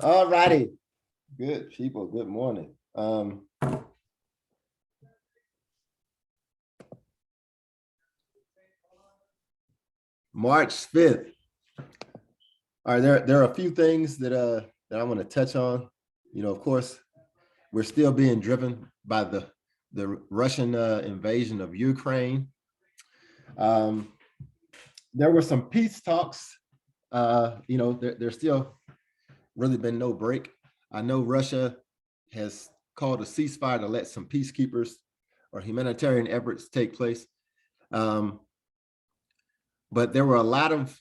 All righty. Good people. Good morning. March 5th. All right, there are a few things that I want to touch on. You know, of course, we're still being driven by the Russian invasion of Ukraine. There were some peace talks. You know, there's still really been no break. I know Russia has called a ceasefire to let some peacekeepers or humanitarian efforts take place. But there were a lot of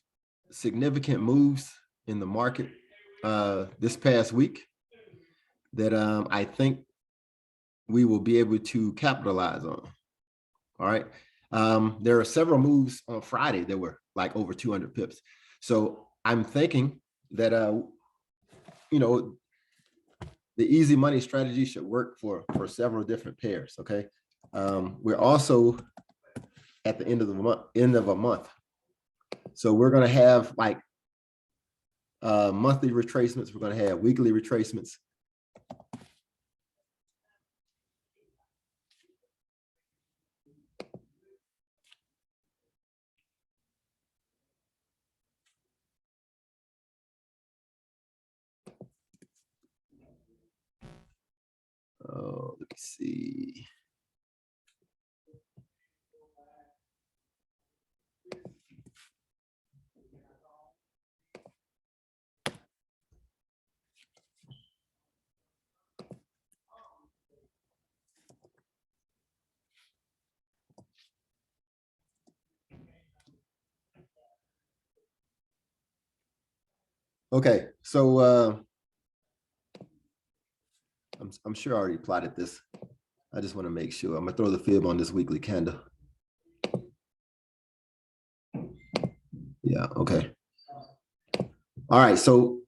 significant moves in the market this past week that I think we will be able to capitalize on. All right. There are several moves on Friday that were like over 200 pips. So I'm thinking that, you know, the easy money strategy should work for several different pairs. Okay. We're also at the end of a month. So we're going to have like monthly retracements. We're going to have weekly retracements. Oh, let me see. Okay, so I'm sure I already plotted this. I just want to make sure. I'm gonna throw the fib on this weekly candle. Yeah, okay. All right, so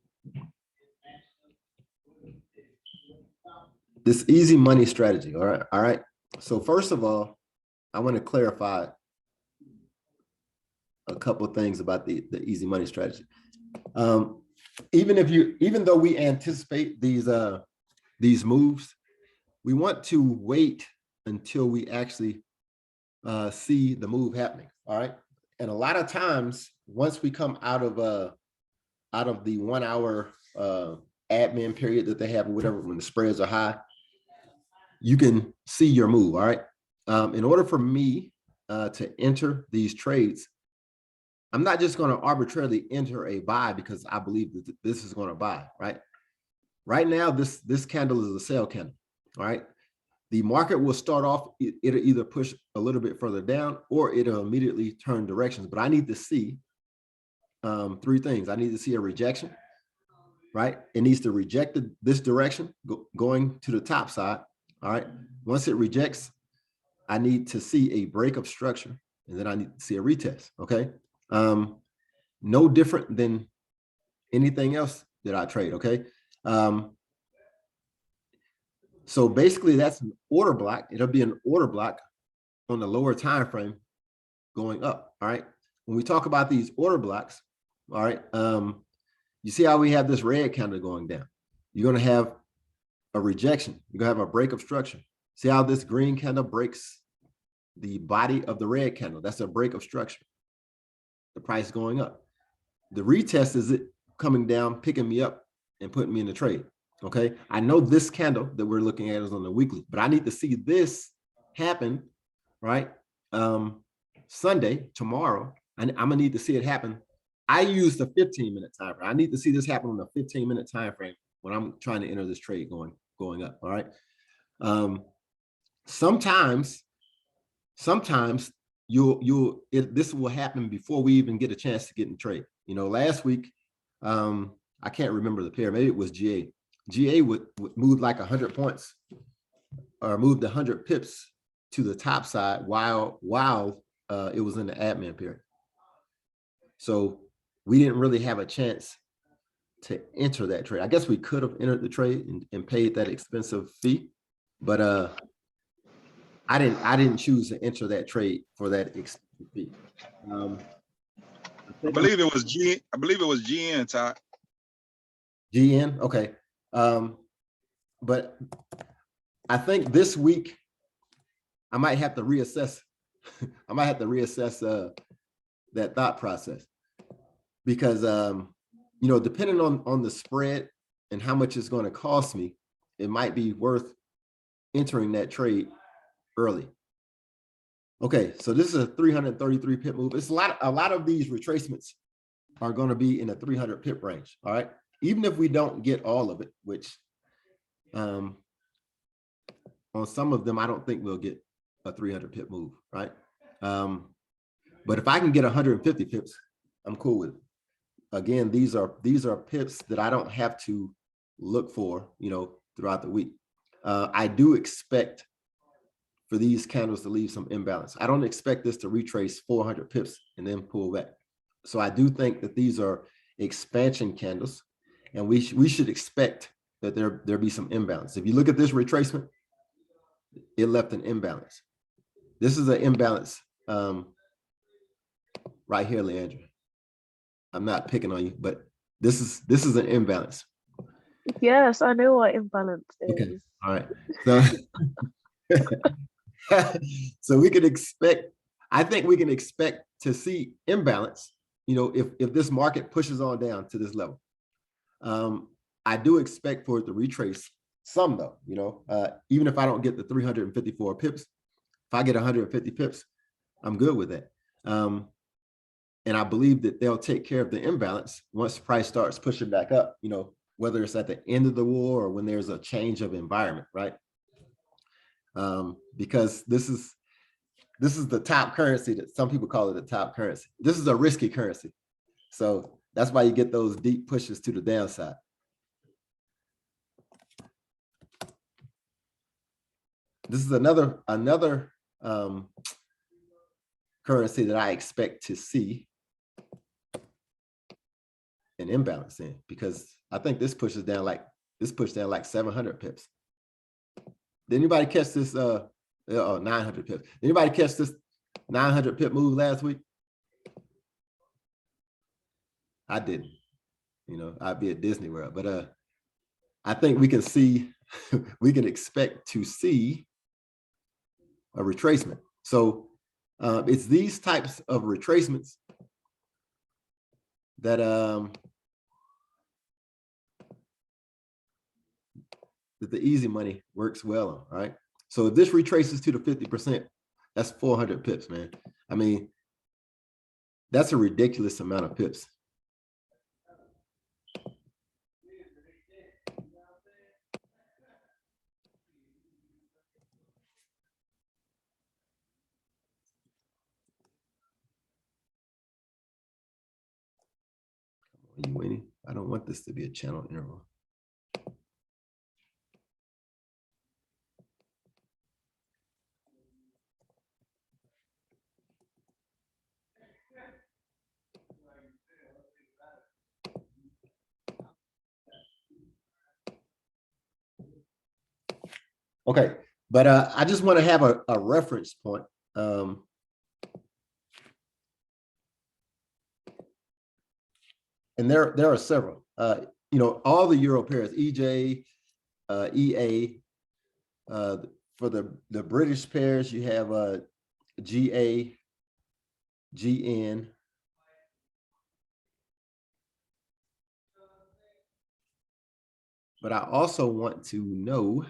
this easy money strategy. All right. So first of all, I want to clarify a couple of things about the easy money strategy. Even though we anticipate these moves, we want to wait until we actually see the move happening. All right. And a lot of times, once we come out of the 1 hour admin period that they have, or whatever, when the spreads are high, you can see your move. All right. In order for me to enter these trades, I'm not just going to arbitrarily enter a buy because I believe that this is going to buy. Right now, this candle is a sell candle. All right. The market will start off, it'll either push a little bit further down or it'll immediately turn directions. But I need to see three things. I need to see a rejection, right? It needs to reject this direction going to the top side. All right. Once it rejects, I need to see a break of structure, and then I need to see a retest. Okay. No different than anything else that I trade. Okay. So basically that's an order block. It'll be an order block on the lower time frame going up. All right. When we talk about these order blocks, all right, you see how we have this red candle going down. You're going to have a rejection. You're going to have a break of structure. See how this green candle breaks the body of the red candle? That's a break of structure. The price going up. The retest is it coming down, picking me up and putting me in the trade. Okay. I know this candle that we're looking at is on the weekly, but I need to see this happen, right? Sunday, tomorrow, and I'm gonna need to see it happen. I use the 15-minute time frame. I need to see this happen on the 15-minute time frame when I'm trying to enter this trade going up. All right. Sometimes this will happen before we even get a chance to get in trade. You know, last week, I can't remember the pair. Maybe it was GA. GA would move like 100 points or moved 100 pips to the top side while it was in the admin period. So we didn't really have a chance to enter that trade. I guess we could have entered the trade and paid that expensive fee, but I didn't choose to enter that trade for that expensive fee. I believe it was GN, Todd. GN, okay. But I think this week I might have to reassess. I might have to reassess that thought process because depending on the spread and how much it's going to cost me, it might be worth entering that trade early. Okay, so this is a 333 pip move. It's a lot of these retracements are going to be in a 300 pip range. All right, even if we don't get all of it, which on some of them I don't think we'll get a 300 pip move, right? But if I can get 150 pips, I'm cool with it. Again, these are pips that I don't have to look for, throughout the week. I do expect for these candles to leave some imbalance. I don't expect this to retrace 400 pips and then pull back. So I do think that these are expansion candles, and we should expect that there be some imbalance. If you look at this retracement, it left an imbalance. This is an imbalance right here, Leandra. I'm not picking on you, but this is an imbalance. Yes, I know what imbalance is. Okay. All right. So so we can expect, I think we can expect to see imbalance, if this market pushes on down to this level. I do expect for it to retrace some though, even if I don't get the 354 pips, if I get 150 pips, I'm good with that. And I believe that they'll take care of the imbalance once the price starts pushing back up, whether it's at the end of the war or when there's a change of environment, right? Because this is the top currency that some people call it the top currency. This is a risky currency. So that's why you get those deep pushes to the downside. This is another currency that I expect to see an imbalance in, because I think this pushes down like 700 pips. Did anybody catch this 900 pips? Did anybody catch this 900 pip move last week? I didn't. I'd be at Disney World, but I think we can see, we can expect to see a retracement. So it's these types of retracements that that the easy money works well on, right? So if this retraces to the 50%, that's 400 pips, man. I mean, that's a ridiculous amount of pips. Are you waiting? I don't want this to be a channel interval. Okay, but I just want to have a reference point. And there are several. All the euro pairs, EJ, EA. For the British pairs, you have GA, GN. But I also want to know,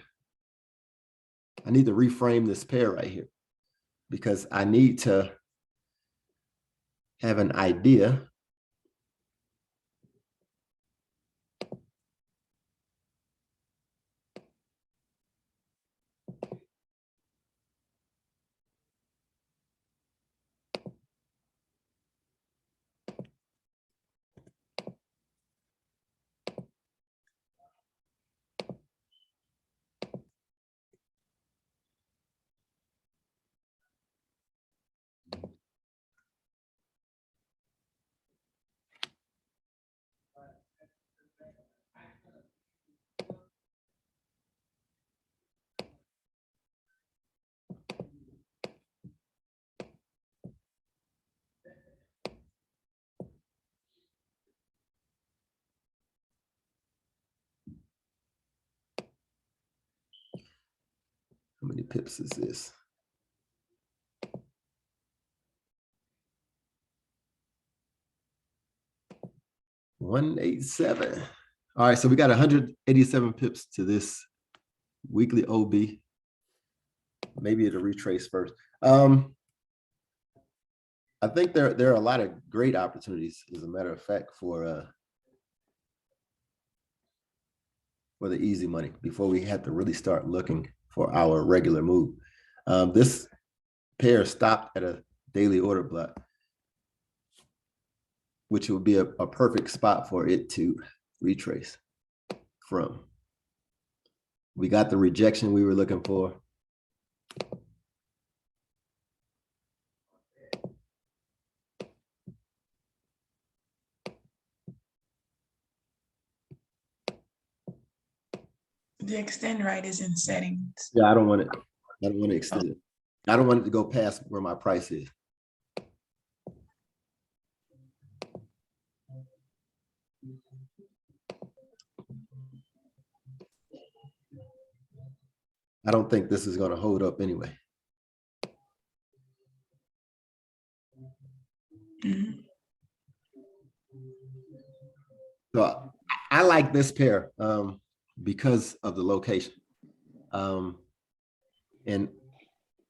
I need to reframe this pair right here, because I need to have an idea many pips is this? 187. All right, so we got 187 pips to this weekly OB. Maybe it'll retrace first. I think there are a lot of great opportunities, as a matter of fact, for the easy money before we have to really start looking for our regular move. This pair stopped at a daily order block, which would be a perfect spot for it to retrace from. We got the rejection we were looking for. The extend right is in settings. Yeah, I don't want it. I don't want to extend it. I don't want it to go past where my price is. I don't think this is going to hold up anyway. Mhm. So I like this pair because of the location. And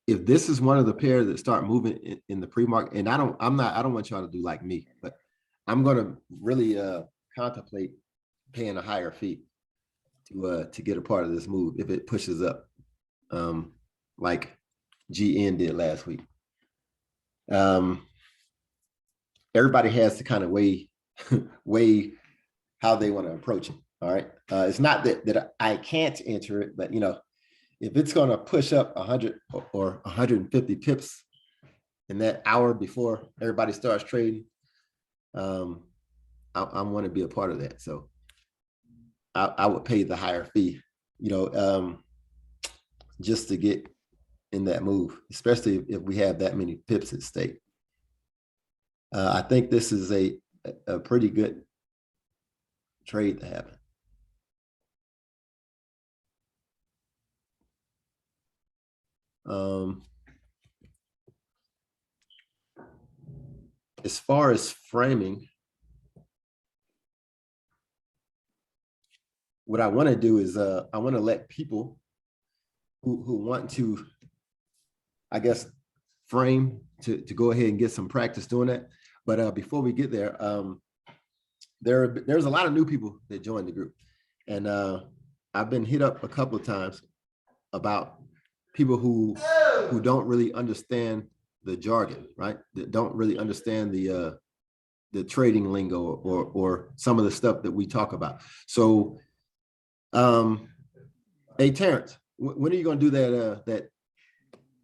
if this is one of the pairs that start moving in the pre-market, and I don't want y'all to do like me, but I'm going to really contemplate paying a higher fee to get a part of this move if it pushes up, like GN did last week. Everybody has to kind of weigh how they want to approach it. All right. It's not that I can't enter it, but if it's going to push up 100 or 150 pips in that hour before everybody starts trading, I want to be a part of that. So I would pay the higher fee, just to get in that move, especially if we have that many pips at stake. I think this is a pretty good trade to happen. As far as framing, what I want to do is I want to let people who want to, I guess, frame to go ahead and get some practice doing that. But before we get there, there's a lot of new people that joined the group, and I've been hit up a couple of times about people who don't really understand the jargon, right? That don't really understand the trading lingo or some of the stuff that we talk about. So, hey Terrence, when are you going to do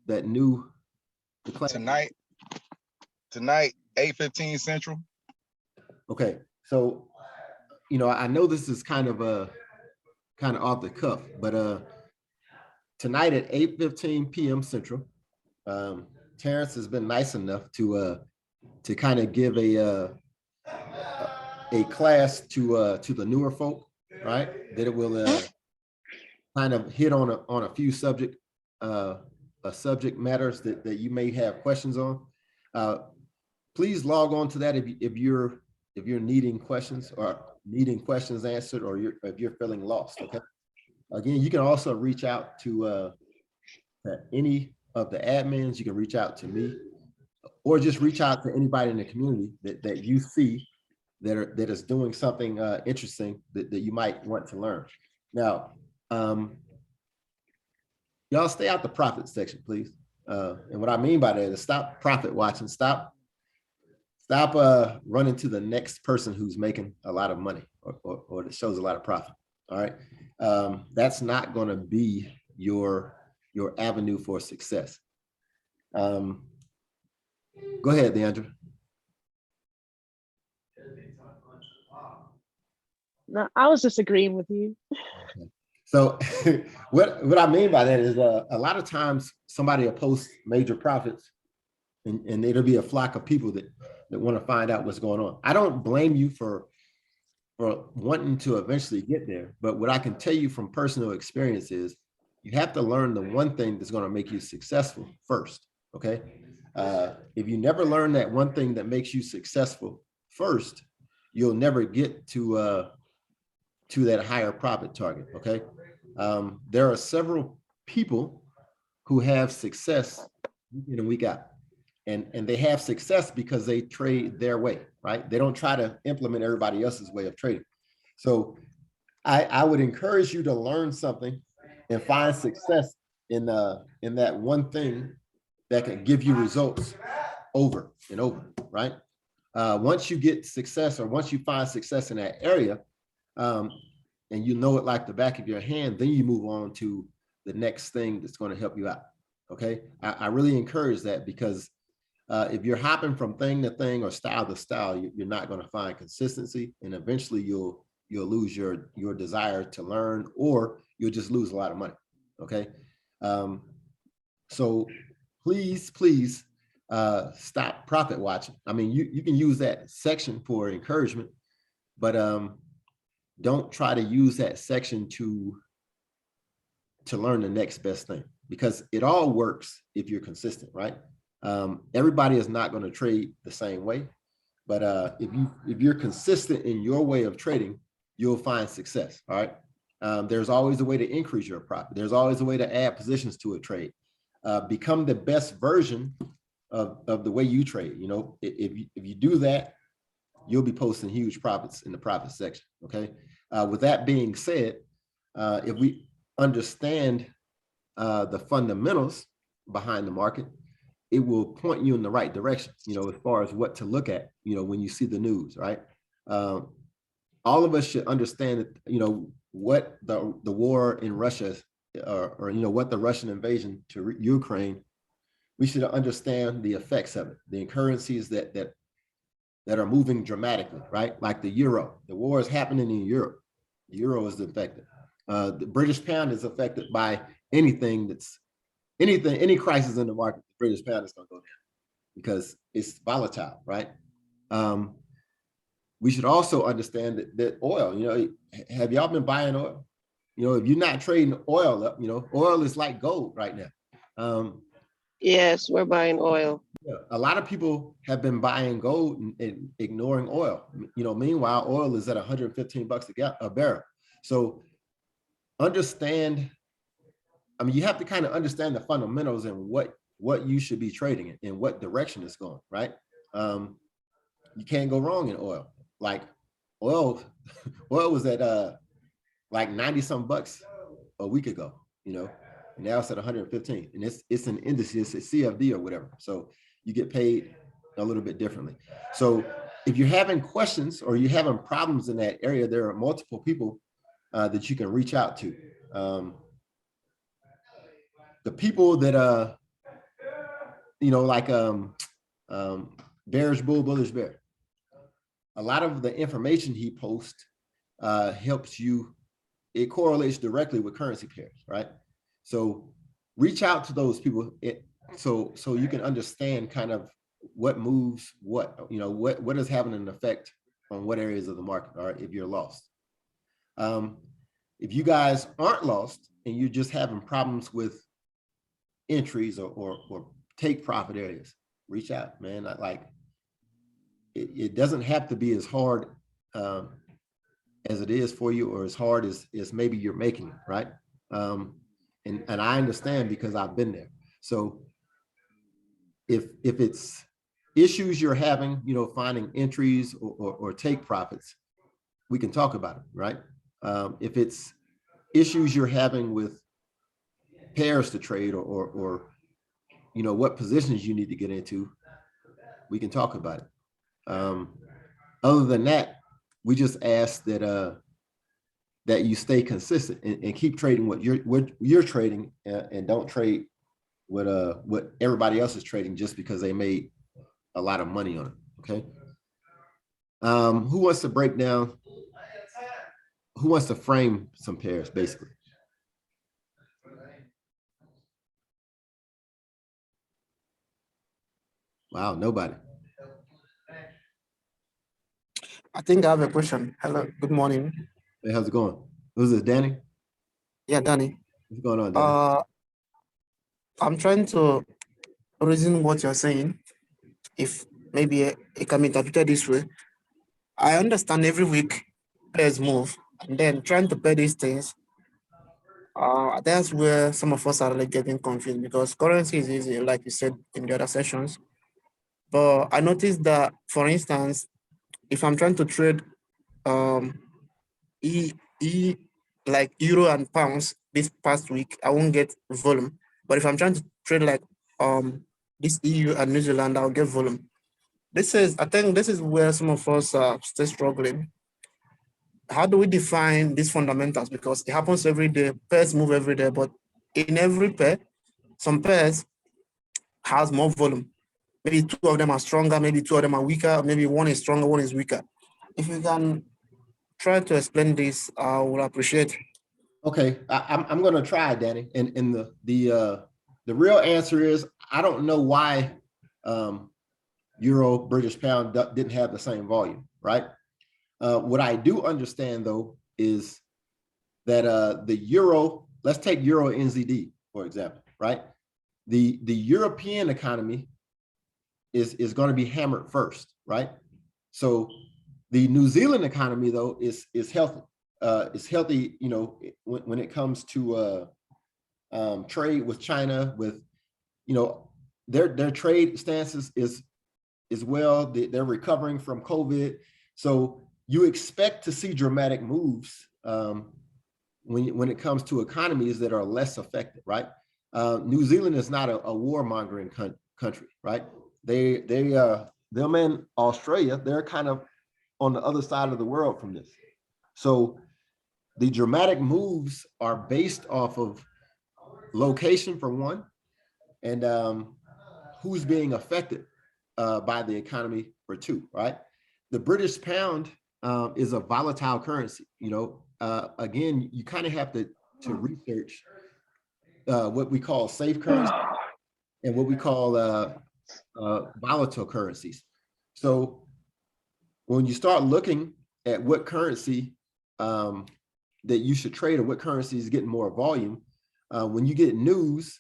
that new class? Tonight, 8:15 Central. Okay, so I know this is kind of off the cuff, but tonight at 8:15 p.m. Central, Terrence has been nice enough to kind of give a class to the newer folk, right? That it will kind of hit on a few subject matters that you may have questions on. Please log on to that if you're needing questions or needing questions answered, or if you're feeling lost. Okay. Again, you can also reach out to any of the admins. You can reach out to me, or just reach out to anybody in the community that you see that is doing something interesting that you might want to learn. Now, y'all stay out the profit section, please. And what I mean by that is stop profit watching. Stop running to the next person who's making a lot of money or that shows a lot of profit. All right. That's not going to be your avenue for success. Go ahead, Deandra. No, I was just agreeing with you. Okay. So what I mean by that is a lot of times somebody will post major profits and it'll be a flock of people that want to find out what's going on. I don't blame you for wanting to eventually get there, but what I can tell you from personal experience is you have to learn the one thing that's going to make you successful first. Okay. If you never learn that one thing that makes you successful first, you'll never get to that higher profit target. Okay. There are several people who have success week in and week out. And they have success because they trade their way, right? They don't try to implement everybody else's way of trading. So I would encourage you to learn something and find success in that one thing that can give you results over and over, right? Once you get success, or once you find success in that area, and you know it like the back of your hand, then you move on to the next thing that's going to help you out. Okay, I really encourage that, because if you're hopping from thing to thing or style to style, you're not going to find consistency, and eventually you'll lose your desire to learn, or you'll just lose a lot of money. Okay, so please stop profit watching. I mean, you can use that section for encouragement, but don't try to use that section to learn the next best thing, because it all works if you're consistent, right? Everybody is not going to trade the same way, but if you're consistent in your way of trading, you'll find success. All right. There's always a way to increase your profit. There's always a way to add positions to a trade. Become the best version of the way you trade. You know, if you do that, you'll be posting huge profits in the profit section. Okay. With that being said, if we understand the fundamentals behind the market, it will point you in the right direction, you know, as far as what to look at, you know, when you see the news, right? All of us should understand that, you know, what the war in Russia, or you know, what the Russian invasion to Ukraine, we should understand the effects of it, the currencies that are moving dramatically, right? Like the euro. The war is happening in Europe. The euro is affected. The British pound is affected by anything, any crisis in the market. The British pound is going to go down because it's volatile, right? We should also understand that oil, you know, have y'all been buying oil? You know, if you're not trading oil up, you know, oil is like gold right now. Yes, we're buying oil. Yeah, a lot of people have been buying gold and ignoring oil. You know, meanwhile, oil is at 115 bucks a barrel. So understand, I mean, you have to kind of understand the fundamentals and what you should be trading in and what direction it's going, right? You can't go wrong in oil. Like oil was at like 90 some bucks a week ago, you know, and now it's at 115, and it's an index, it's a CFD or whatever. So you get paid a little bit differently. So if you're having questions or you're having problems in that area, there are multiple people that you can reach out to. The people that you know, like bearish bull, bullish bear. A lot of the information he posts helps you. It correlates directly with currency pairs, right? So reach out to those people so you can understand kind of what moves what, you know, what is having an effect on what areas of the market, all right, if you're lost. If you guys aren't lost and you're just having problems with entries or take profit areas, reach out, man. It doesn't have to be as hard as it is for you, or as hard as maybe you're making it, right? And I understand because I've been there. So if it's issues you're having, you know, finding entries or take profits, we can talk about it, right? If it's issues you're having with pairs to trade or you know, what positions you need to get into, we can talk about it. Other than that, we just ask that that you stay consistent and keep trading what you're trading, and don't trade what everybody else is trading just because they made a lot of money on it. Okay. Who wants to break down? Who wants to frame some pairs, basically? Wow, nobody. I think I have a question. Hello, good morning. Hey, how's it going? Who's this, Danny? Yeah, Danny. What's going on, Danny? I'm trying to reason what you're saying. If maybe it can be interpreted this way. I understand every week pairs move, and then trying to pair these things. That's where some of us are like getting confused because currency is easy, like you said in the other sessions. But I noticed that, for instance, if I'm trying to trade um e like euro and pounds this past week, I won't get volume. But if I'm trying to trade like this EU and New Zealand, I'll get volume. I think this is where some of us are still struggling. How do we define these fundamentals? Because it happens every day, pairs move every day, but in every pair, some pairs has more volume. Maybe two of them are stronger, maybe two of them are weaker, maybe one is stronger, one is weaker. If you can try to explain this, I will appreciate. Okay, I'm going to try, Danny. And the real answer is I don't know why Euro, British pound didn't have the same volume, right? What I do understand though is that the euro, let's take Euro NZD for example, right? The European economy is going to be hammered first, right? So the New Zealand economy though is healthy. It's healthy, you know, when it comes to trade with China, with, you know, their trade stances is well, they're recovering from COVID. So you expect to see dramatic moves when it comes to economies that are less affected, right? New Zealand is not a warmongering country, right? Them in Australia, they're kind of on the other side of the world from this. So the dramatic moves are based off of location for one, and who's being affected by the economy for two, right? The British pound is a volatile currency. You know, again, you kind of have to research what we call safe currency and what we call volatile currencies. So when you start looking at what currency that you should trade or what currency is getting more volume, when you get news,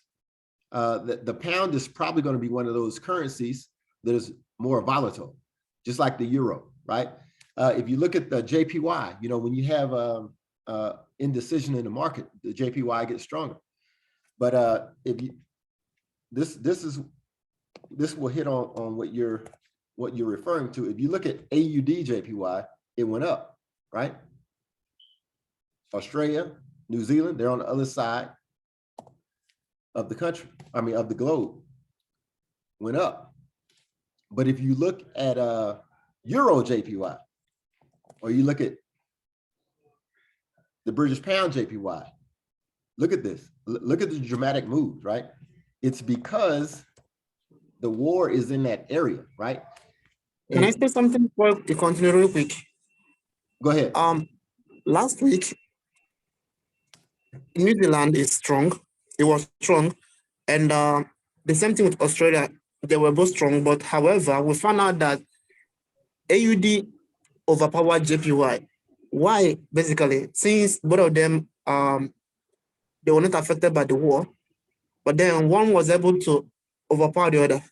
the pound is probably going to be one of those currencies that is more volatile, just like the euro, right? If you look at the JPY, you know, when you have indecision in the market, the JPY gets stronger. But if you, this will hit on what you're referring to. If you look at AUD JPY, it went up, right? Australia, New Zealand, they're on the other side of the country, I mean, of the globe, went up. But if you look at Euro JPY, or you look at the British pound JPY, look at this. Look at the dramatic moves, right? It's because the war is in that area, right? Can I say something before we continue real quick? Go ahead. Last week, New Zealand is strong. It was strong. And the same thing with Australia. They were both strong. But however, we found out that AUD overpowered JPY. Why? Basically, since both of them, they were not affected by the war, but then one was able to overpower the other.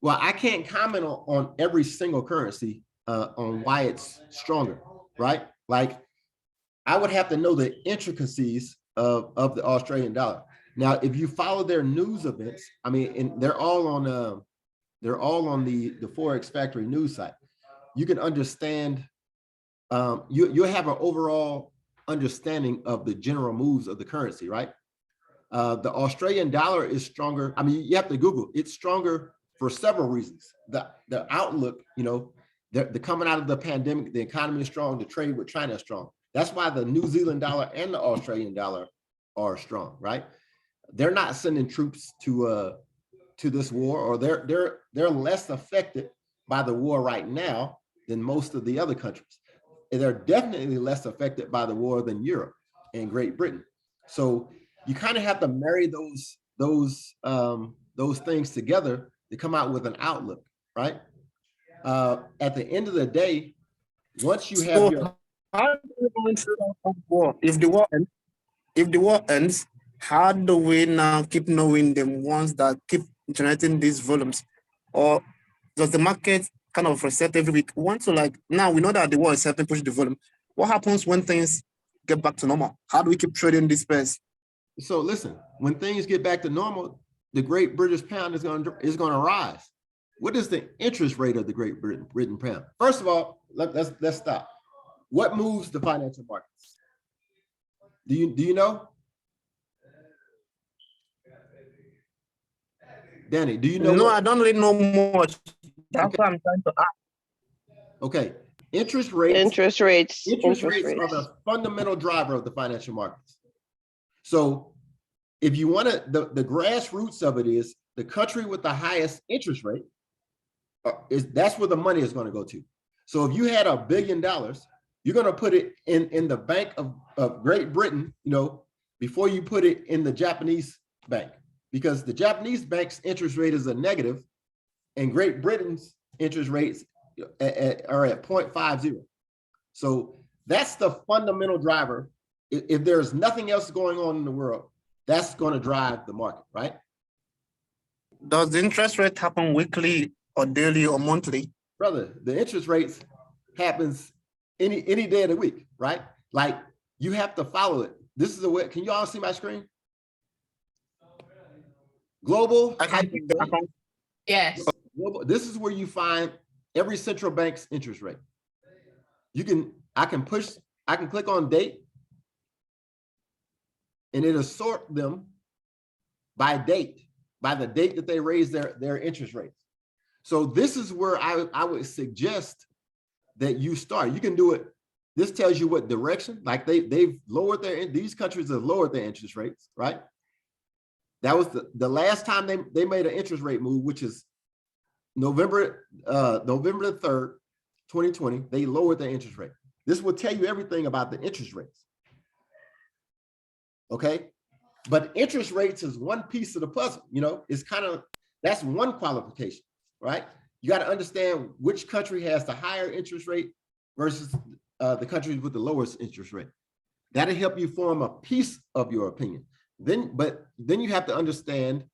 Well, I can't comment on every single currency on why it's stronger, right? Like, I would have to know the intricacies of the Australian dollar. Now, if you follow their news events, I mean, and they're all on the Forex Factory news site. You can understand, you'll have an overall understanding of the general moves of the currency, right? The Australian dollar is stronger. I mean, you have to Google, it's stronger for several reasons. The outlook, you know, they're coming out of the pandemic, the economy is strong, the trade with China is strong. That's why the New Zealand dollar and the Australian dollar are strong, right? They're not sending troops to this war, or they're less affected by the war right now than most of the other countries. And they're definitely less affected by the war than Europe and Great Britain. So you kind of have to marry those things together to come out with an outlook, right? At the end of the day, once you have So how do you go into that war? If if the war ends, how do we now keep knowing the ones that keep generating these volumes? Or does the market kind of reset every week? We want to like, now we know that the war is helping push the volume. What happens when things get back to normal? How do we keep trading this pairs? So listen, when things get back to normal, the Great British Pound is going to rise. What is the interest rate of the Great Britain Pound? First of all, let's stop. What moves the financial markets? Do you know? Danny, do you know? No, I don't really know much. That's what I'm trying to ask. Okay, interest rates. Interest rates. Interest rates are the fundamental driver of the financial markets. So if you want to, the grassroots of it is the country with the highest interest rate that's where the money is going to go to. So if you had $1 billion, you're going to put it in the Bank of Great Britain, you know, before you put it in the Japanese bank, because the Japanese bank's interest rate is a negative and Great Britain's interest rates are at 0.50. So that's the fundamental driver. If there's nothing else going on in the world, that's going to drive the market, right? Does the interest rate happen weekly or daily or monthly? Brother, the interest rates happens any day of the week, right? Like you have to follow it. This is the way. Can you all see my screen? Global. Yes. Global, this is where you find every central bank's interest rate. I can click on date and it'll sort them by date, by the date that they raise their interest rates. So this is where I would suggest that you start. You can do it. This tells you what direction, like they've lowered these countries have lowered their interest rates, right? That was the last time they made an interest rate move, which is November the 3rd, 2020, they lowered their interest rate. This will tell you everything about the interest rates. Okay, but interest rates is one piece of the puzzle. You know, it's that's one qualification, right? You got to understand which country has the higher interest rate versus the countries with the lowest interest rate. That'll help you form a piece of your opinion. Then you have to understand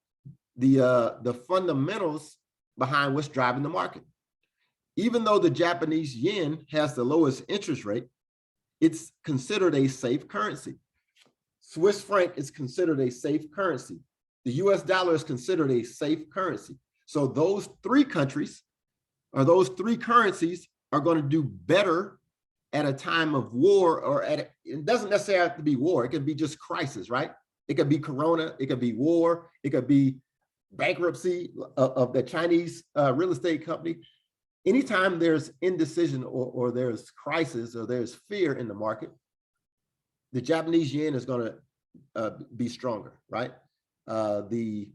the fundamentals behind what's driving the market. Even though the Japanese yen has the lowest interest rate, it's considered a safe currency. Swiss franc is considered a safe currency. The US dollar is considered a safe currency. So those three countries or those three currencies are going to do better at a time of war, or it doesn't necessarily have to be war. It can be just crisis, right? It could be Corona, it could be war, it could be bankruptcy of the Chinese real estate company. Anytime there's indecision or there's crisis or there's fear in the market, the Japanese yen is going to be stronger, right? The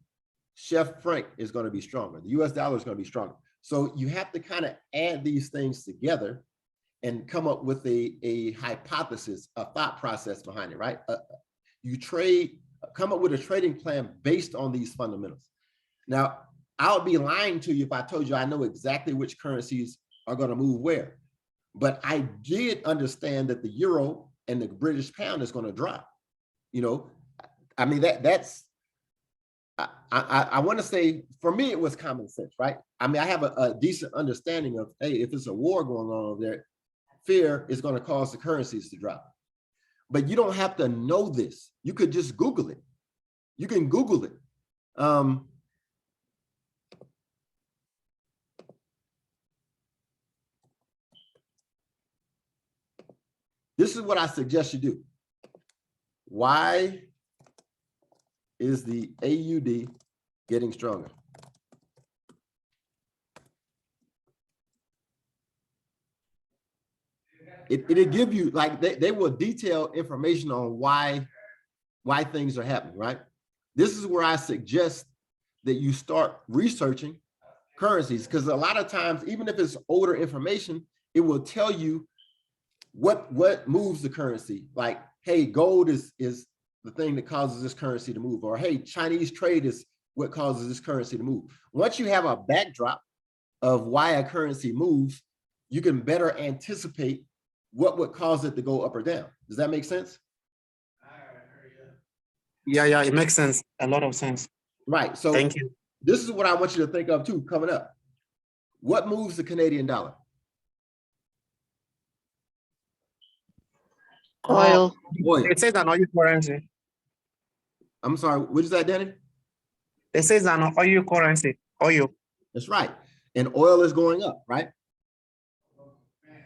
chef franc is going to be stronger. The US dollar is going to be stronger. So you have to kind of add these things together and come up with a hypothesis, a thought process behind it, right? You come up with a trading plan based on these fundamentals. Now, I would be lying to you if I told you I know exactly which currencies are going to move where. But I did understand that the euro and the British pound is going to drop. You know, I mean, I want to say, for me, it was common sense, right? I mean, I have a decent understanding of, hey, if there's a war going on over there, fear is going to cause the currencies to drop. But you don't have to know this. You could just Google it. You can Google it. This is what I suggest you do. Why is the AUD getting stronger? It'll give you, like, they will detail information on why things are happening, right? This is where I suggest that you start researching currencies, because a lot of times, even if it's older information, it will tell you what moves the currency. Like, hey, gold is the thing that causes this currency to move, or hey, Chinese trade is what causes this currency to move. Once you have a backdrop of why a currency moves, you can better anticipate what would cause it to go up or down. Does that make sense? Yeah, it makes sense. A lot of sense. Right. So Thank you. this is what I want you to think of too, coming up. What moves the Canadian dollar? Oil. Oil. It says an oil currency. I'm sorry, what is that, Danny? It says an oil currency. Oil. That's right. And oil is going up, right?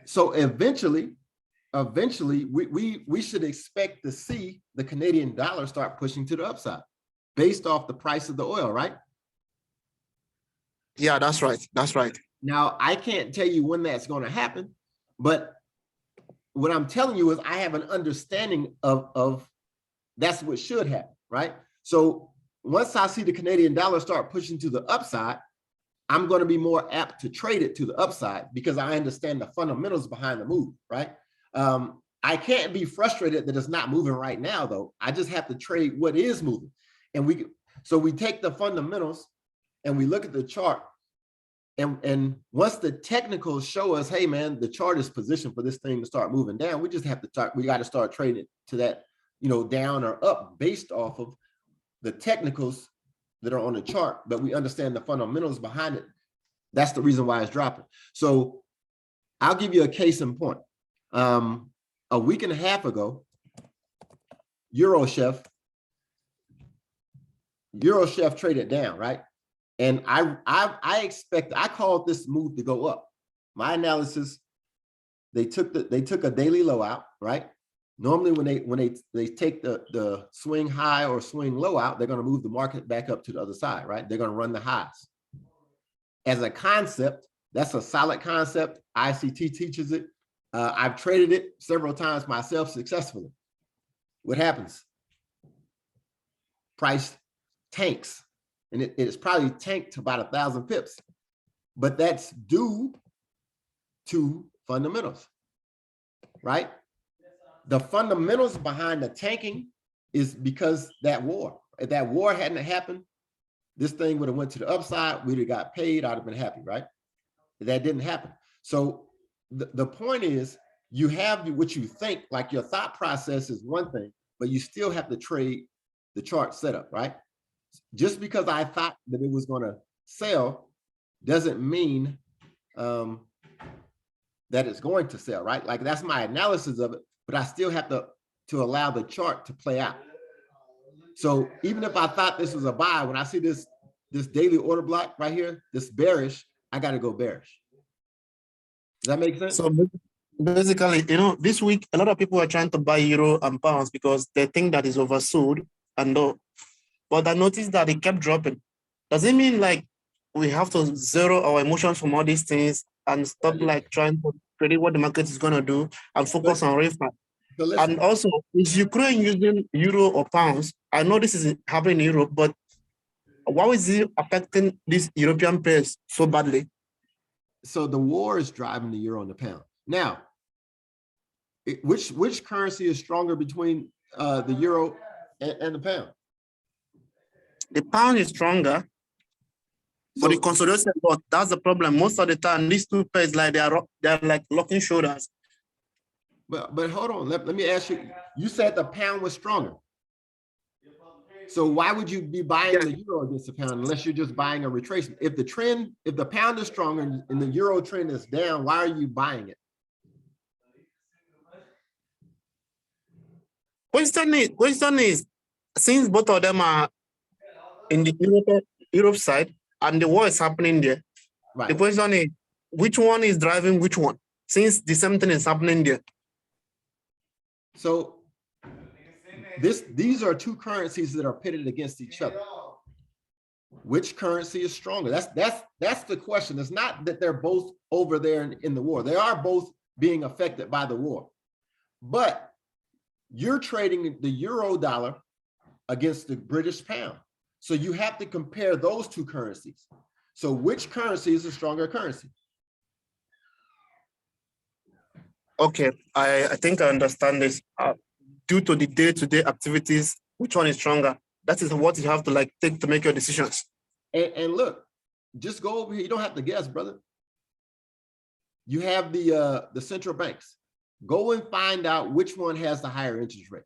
So eventually, we should expect to see the Canadian dollar start pushing to the upside based off the price of the oil, right? Yeah, that's right. That's right. Now, I can't tell you when that's going to happen, but what I'm telling you is I have an understanding of that's what should happen, right? So once I see the Canadian dollar start pushing to the upside, I'm going to be more apt to trade it to the upside because I understand the fundamentals behind the move, right? I can't be frustrated that it's not moving right now, though. I just have to trade what is moving. And we take the fundamentals and we look at the chart. And once the technicals show us, hey, man, the chart is positioned for this thing to start moving down, we just have to talk, we got to start trading it to that, down or up based off of the technicals that are on the chart, but we understand the fundamentals behind it. That's the reason why it's dropping. So I'll give you a case in point. A week and a half ago, EURUSD traded down, right? And I called this move to go up. My analysis, they took a daily low out, right? Normally when they take the swing high or swing low out, they're going to move the market back up to the other side, right? They're going to run the highs. As a concept, that's a solid concept. ICT teaches it. I've traded it several times myself successfully. What happens? Price tanks. And it's probably tanked to about 1,000 pips, but that's due to fundamentals, right? The fundamentals behind the tanking is because that war. If that war hadn't happened, this thing would have went to the upside. We'd have got paid. I'd have been happy, right? That didn't happen. So the point is, you have what you think, like your thought process is one thing, but you still have to trade the chart setup, right? Just because I thought that it was going to sell doesn't mean that it's going to sell, right? Like that's my analysis of it, but I still have to allow the chart to play out. So even if I thought this was a buy, when I see this daily order block right here, this bearish, I got to go bearish. Does that make sense? So basically, this week, a lot of people are trying to buy euro and pounds because they think that is oversold. But I noticed that it kept dropping. Does it mean like we have to zero our emotions from all these things and stop like trying to predict what the market is going to do and focus on real fact? And also, is Ukraine using euro or pounds? I know this is happening in Europe, but how is it affecting these European pairs so badly? So the war is driving the euro and the pound. Now, which currency is stronger between the euro and the pound? The pound is stronger, but the consolidation, but that's the problem. Most of the time, these two pairs, like they're like locking shoulders. But hold on, let me ask you. You said the pound was stronger. So why would you be buying the euro against the pound unless you're just buying a retracement? If the pound is stronger and the euro trend is down, why are you buying it? Question is, since both of them are in the Europe side and the war is happening there, right. The question is, which one is driving which one? Since the same thing is happening there. So these are two currencies that are pitted against each other. Which currency is stronger? That's the question. It's not that they're both over there in the war. They are both being affected by the war. But you're trading the euro dollar against the British pound. So you have to compare those two currencies. So which currency is a stronger currency? Okay, I think I understand this. Due to the day-to-day activities, which one is stronger? That is what you have to like take to make your decisions. And look, just go over here. You don't have to guess, brother. You have the central banks. Go and find out which one has the higher interest rate.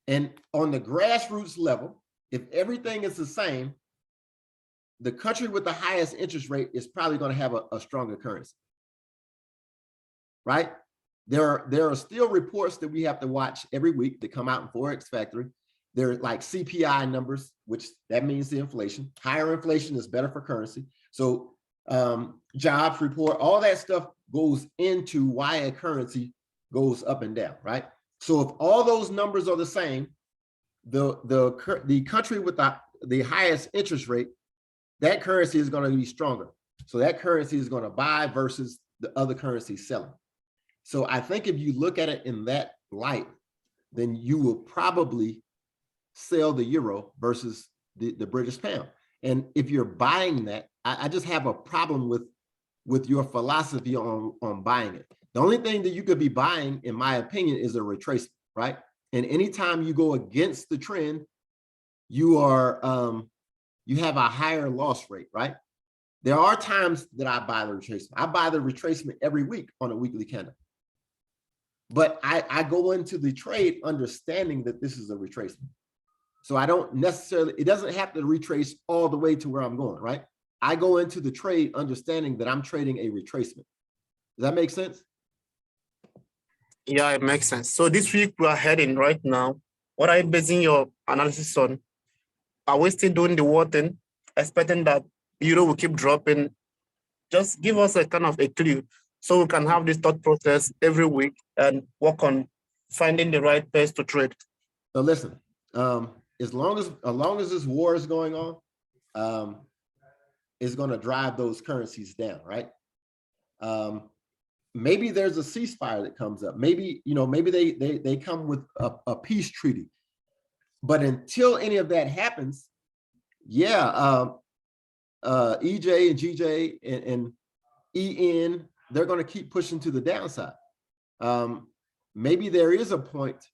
And on the grassroots level, if everything is the same, the country with the highest interest rate is probably going to have a stronger currency, right? There are still reports that we have to watch every week that come out in Forex Factory. They're like CPI numbers, which that means the inflation. Higher inflation is better for currency. So jobs report, all that stuff goes into why a currency goes up and down, right? So if all those numbers are the same, the country with the highest interest rate, that currency is going to be stronger. So that currency is going to buy versus the other currency selling. So I think if you look at it in that light, then you will probably sell the euro versus the British pound. And if you're buying that, I just have a problem with your philosophy on buying it. The only thing that you could be buying, in my opinion, is a retracement, right? And anytime you go against the trend, you are you have a higher loss rate, right? There are times that I buy the retracement. I buy the retracement every week on a weekly candle. But I go into the trade understanding that this is a retracement. So I don't necessarily, it doesn't have to retrace all the way to where I'm going, right? I go into the trade understanding that I'm trading a retracement. Does that make sense? Yeah, it makes sense. So this week we are heading right now. What are you basing your analysis on? Are we still doing the war thing, expecting that euro will keep dropping? Just give us a kind of a clue so we can have this thought process every week and work on finding the right place to trade. So listen, as long as this war is going on, it's going to drive those currencies down, right? Maybe there's a ceasefire that comes up. Maybe, you know, maybe they come with a peace treaty. But until any of that happens, yeah, EJ and GJ and EN, they're going to keep pushing to the downside. Maybe there is a point.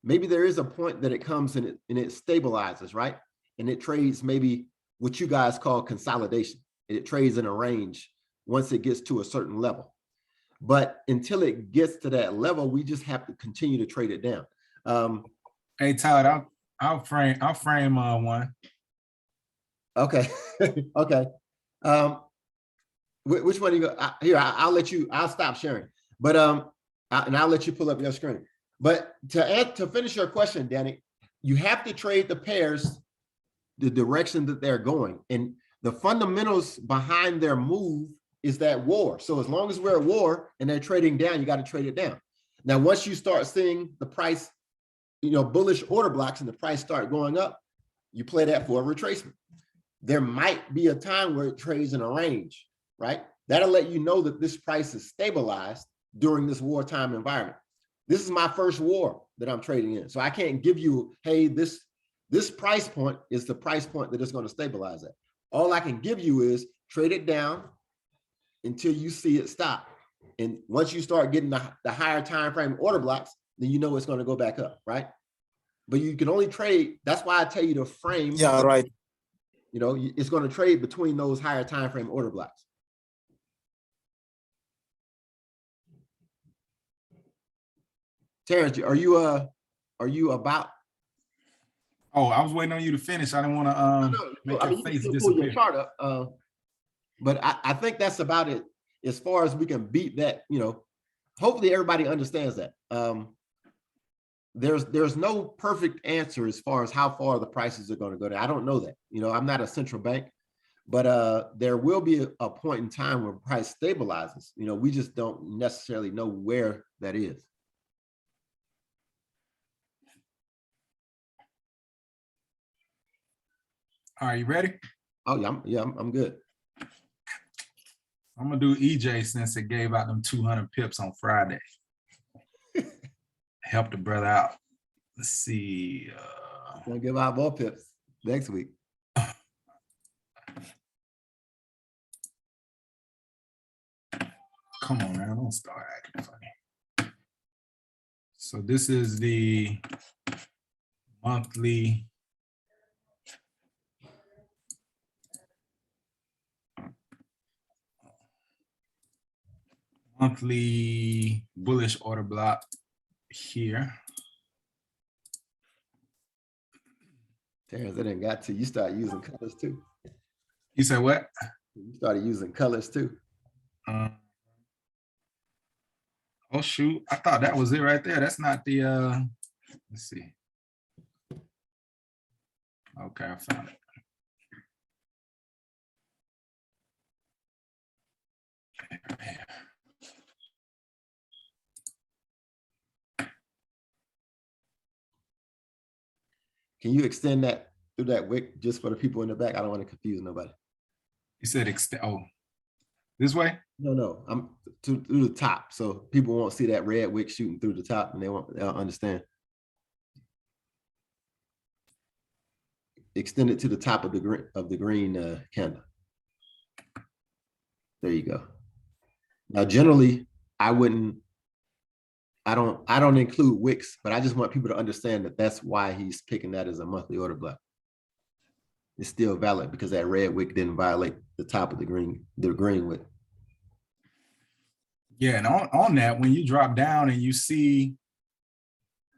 Maybe there is a point that it comes and it stabilizes, right? And it trades maybe what you guys call consolidation. It trades in a range once it gets to a certain level. But until it gets to that level, we just have to continue to trade it down. Hey Todd, I'll frame one. Okay. Okay. Which one do you go? Here, I'll let you. I'll stop sharing. But and I'll let you pull up your screen. But to finish your question, Danny, you have to trade the pairs the direction that they're going, and the fundamentals behind their move is that war. So as long as we're at war and they're trading down, you got to trade it down. Now, once you start seeing the price, you know, bullish order blocks and the price start going up, you play that for a retracement. There might be a time where it trades in a range, right? That'll let you know that this price is stabilized during this wartime environment. This is my first war that I'm trading in. So I can't give you, hey, this price point is the price point that it's going to stabilize at. All I can give you is trade it down until you see it stop. And once you start getting the higher time frame order blocks, then you know it's going to go back up, right? But you can only trade. That's why I tell you to frame. Yeah, right. You know, it's going to trade between those higher time frame order blocks. Terrence, are you about? Oh, I was waiting on you to finish. I didn't want to make your face you can disappear. pull your chart up, but I think that's about it as far as we can beat that. You know, hopefully everybody understands that. There's no perfect answer as far as how far the prices are going to go down. I don't know that. You know, I'm not a central bank, but there will be a point in time where price stabilizes. You know, we just don't necessarily know where that is. All right, you ready? Oh yeah, I'm good. I'm gonna do EJ since it gave out them 200 pips on Friday. Help the brother out. Let's see. Gonna give out more pips next week. Come on, man, don't start acting funny. So this is the monthly bullish order block here. Terrence, it ain't got to. You start using colors too. You said what? You started using colors too. Oh shoot, I thought that was it right there. That's not the let's see. Okay, I found it. Can you extend that through that wick just for the people in the back? I don't want to confuse nobody. You said extend. Oh, this way? No, I'm through the top, so people won't see that red wick shooting through the top, and they'll understand. Extend it to the top of the green candle. There you go. Now, generally, I don't include wicks, but I just want people to understand that that's why he's picking that as a monthly order block. It's still valid because that red wick didn't violate the top of the green wick. Yeah, and on that, when you drop down and you see,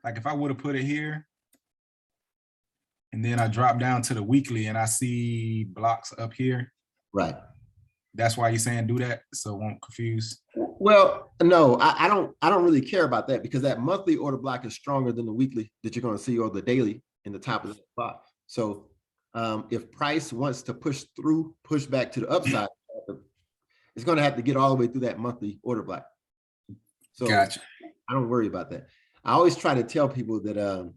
like if I would have put it here, and then I drop down to the weekly and I see blocks up here. Right. That's why you're saying do that, so it won't confuse. Well, no, I don't really care about that because that monthly order block is stronger than the weekly that you're going to see or the daily in the top of the block. So if price wants to push back to the upside, it's going to have to get all the way through that monthly order block. So Gotcha. I don't worry about that. I always try to tell people that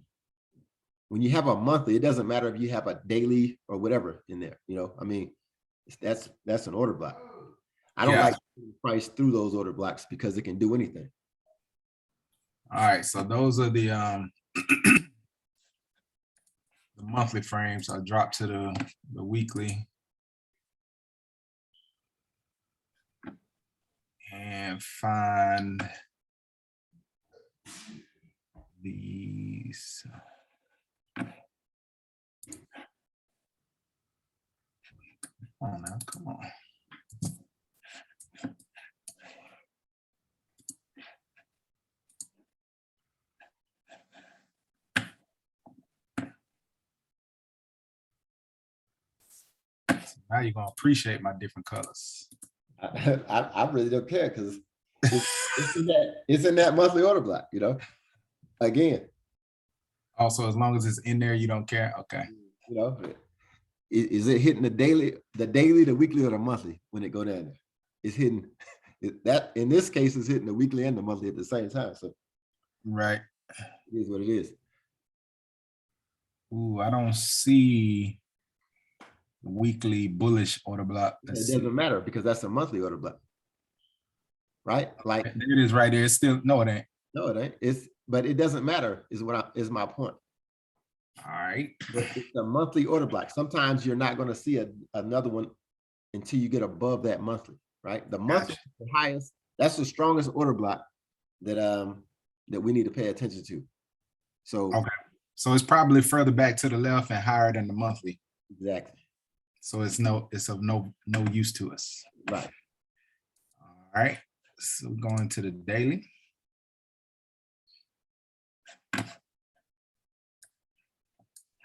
when you have a monthly, it doesn't matter if you have a daily or whatever in there. You know, I mean, that's an order block. I don't like price through those order blocks because it can do anything. All right, so those are the the monthly frames. I drop to the weekly and find these. Oh now, come on. Now you're gonna appreciate my different colors. I really don't care because it's in that monthly order block, you know. Again. Also, as long as it's in there, you don't care. Okay. You know, is it hitting the daily, the weekly, or the monthly when it go down there? It's hitting that in this case, it's hitting the weekly and the monthly at the same time. So right. It is what it is. Ooh, I don't see weekly bullish order block. It doesn't matter because that's a monthly order block. Right? Like there it is right there. It's still no, it ain't. No, it ain't. But it doesn't matter, is my point. All right. It's a monthly order block. Sometimes you're not going to see another one until you get above that monthly, right? The monthly is the highest. That's the strongest order block that we need to pay attention to. So okay. So it's probably further back to the left and higher than the monthly. Exactly. So it's of no use to us. Right. All right. So going to the daily.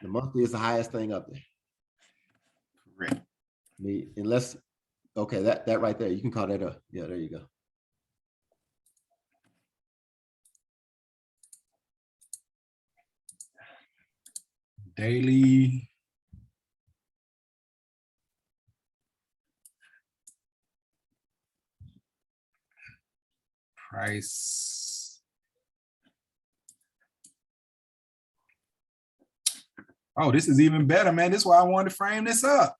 The monthly is the highest thing up there. Correct. Unless, okay, that right there, you can call that up. Yeah, there you go. Daily. Price. Oh, this is even better, man. This is why I wanted to frame this up.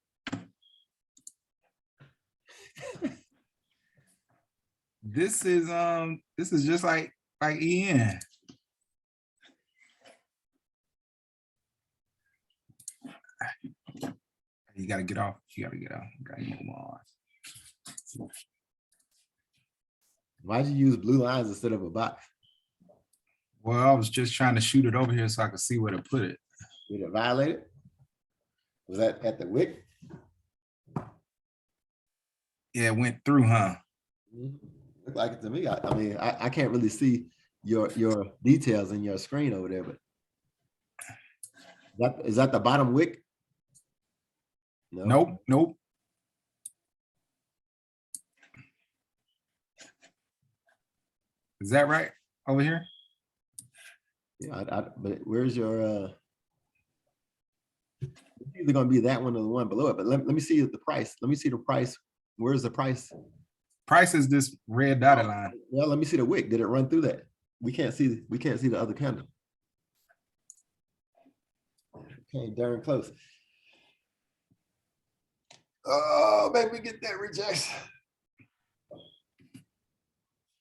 This is just like EN. You gotta get off. You gotta get off. You gotta move on. Why'd you use blue lines instead of a box? Well, I was just trying to shoot it over here so I could see where to put it. Did it violate it? Was that at the wick? Yeah, it went through, huh? Looked like it to me. I mean, I can't really see your details in your screen over there, but Is that the bottom wick? No. Nope, nope. Is that right over here? Yeah, but where's your, it's either gonna be that one or the one below it, but let me see the price. Let me see the price. Where's the price? Price is this red dotted line. Well, let me see the wick. Did it run through that? We can't see the other candle. Okay, darn close. Oh, maybe we get that reject.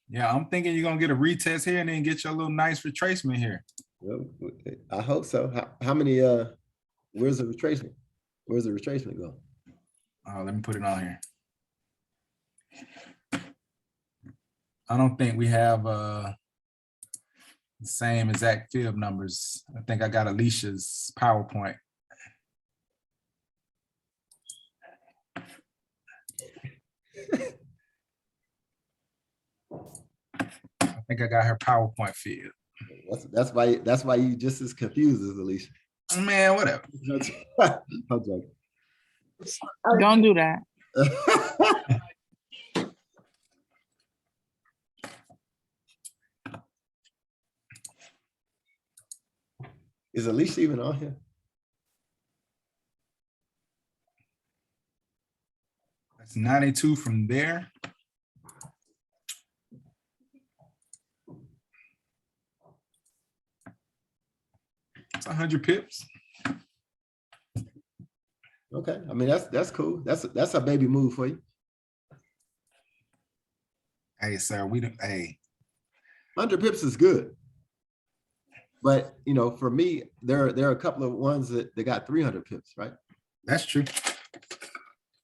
Yeah, I'm thinking you're gonna get a retest here and then get your little nice retracement here. Well, I hope so. How many, where's the retracement? Where's the retracement go? Let me put it on here. I don't think we have the same exact fib numbers. I think I got Alicia's PowerPoint. I think I got her PowerPoint fib. That's why you just as confused as Alicia. Man, whatever. I'm joking. Don't do that. Is Alicia even on here? That's 92 from there. It's 100 pips. Okay, I mean that's cool. That's a baby move for you. Hey, sir, we don't. Hey, 100 pips is good, but you know, for me, there are a couple of ones that they got 300 pips, right? that's true.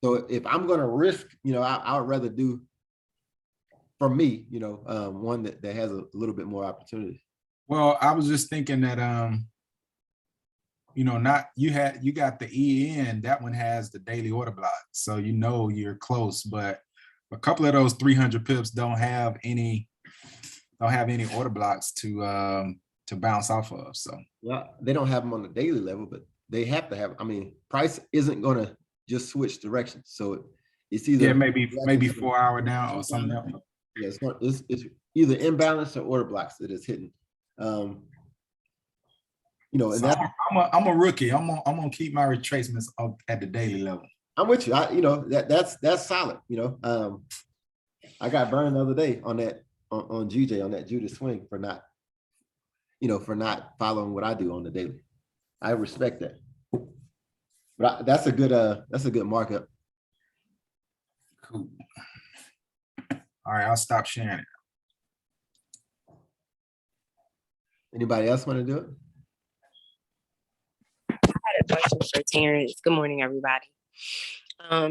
So if I'm going to risk, you know, I would rather do, for me, you know, one that has a little bit more opportunity. Well, I was just thinking that you know, you got the EN, that one has the daily order block, so you know you're close, but a couple of those 300 pips don't have any order blocks to bounce off of. So Well, they don't have them on the daily level, but they have to have. I mean, price isn't going to just switch directions, so it's either yeah, maybe 4 hour down or something else. Yeah, it's either imbalance or order blocks that is hitting. You know, and So that I'm a rookie. I'm gonna keep my retracements at the daily level. I'm with you. You know, that's solid. You know, I got burned the other day on that on GJ on that Judas swing for not, you know, for not following what I do on the daily. I respect that. But that's a good markup. Cool. All right, I'll stop sharing it. Anybody else want to do it? I had a question for Terrence. Good morning, everybody.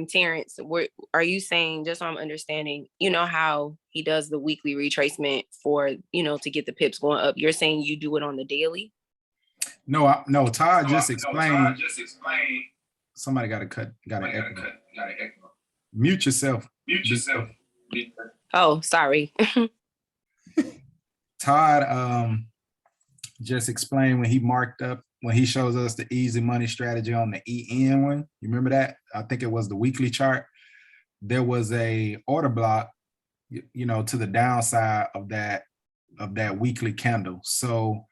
Terrence, are you saying, just so I'm understanding, you know how he does the weekly retracement for, you know, to get the pips going up? You're saying you do it on the daily? No, no. Todd just explained. Somebody got to cut. Got to echo. Mute yourself. Oh, sorry. Todd just explained when he marked up, when he shows us the easy money strategy on the EN one. You remember that? I think it was the weekly chart. There was a order block, you know, to the downside of that weekly candle. So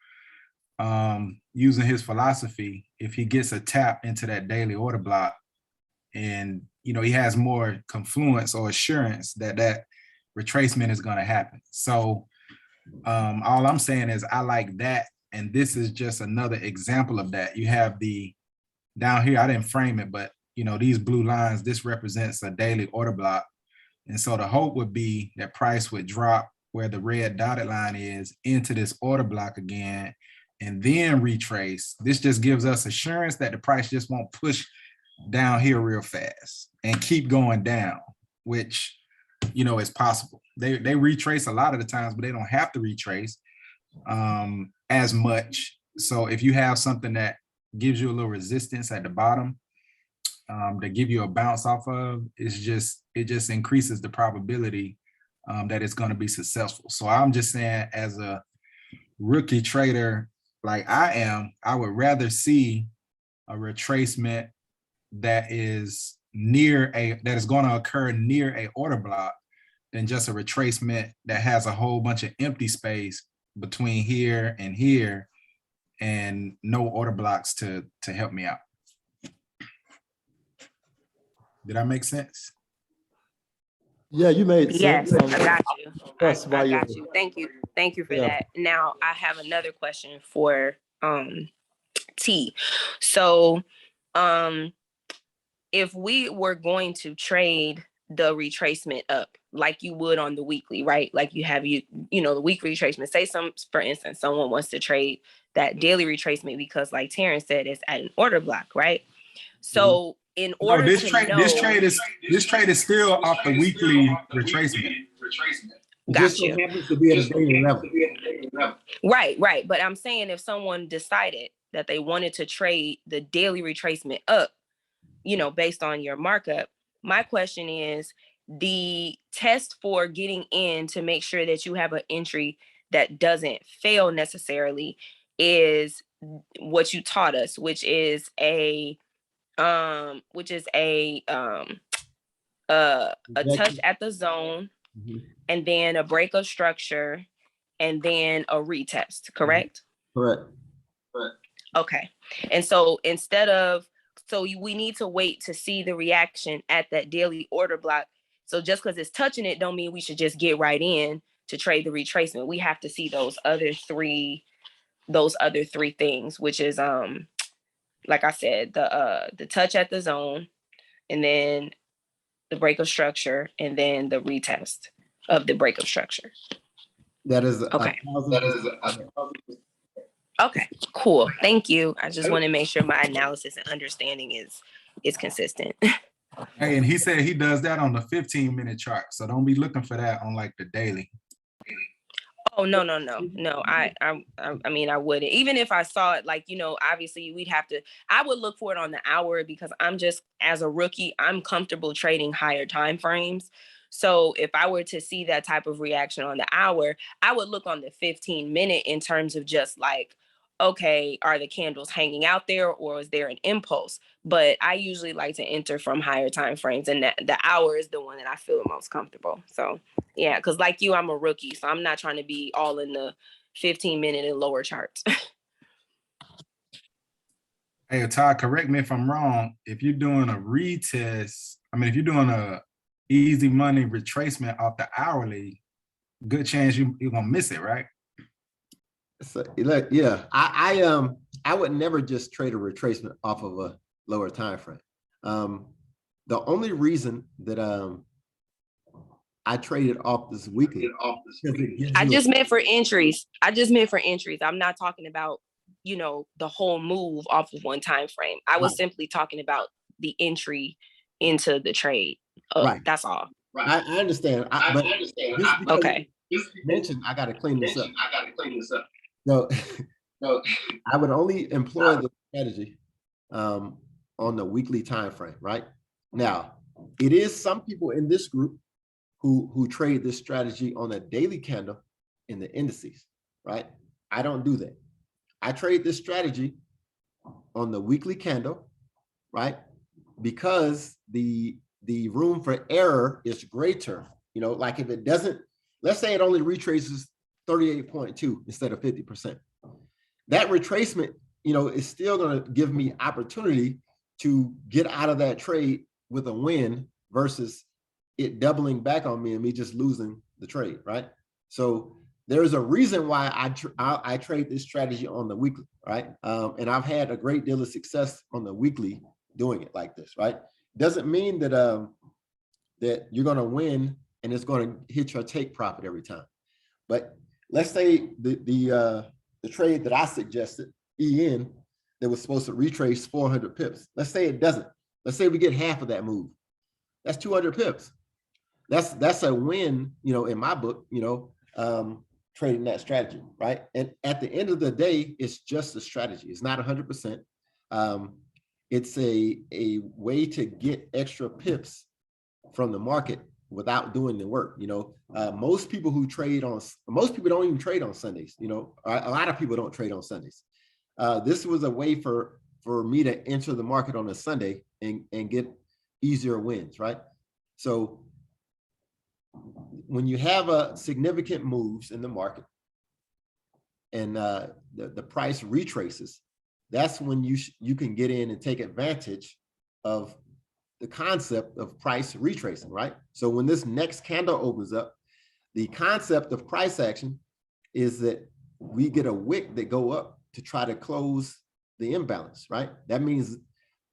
using his philosophy, if he gets a tap into that daily order block and, you know, he has more confluence or assurance that that retracement is going to happen. So all I'm saying is I like that. And this is just another example of that. You have the down here, I didn't frame it, but you know, these blue lines, this represents a daily order block. And so the hope would be that price would drop where the red dotted line is into this order block again, and then retrace. This just gives us assurance that the price just won't push down here real fast and keep going down, which, you know, is possible. They retrace a lot of the times, but they don't have to retrace as much. So if you have something that gives you a little resistance at the bottom to give you a bounce off of, it just increases the probability that it's going to be successful. So I'm just saying, as a rookie trader like I am, I would rather see a retracement that is going to occur near a order block than just a retracement that has a whole bunch of empty space between here and no order blocks to help me out. Did that make sense? Yeah, you made Yes, sense. I got you. That's why I you're- got you. Thank you. Thank you for Yeah. that. Now I have another question for T. So if we were going to trade the retracement up like you would on the weekly, right? Like you have the weekly retracement. Say for instance, someone wants to trade that daily retracement because like Terrence said, it's at an order block, right? So in order this to trade, know, this trade is still off the weekly retracement. Just got so you. happens to be at a daily level. Right. But I'm saying if someone decided that they wanted to trade the daily retracement up, based on your markup, my question is the test for getting in to make sure that you have an entry that doesn't fail necessarily is what you taught us, which is a touch at the zone, and then a break of structure, and then a retest, correct? Correct. Okay. And so we need to wait to see the reaction at that daily order block. So just because it's touching it don't mean we should just get right in to trade the retracement. We have to see those other three things, which is like I said, the touch at the zone, and then the break of structure, and then the retest of the break of structure. That is okay. Okay, cool. Thank you. I just want to make sure my analysis and understanding is consistent. Hey, and he said he does that on the 15-minute chart. So don't be looking for that on like the daily. Oh, no. I mean, I wouldn't. Even if I saw it, like, obviously I would look for it on the hour because I'm just, as a rookie, I'm comfortable trading higher time frames. So if I were to see that type of reaction on the hour, I would look on the 15-minute in terms of just like, okay, are the candles hanging out there or is there an impulse? But I usually like to enter from higher time frames, and the hour is the one that I feel the most comfortable. So yeah, because like you, I'm a rookie, so I'm not trying to be all in the 15-minute and lower charts. Hey, Todd, correct me if I'm wrong. If you're doing a retest, if you're doing a easy money retracement off the hourly, good chance you're gonna miss it, right? So, yeah, I would never just trade a retracement off of a lower time frame. The only reason that I traded off this weekly, I just meant for entries. I'm not talking about the whole move off of one time frame. I was simply talking about the entry into the trade. Right. That's all. I understand. Okay. You mentioned I got to clean this up. No, I would only employ the strategy on the weekly time frame, right? Now, it is some people in this group who trade this strategy on a daily candle in the indices, right? I don't do that. I trade this strategy on the weekly candle, right? Because the room for error is greater. Like if it doesn't, let's say it only retraces 38.2 instead of 50%. That retracement, is still going to give me opportunity to get out of that trade with a win versus it doubling back on me and me just losing the trade, right? So there's a reason why I trade this strategy on the weekly, right? And I've had a great deal of success on the weekly doing it like this, right? Doesn't mean that that you're going to win and it's going to hit your take profit every time. But let's say the trade that I suggested, EN, that was supposed to retrace 400 pips. Let's say it doesn't. Let's say we get half of that move. That's 200 pips. That's a win, in my book, trading that strategy, right? And at the end of the day, it's just a strategy. It's not 100%. It's a way to get extra pips from the market without doing the work. Most people don't even trade on Sundays. A lot of people don't trade on Sundays. This was a way for for me to enter the market on a Sunday and get easier wins, right? So when you have a significant moves in the market and the price retraces, that's when you can get in and take advantage of the concept of price retracing, right? So when this next candle opens up, the concept of price action is that we get a wick that go up to try to close the imbalance, right? That means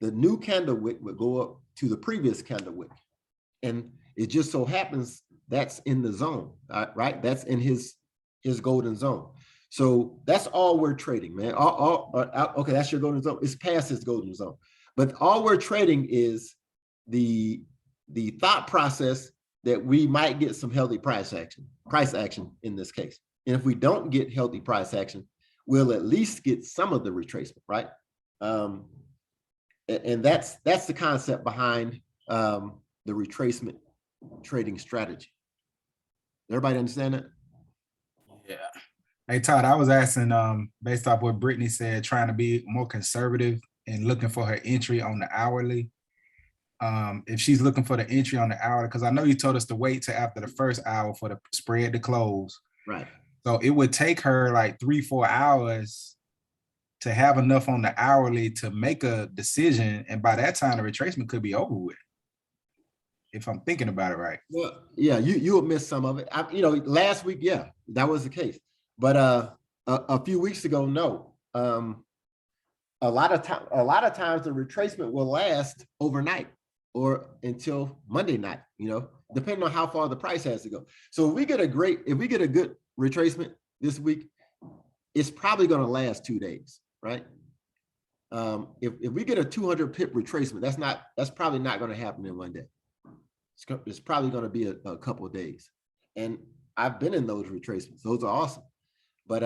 the new candle wick would go up to the previous candle wick. And it just so happens that's in the zone, right? That's in his golden zone. So that's all we're trading, man. Okay, that's your golden zone. It's past his golden zone. But all we're trading is the thought process that we might get some healthy price action in this case. And if we don't get healthy price action, we'll at least get some of the retracement, right? And that's the concept behind the retracement trading strategy. Everybody understand that? Yeah. Hey Todd, I was asking based off what Brittany said, trying to be more conservative and looking for her entry on the hourly. If she's looking for the entry on the hourly, because I know you told us to wait till after the first hour for the spread to close. Right. So it would take her like 3-4 hours to have enough on the hourly to make a decision. And by that time, the retracement could be over with, if I'm thinking about it right. Well, yeah, you will miss some of it. Last week, yeah, that was the case. But a few weeks ago, no. A lot of times the retracement will last overnight or until Monday night, depending on how far the price has to go. So if we get a good retracement this week, it's probably going to last 2 days, right? If we get a 200 pip retracement, that's probably not going to happen in one day. It's probably going to be a couple of days. And I've been in those retracements. Those are awesome. But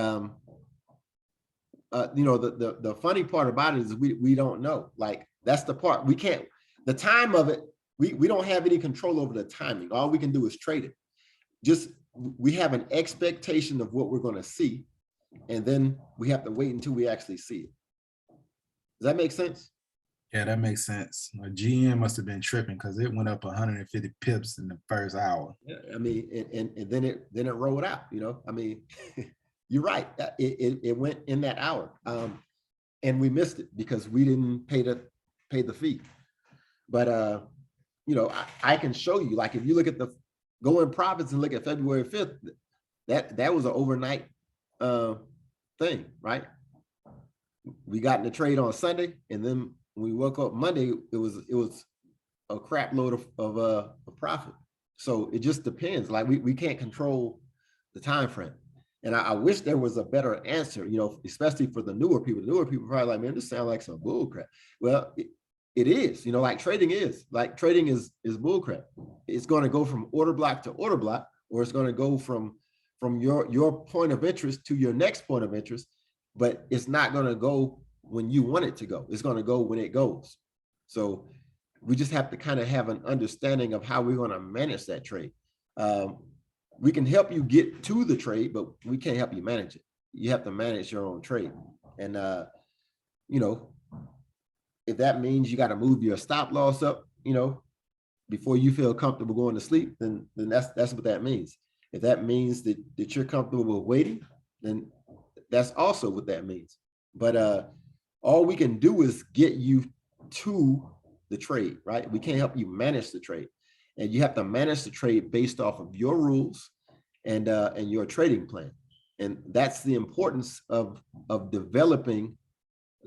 the funny part about it is we don't know. Like, that's the part we can't. The time of it, we don't have any control over the timing. All we can do is trade it. Just we have an expectation of what we're going to see, and then we have to wait until we actually see it. Does that make sense? Yeah, that makes sense. My GM must have been tripping because it went up 150 pips in the first hour. Yeah, I mean, and then it rolled out. I mean, you're right. It went in that hour, and we missed it because we didn't pay the fee. But I can show you, like, if you look at the go in profits and look at February 5th, that was an overnight thing, right? We got in the trade on Sunday, and then when we woke up Monday, it was a crap load of a profit. So it just depends. Like, we can't control the time frame. And I wish there was a better answer, especially for the newer people. The newer people probably like, man, this sounds like some bull crap. Well, it is, like trading is. Like, trading is bull crap. It's going to go from order block to order block, or it's going to go from your point of interest to your next point of interest, but it's not going to go when you want it to go. It's going to go when it goes. So we just have to kind of have an understanding of how we're going to manage that trade. We can help you get to the trade, but we can't help you manage it. You have to manage your own trade. And, if that means you got to move your stop loss up, before you feel comfortable going to sleep, then that's what that means. If that means that you're comfortable with waiting, then that's also what that means. But all we can do is get you to the trade, right? We can't help you manage the trade. And you have to manage the trade based off of your rules and your trading plan. And that's the importance of developing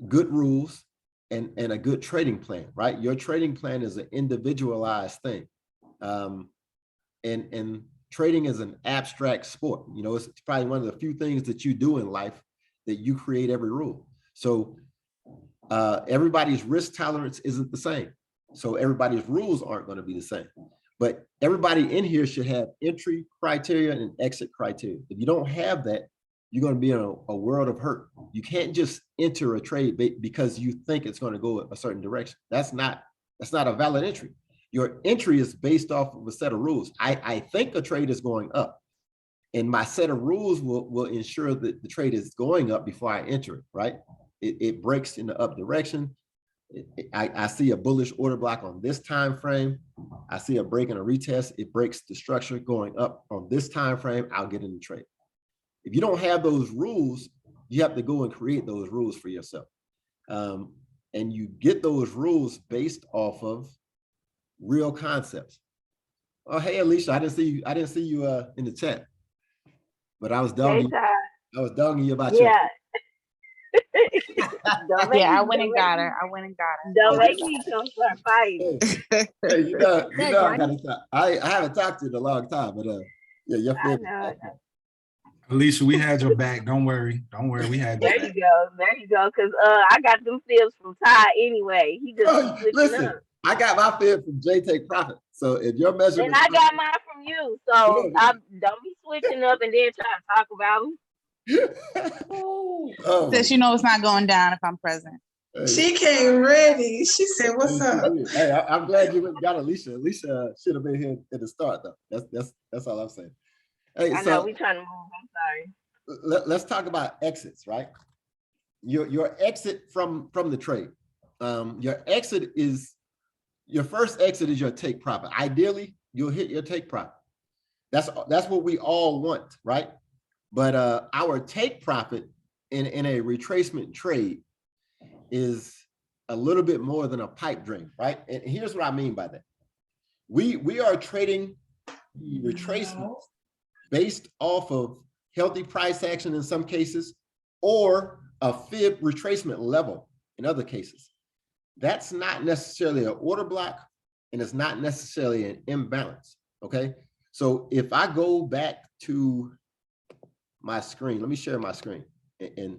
good rules and a good trading plan, right? Your trading plan is an individualized thing. And trading is an abstract sport. It's probably one of the few things that you do in life that you create every rule. So everybody's risk tolerance isn't the same. So everybody's rules aren't going to be the same. But everybody in here should have entry criteria and exit criteria. If you don't have that, you're going to be in a world of hurt. You can't just enter a trade because you think it's going to go a certain direction. That's not a valid entry. Your entry is based off of a set of rules. I think a trade is going up, and my set of rules will ensure that the trade is going up before I enter it, right? it breaks in the up direction. I see a bullish order block on this time frame. I see a break and a retest. It breaks the structure going up on this time frame. I'll get in the trade. If you don't have those rules, you have to go and create those rules for yourself. And you get those rules based off of real concepts. Oh, hey, Alicia, I didn't see you in the chat, but I was dogging you about your. Yeah. Yeah, I went and got her. I went and got her. Don't make me come start fighting. Hey, you know, I gotta talk. I haven't talked to you in a long time, but yeah, your I favorite. know. Alicia, we had your back. Don't worry. Don't worry. We had your There back. you go. There you go. Cause I got them fibs from Ty anyway. He just Oh, switching listen, up. I got my fib from J Take Profit. So if your measurement, And I got mine from you. So don't be switching up and then try to talk about them. oh, Since you know it's not going down if I'm present. hey, She came ready. She said, "What's up?" hey, I'm glad you went and got Alicia. Alicia should have been here at the start, though. That's all I'm saying. Hey, I know we trying to move. I'm sorry. let's talk about exits, right? Your exit from the trade. Your first exit is your take profit. Ideally, you'll hit your take profit. That's what we all want, right? But our take profit in a retracement trade is a little bit more than a pipe dream, right? And here's what I mean by that. We are trading the retracements based off of healthy price action in some cases, or a fib retracement level in other cases. That's not necessarily an order block, and it's not necessarily an imbalance, okay? So if I go back to my screen, let me share my screen, and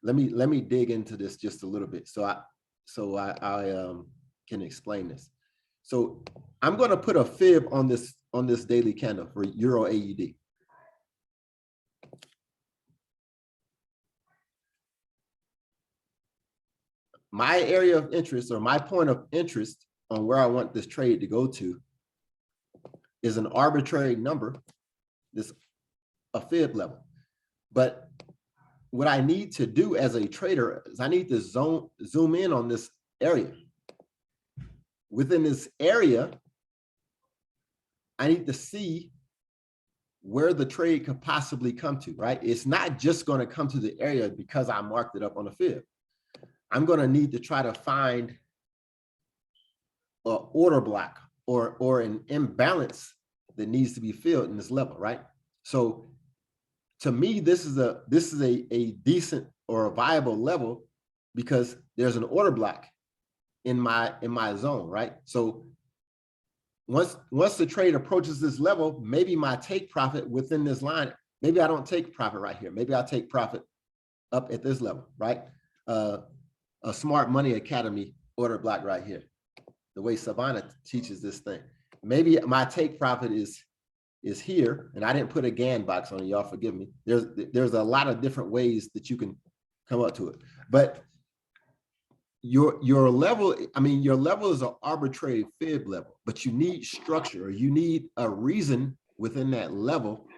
let me dig into this just a little bit so I can explain this. So I'm going to put a fib on this daily candle for Euro AUD. My area of interest, or my point of interest on where I want this trade to go to, is an arbitrary number, a fib level. But what I need to do as a trader is I need to zoom in on this area. Within this area, I need to see where the trade could possibly come to, right? It's not just going to come to the area because I marked it up on a fib. I'm going to need to try to find an order block or an imbalance that needs to be filled in this level, right? So to me, this is a decent or a viable level because there's an order block in my zone, right? So once the trade approaches this level, maybe my take profit within this line, maybe I don't take profit right here. Maybe I'll take profit up at this level, right? A Smart Money Academy order block right here, the way Savannah teaches this thing. Maybe my take profit is here, and I didn't put a GAN box on it, y'all forgive me. There's a lot of different ways that you can come up to it, but your level, I mean, your level is an arbitrary fib level, but you need structure, or you need a reason within that level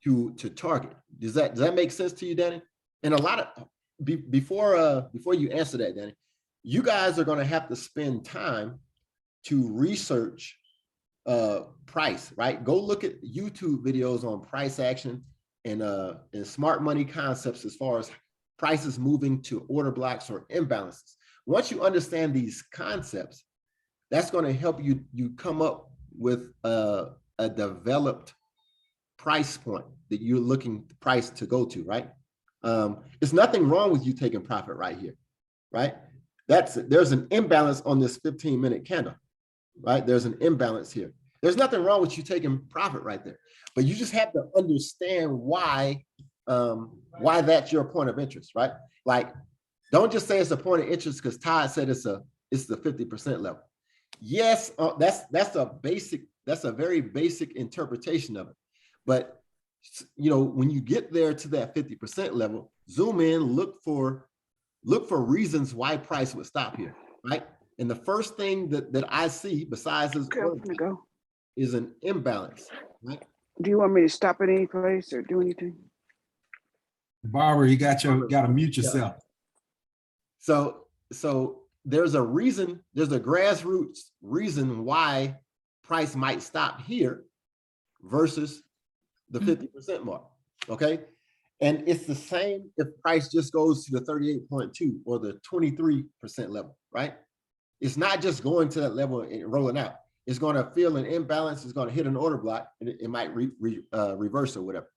to target. Does that make sense to you, Danny? And a lot of before you answer that, Danny, you guys are going to have to spend time to research price, right? Go look at YouTube videos on price action and smart money concepts as far as prices moving to order blocks or imbalances. Once you understand these concepts, that's going to help you come up with a developed price point that you're looking price to go to, right? There's nothing wrong with you taking profit right here, right? There's an imbalance on this 15-minute candle, right? There's an imbalance here. There's nothing wrong with you taking profit right there, but you just have to understand why that's your point of interest, right? Like, don't just say it's a point of interest because Todd said it's the 50% level. Yes, that's a very basic interpretation of it. But you know, when you get there to that 50% level, zoom in, look for reasons why price would stop here, right? And the first thing that I see besides this is an imbalance, right? Do you want me to stop at any place or do anything? Barbara, you got to mute yourself. So there's a reason, there's a grassroots reason why price might stop here versus the 50% mark, okay? And it's the same if price just goes to the 38.2 or the 23% level, right? It's not just going to that level and rolling out. It's going to feel an imbalance. It's going to hit an order block, and it might reverse or whatever.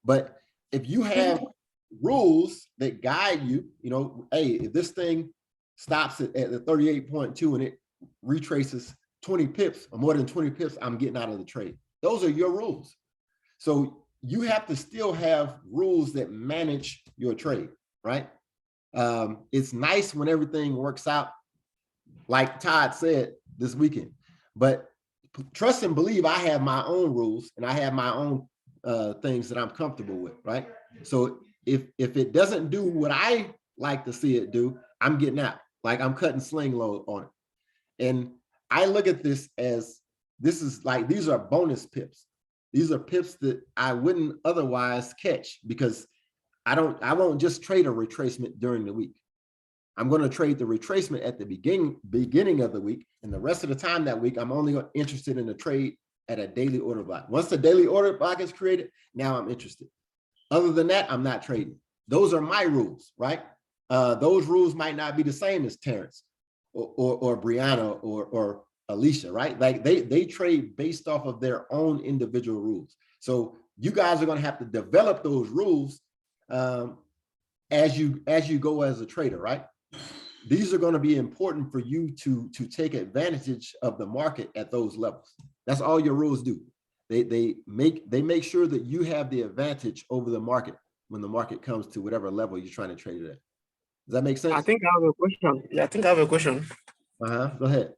But if you have rules that guide you, you know, hey, if this thing stops at the 38.2 and it retraces 20 pips or more than 20 pips, I'm getting out of the trade. Those are your rules. So you have to still have rules that manage your trade, right? It's nice when everything works out, like Todd said this weekend, but trust and believe I have my own rules and I have my own things that I'm comfortable with, right? So if it doesn't do what I like to see it do, I'm getting out. Like I'm cutting sling low on it. And I look at this as, this is like, these are bonus pips. These are pips that I wouldn't otherwise catch because I won't just trade a retracement during the week. I'm going to trade the retracement at the beginning of the week, and the rest of the time that week, I'm only interested in a trade at a daily order block. Once the daily order block is created, now I'm interested. Other than that, I'm not trading. Those are my rules, right? Those rules might not be the same as Terrence or Brianna or Alicia, right? Like they trade based off of their own individual rules. So you guys are going to have to develop those rules as you go as a trader, right? These are going to be important for you to take advantage of the market at those levels. That's all your rules do. They make sure that you have the advantage over the market when the market comes to whatever level you're trying to trade it at. Does that make sense? I think I have a question. Yeah, I think I have a question. Go ahead.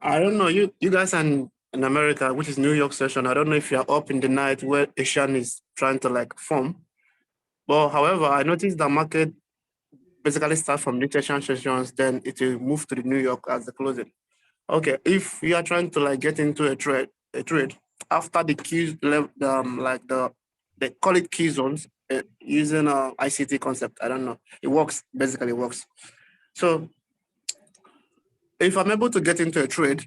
I don't know, you guys are in America, which is New York session. I don't know if you're up in the night where Asian is trying to like form. But however, I noticed the market basically start from the Asian sessions, then it will move to the New York as the closing. Okay, if you are trying to like get into a trade after the keys level, they call it key zones using ICT concept. I don't know. It works, basically works. So if I'm able to get into a trade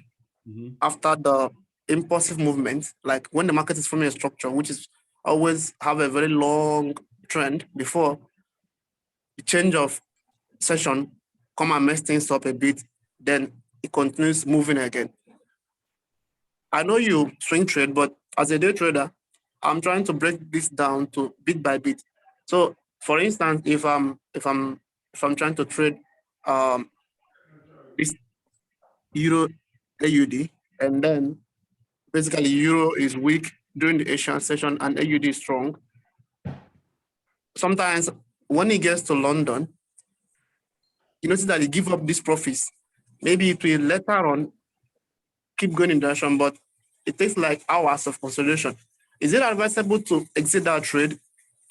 after the impulsive movement, like when the market is forming a structure, which is always have a very long trend before the change of session, come and mess things up a bit, then it continues moving again. I know you swing trade, but as a day trader, I'm trying to break this down to bit by bit. So for instance, if I'm trying to trade this Euro AUD, and then basically Euro is weak during the Asian session and AUD is strong. Sometimes when it gets to London, you notice that they give up these profits. Maybe it will later on keep going in direction, but it takes like hours of consolidation. Is it advisable to exit that trade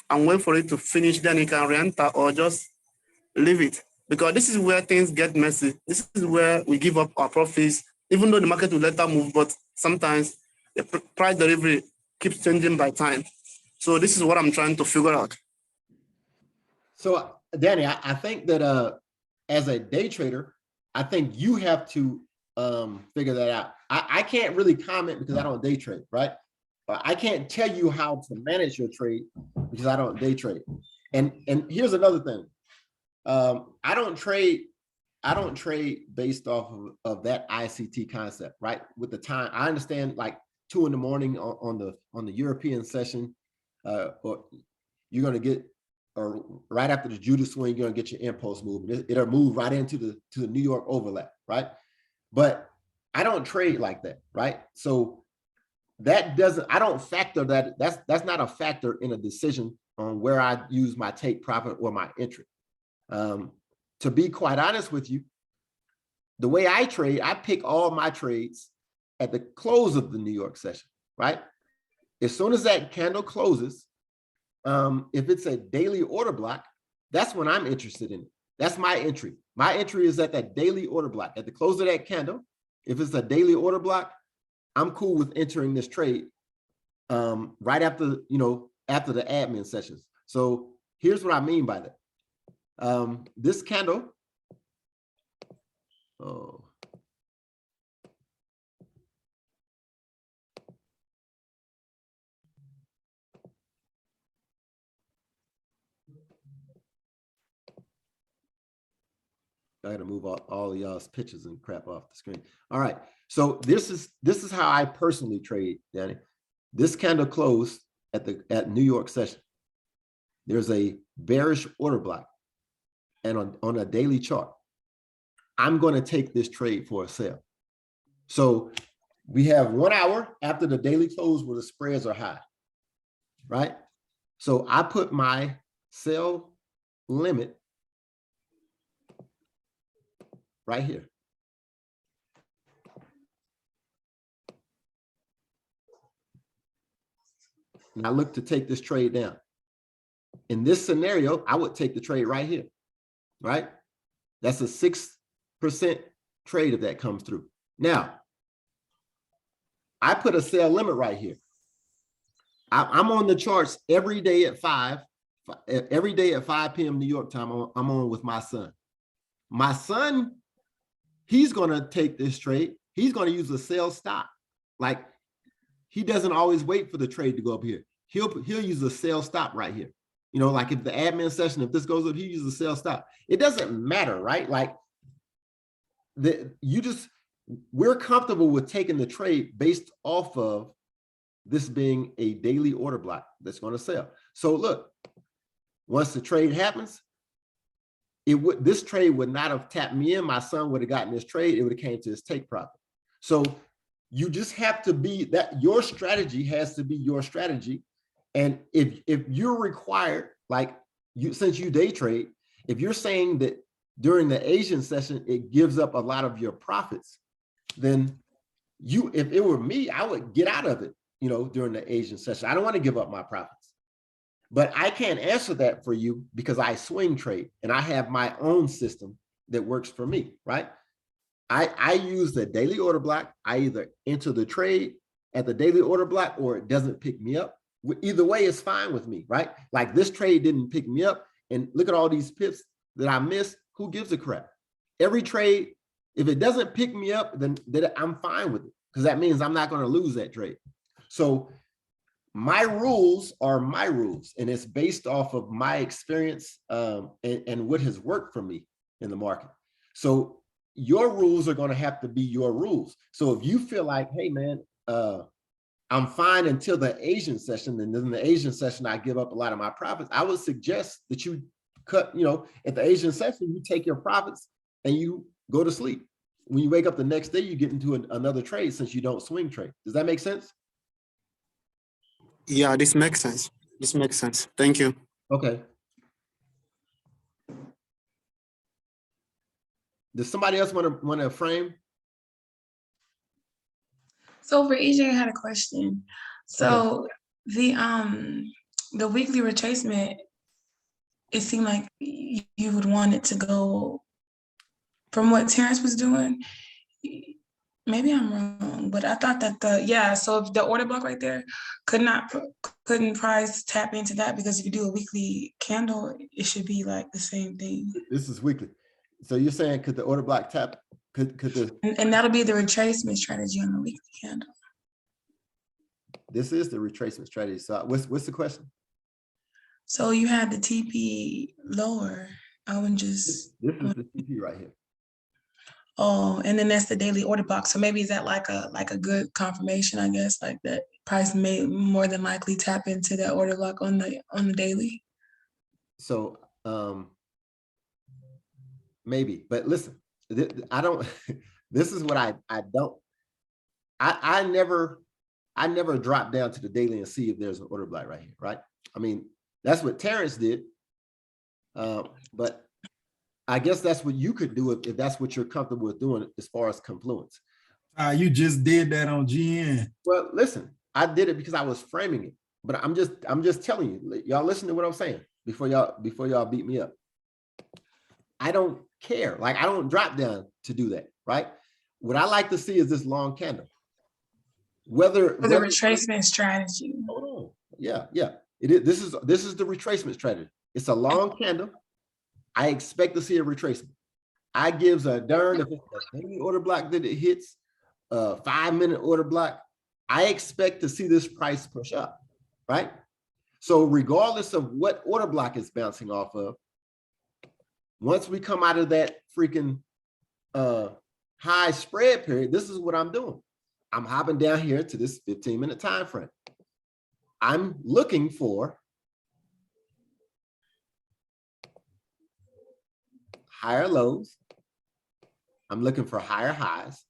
and wait for it to finish, then you can re-enter, or just leave it? Because this is where things get messy. This is where we give up our profits, even though the market will later move, but sometimes the price delivery keeps changing by time. So this is what I'm trying to figure out. So Danny, I think that as a day trader, I think you have to figure that out. I can't really comment because I don't day trade, right? I can't tell you how to manage your trade because I don't day trade. And here's another thing. I don't trade based off of that ICT concept, right? With the time, I understand like 2 in the morning on the European session, or you're gonna get, or right after the Judah swing, you're gonna get your impulse movement. It'll move right into the New York overlap, right? But I don't trade like that, right? So that doesn't, I don't factor that. That's not a factor in a decision on where I use my take profit or my entry. To be quite honest with you, the way I trade, I pick all my trades at the close of the New York session, right? As soon as that candle closes, if it's a daily order block, that's when I'm interested in it. That's my entry. My entry is at that daily order block. At the close of that candle, if it's a daily order block, I'm cool with entering this trade right after, after the admin sessions. So here's what I mean by that. This candle, oh, I gotta move all of y'all's pictures and crap off the screen. All right, so this is how I personally trade, Danny. This candle closed at New York session. There's a bearish order block, and on a daily chart, I'm going to take this trade for a sell. So we have 1 hour after the daily close where the spreads are high, right? So I put my sell limit right here. And I look to take this trade down. In this scenario, I would take the trade right here, right? That's a 6% trade if that comes through. Now, I put a sell limit right here. I'm on the charts every day at 5 p.m. New York time. I'm on with my son. My son, he's going to take this trade. He's going to use a sell stop. Like, he doesn't always wait for the trade to go up here. He'll use a sell stop right here. You know, like if the admin session, if this goes up, he uses a sell stop. It doesn't matter, right? Like, we're comfortable with taking the trade based off of this being a daily order block that's going to sell. So look, once the trade happens, this trade would not have tapped me in. My son would have gotten this trade. It would have came to his take profit. So you just have to be that your strategy has to be your strategy. And if you're required, like since you day trade, if you're saying that during the Asian session, it gives up a lot of your profits, then if it were me, I would get out of it, you know, during the Asian session. I don't want to give up my profits, but I can't answer that for you because I swing trade and I have my own system that works for me, right? I use the daily order block. I either enter the trade at the daily order block or it doesn't pick me up. Either way, it's fine with me, right? Like this trade didn't pick me up, and look at all these pips that I missed. Who gives a crap? Every trade, if it doesn't pick me up, then I'm fine with it because that means I'm not going to lose that trade. So my rules are my rules, and it's based off of my experience and what has worked for me in the market. So your rules are going to have to be your rules. So if you feel like, hey, man, I'm fine until the Asian session, and then in the Asian session, I give up a lot of my profits, I would suggest that you cut, you know, at the Asian session, you take your profits and you go to sleep. When you wake up the next day, you get into another trade since you don't swing trade. Does that make sense? Yeah, this makes sense. This makes sense. Thank you. Okay. Does somebody else want to frame? So for EJ, I had a question. So the weekly retracement, it seemed like you would want it to go from what Terrence was doing. Maybe I'm wrong, but I thought that so if the order block right there couldn't price tap into that, because if you do a weekly candle, it should be like the same thing. This is weekly. So you're saying could the order block tap, could the and that'll be the retracement strategy on the weekly candle. This is the retracement strategy. So what's the question? So you had the TP lower. I would just this is the TP right here. Oh, and then that's the daily order block. So maybe is that like a good confirmation, I guess, like that price may more than likely tap into that order block on the daily. So maybe, but listen, I don't. This is what I don't. I never drop down to the daily and see if there's an order block right here, right? I mean, that's what Terrence did, but I guess that's what you could do if that's what you're comfortable with doing as far as confluence. You just did that on GN. Well, listen, I did it because I was framing it, but I'm just telling you, y'all listen to what I'm saying before y'all beat me up. I don't care. Like, I don't drop down to do that, right? What I like to see is this long candle. Whether the retracement strategy. Hold on. Yeah. This is the retracement strategy. It's a long candle. I expect to see a retracement. I gives a darn if it's a daily order block that it hits, a 5-minute order block. I expect to see this price push up, right? So regardless of what order block is bouncing off of, once we come out of that freaking high spread period, this is what I'm doing. I'm hopping down here to this 15-minute time frame. I'm looking for higher lows. I'm looking for higher highs,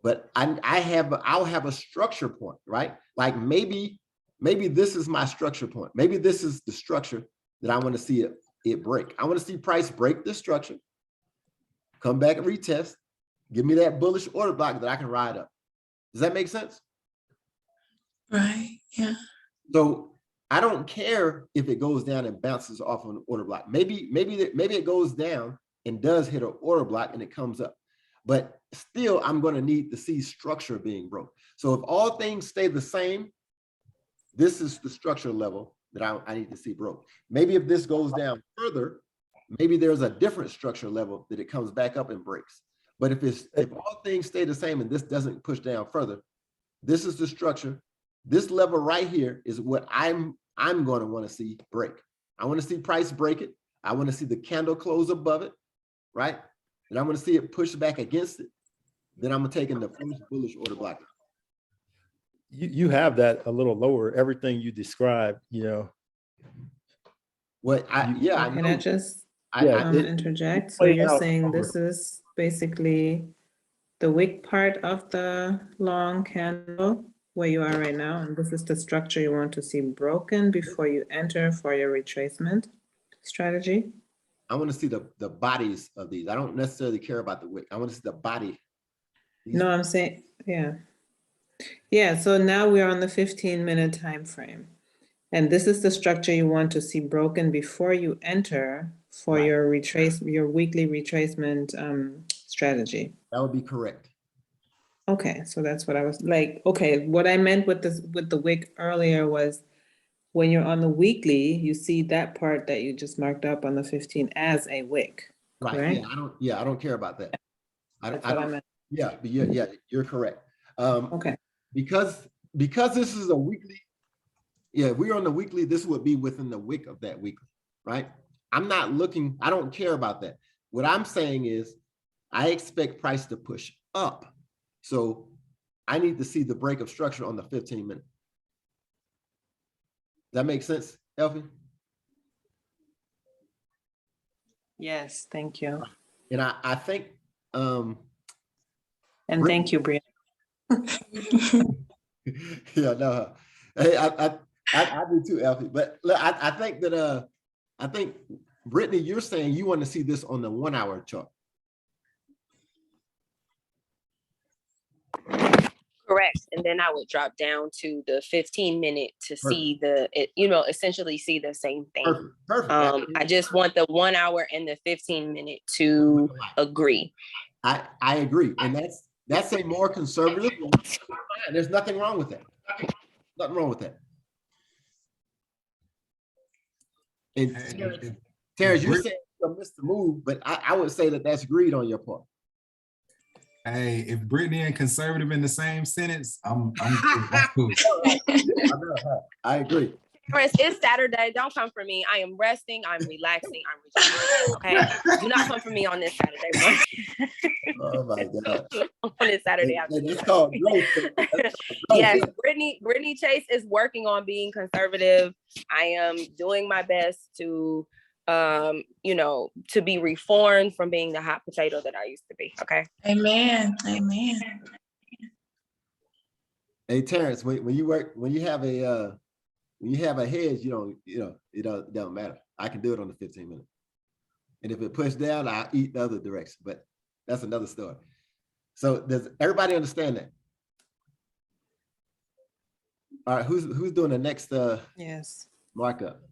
but I'll have a structure point, right? Like maybe this is my structure point. Maybe this is the structure that I want to see it break. I want to see price break this structure, come back and retest, give me that bullish order block that I can ride up. Does that make sense? Right, yeah. So I don't care if it goes down and bounces off of an order block. Maybe it goes down and does hit an order block and it comes up. But still, I'm going to need to see structure being broke. So if all things stay the same, this is the structure level that I need to see broke. Maybe if this goes down further, maybe there's a different structure level that it comes back up and breaks. But if all things stay the same and this doesn't push down further, this is the structure. This level right here is what I'm going to want to see break. I want to see price break it. I want to see the candle close above it, right? And I'm going to see it push back against it. Then I'm taking the first bullish order block. You have that a little lower, everything you described, you know. What I Can I just interject? So played you're out saying longer. this is basically the wick part of the long candle where you are right now, and this is the structure you want to see broken before you enter for your retracement strategy? I want to see the bodies of these. I don't necessarily care about the wick. I want to see the body. No, I'm saying, yeah. Yeah, so now we are on the 15-minute time frame. And this is the structure you want to see broken before you enter for Right. your weekly retracement strategy. That would be correct. Okay, so that's what I was like, okay, what I meant with the wick earlier was when you're on the weekly, you see that part that you just marked up on the 15 as a wick, Right. correct? I don't care about that. That's what I meant. Yeah, but you're correct. Okay. Because this is a weekly, if we're on the weekly, this would be within the wick of that weekly, right? I'm not looking, I don't care about that. What I'm saying is I expect price to push up. So I need to see the break of structure on the 15-minute. Does that make sense, Elfie? Yes, thank you. And I think And thank you, Brianna. yeah, no. Hey, I do too, Alfie. But look, I think that I think Brittany, you're saying you want to see this on the 1-hour chart. Correct. And then I would drop down to the 15-minute to see essentially see the same thing. Perfect. I just want the 1 hour and the 15-minute to agree. I agree. And that's a more conservative one. There's nothing wrong with that. Nothing wrong with that. And Terrence, you're saying you'll miss the move, but I would say that that's greed on your part. Hey, if Brittany and conservative in the same sentence, I'm cool. I agree. Terrence, it's Saturday. Don't come for me. I am resting. I'm relaxing. I'm recharging. Okay. Do not come for me on this Saturday morning. Oh my God. On this Saturday afternoon. It's called growth. Yes, Brittany Chase is working on being conservative. I am doing my best to to be reformed from being the hot potato that I used to be. Okay. Amen. Amen. Hey Terrence, when you have a hedge, it don't matter. I can do it on the 15-minute. And if it pushed down, I'll eat the other direction, but that's another story. So does everybody understand that? All right, who's doing the next yes markup?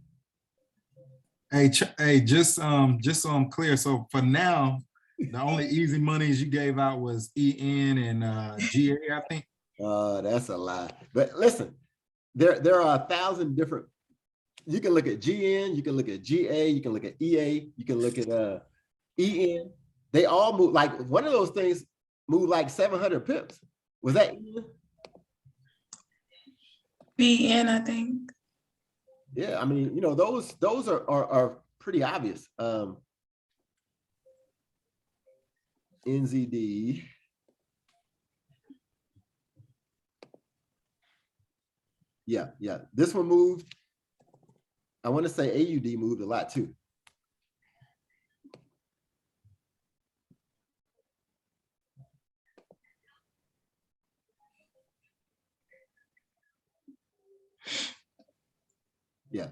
Hey, just so I'm clear. So for now, the only easy monies you gave out was EN and GA, I think. That's a lie. But listen, there are 1,000 different you can look at GN, you can look at GA, you can look at EA, you can look at EN. They all move, like one of those things moved like 700 pips. Was that EN? BN, I think. Yeah, I mean, you know, those are pretty obvious. NZD. Yeah, yeah. This one moved. I want to say AUD moved a lot too. Yeah,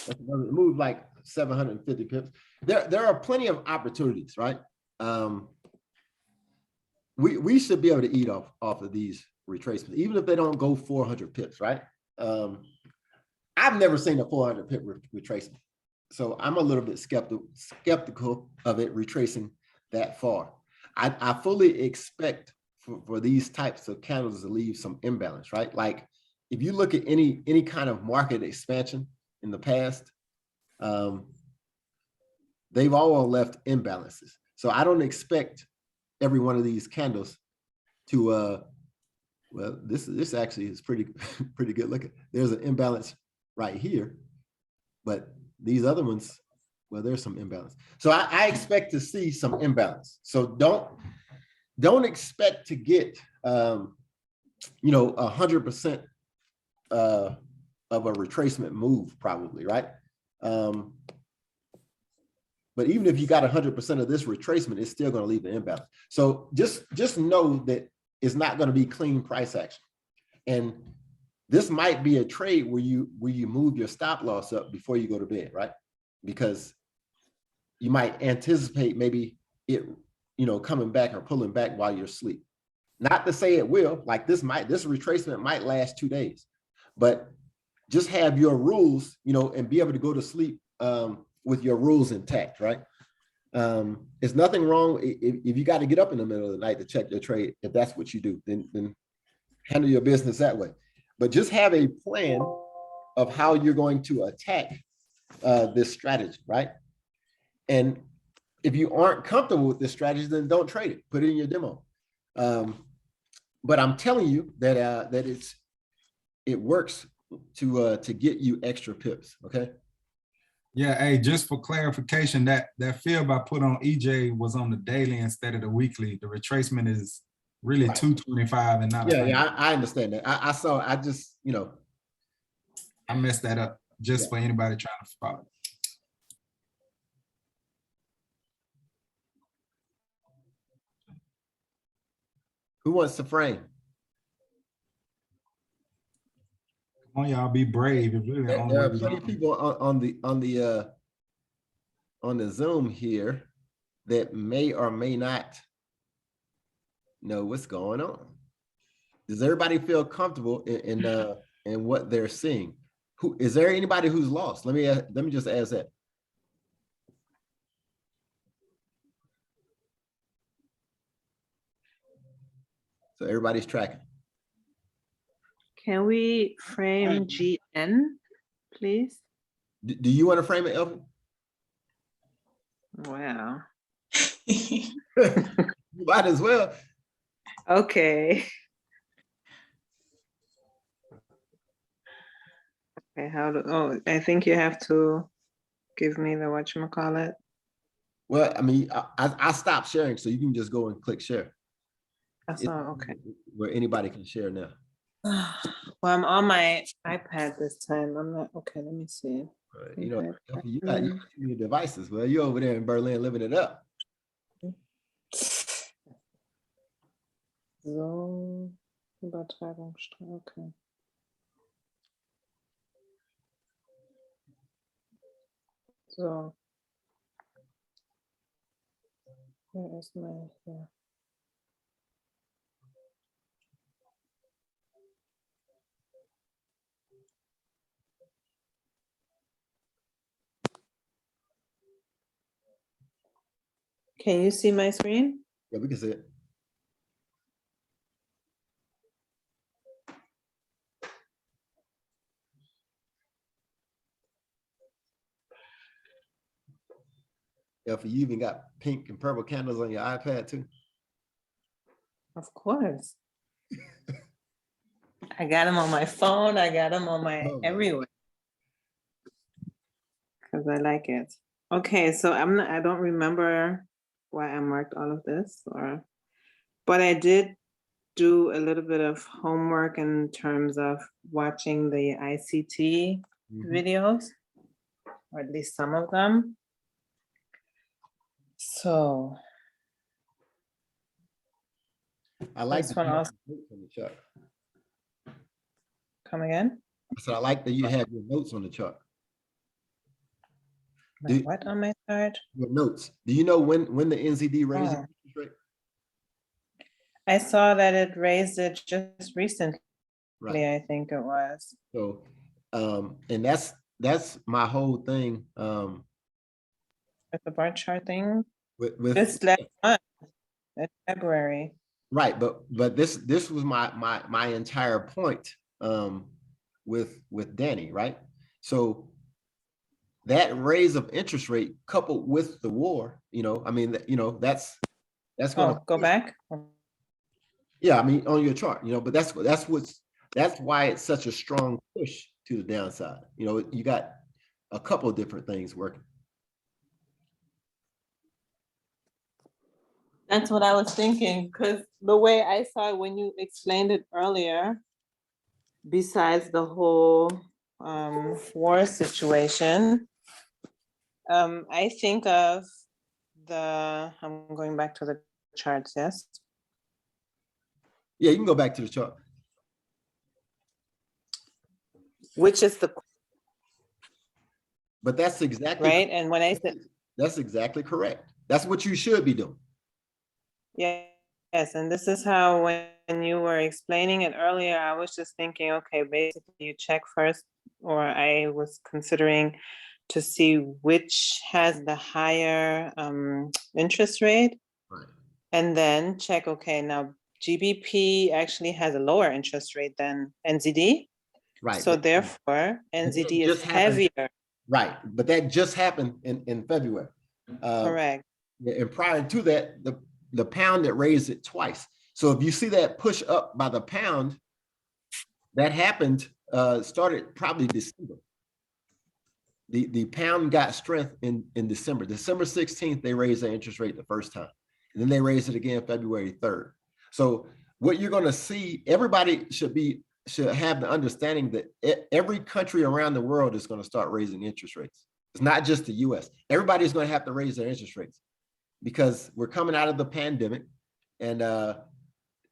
it moved like 750 pips. There are plenty of opportunities, right? We should be able to eat off of these retracements, even if they don't go 400 pips, right? I've never seen a 400 pip retracement, so I'm a little bit skeptical of it retracing that far. I fully expect for these types of candles to leave some imbalance, right? Like if you look at any kind of market expansion in the past, they've all left imbalances. So I don't expect every one of these candles to well, this actually is pretty good looking. There's an imbalance right here, but these other ones, well, there's some imbalance. So I expect to see some imbalance. So don't expect to get you know, 100% of a retracement move, probably, right? But even if you got 100% of this retracement, it's still going to leave an imbalance. So just know that it's not going to be clean price action. And this might be a trade where you move your stop loss up before you go to bed, right? Because you might anticipate maybe it, you know, coming back or pulling back while you're asleep. Not to say it will, like this retracement might last 2 days, but just have your rules, you know, and be able to go to sleep with your rules intact, right? There's nothing wrong if you got to get up in the middle of the night to check your trade. If that's what you do, then handle your business that way. But just have a plan of how you're going to attack this strategy, right? And if you aren't comfortable with this strategy, then don't trade it. Put it in your demo. But I'm telling you that it works to get you extra pips. Okay. Yeah, hey, just for clarification, that fill I put on EJ was on the daily instead of the weekly. The retracement is really 225 and not. Yeah, I understand that. I just, you know, I messed that up just for anybody trying to follow. Who wants to frame? Come on, y'all, be brave. It's really the only There way are we plenty of people on the Zoom here that may or may not know what's going on. Does everybody feel comfortable in what they're seeing? Who is there anybody who's lost? Let me just ask that. So everybody's tracking. Can we frame GN, please? Do you want to frame it, Elvin? Wow. You might as well. Okay. Okay, I think you have to give me the whatchamacallit. Well, I mean, I stopped sharing, so you can just go and click share. That's all, okay. Where anybody can share now. Well, I'm on my iPad this time. I'm not, okay, let me see. You know, you got your devices. Well, you're over there in Berlin living it up. So, Übertragungssteuer, okay. So. Where is my, here? Can you see my screen? Yeah, we can see it. If you even got pink and purple candles on your iPad too. Of course. I got them on my phone. I got them on my Oh, everywhere. Because I like it. Okay, so I don't remember why I marked all of this, but I did do a little bit of homework in terms of watching the ICT videos, or at least some of them. So I like this that one you have also. your notes on the chart. Come again? So I like that you have your notes on the chart. What on my chart? Your notes. Do you know when the NZD raised Oh. interest rate? I saw that it raised it just recently, Right. I think it was. So, and that's my whole thing. With the bar chart thing. With This last month, in February. right, but this was my entire point with Danny, right? So that raise of interest rate coupled with the war, I mean, that's going to go back. Yeah, I mean, on your chart, but that's why it's such a strong push to the downside. You got a couple of different things working. That's what I was thinking, because the way I saw it when you explained it earlier, besides the whole war situation, I think of I'm going back to the charts, yes? Yeah, you can go back to the chart. Which is But that's exactly right. And when I said that's exactly correct. That's what you should be doing. Yes, and this is how when you were explaining it earlier, I was just thinking, okay, basically you check first, or I was considering to see which has the higher interest rate, right, and then check, okay, now GBP actually has a lower interest rate than NZD. Right. So therefore, NZD is heavier. Right, but that just happened in February. Correct. And prior to that, the pound that raised it twice. So if you see that push up by the pound, that happened, started probably December. The pound got strength in December. December 16th, they raised their interest rate the first time. And then they raised it again February 3rd. So what you're going to see, everybody should have the understanding that every country around the world is going to start raising interest rates. It's not just the US. Everybody's going to have to raise their interest rates because we're coming out of the pandemic, and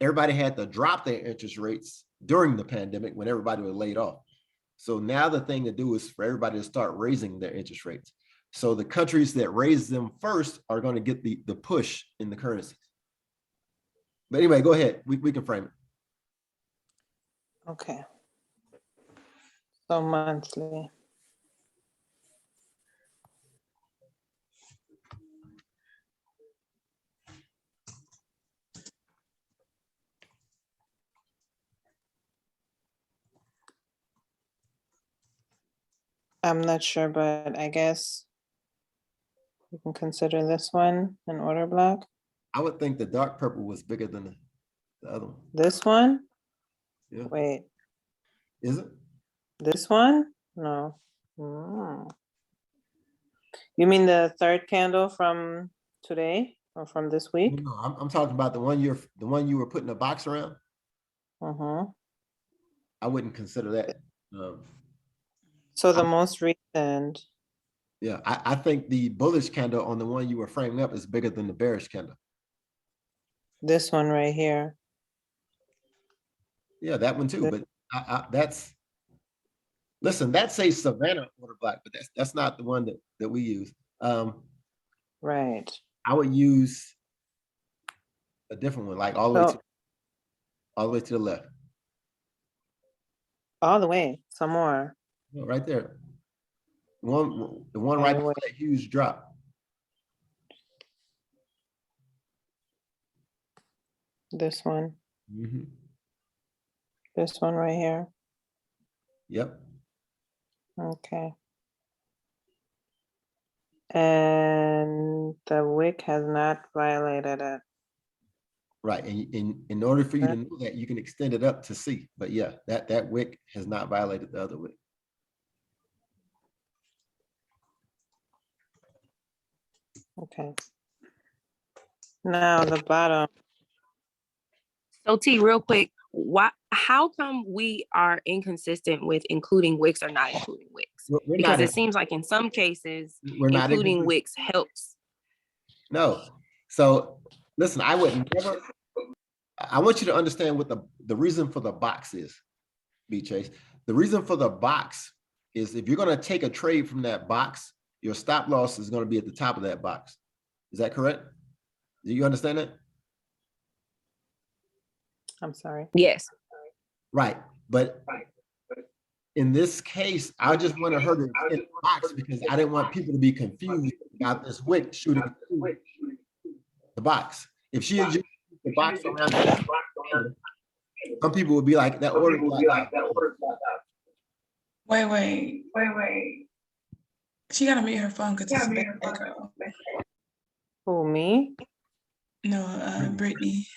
everybody had to drop their interest rates during the pandemic when everybody was laid off. So now the thing to do is for everybody to start raising their interest rates. So the countries that raise them first are going to get the push in the currencies. But anyway, go ahead. We can frame it. Okay. So monthly. I'm not sure, but I guess we can consider this one an order block. I would think the dark purple was bigger than the other one. This one? Yeah. Wait. Is it? This one? No. Mm. You mean the third candle from today or from this week? No, I'm talking about the one you were putting a box around. I wouldn't consider that. So the most recent. Yeah, I think the bullish candle on the one you were framing up is bigger than the bearish candle. This one right here. Yeah, that one too. But listen, that's a Savannah order block, but that's not the one that we use. Right. I would use a different one, like all the way to the left. All the way, some more. Right there. The one right before that huge drop. This one. Mm-hmm. This one right here. Yep. Okay. And The wick has not violated it. Right, and in order for you to know that, you can extend it up to C. But yeah, that wick has not violated the other wick. Okay. Now the bottom. So T, real quick, how come we are inconsistent with including wicks or not including wicks? We're Because not- it seems like in some cases, We're not including inconsistent. wicks helps. No. So listen, I would never, I want you to understand what the reason for the box is, B Chase. The reason for the box is if you're going to take a trade from that box, your stop loss is going to be at the top of that box. Is that correct? Do you understand that? I'm sorry. Yes. Right. But in this case, I just wanted her to extend the box because I didn't want people to be confused about this wick shooting through the box. If she had just used the box around the some people would be like, that order block. Wait. She gotta mute her phone because it's back echo. Who, me? No, Brittany.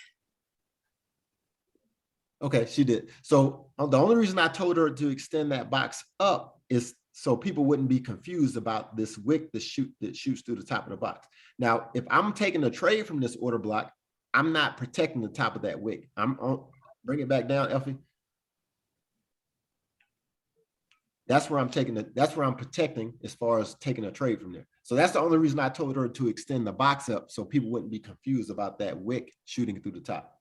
Okay, she did. So the only reason I told her to extend that box up is so people wouldn't be confused about this wick that shoots through the top of the box. Now, if I'm taking a trade from this order block, I'm not protecting the top of that wick. Bring it back down, Elfie. That's where I'm that's where I'm protecting as far as taking a trade from there. So that's the only reason I told her to extend the box up so people wouldn't be confused about that wick shooting through the top.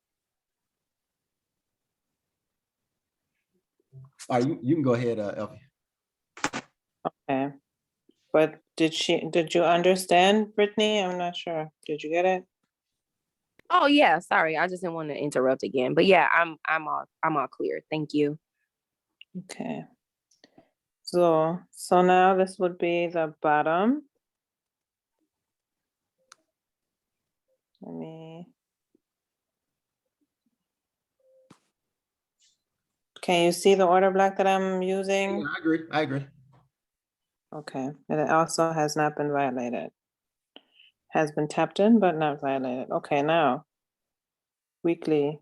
All right, you can go ahead, Elfie. Okay. But did you understand, Brittany? I'm not sure. Did you get it? Oh yeah, sorry. I just didn't want to interrupt again. But yeah, I'm all clear. Thank you. Okay. So now this would be the bottom. Can you see the order block that I'm using? Yeah, I agree. Okay, and it also has not been violated. Has been tapped in, but not violated. Okay, now, weekly.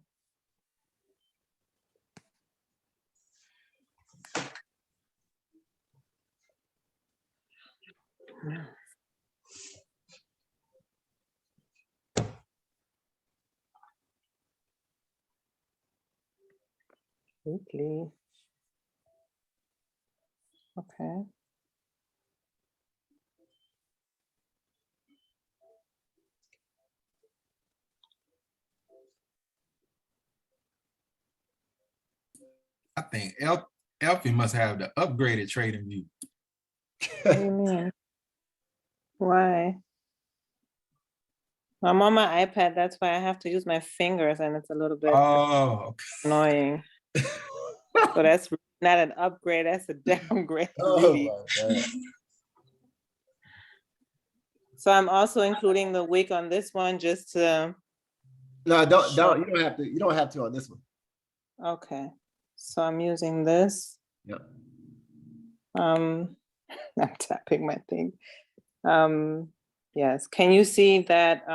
Weekly. Okay. I think Elfie must have the upgraded trading view. What do you mean? Why? I'm on my iPad, that's why I have to use my fingers and it's a little bit annoying. So that's not an upgrade, that's a downgrade. Really. So I'm also including the wick on this one just to. No, don't. You don't have to on this one. Okay, so I'm using this. Yep. I'm tapping my thing. Yes, can you see that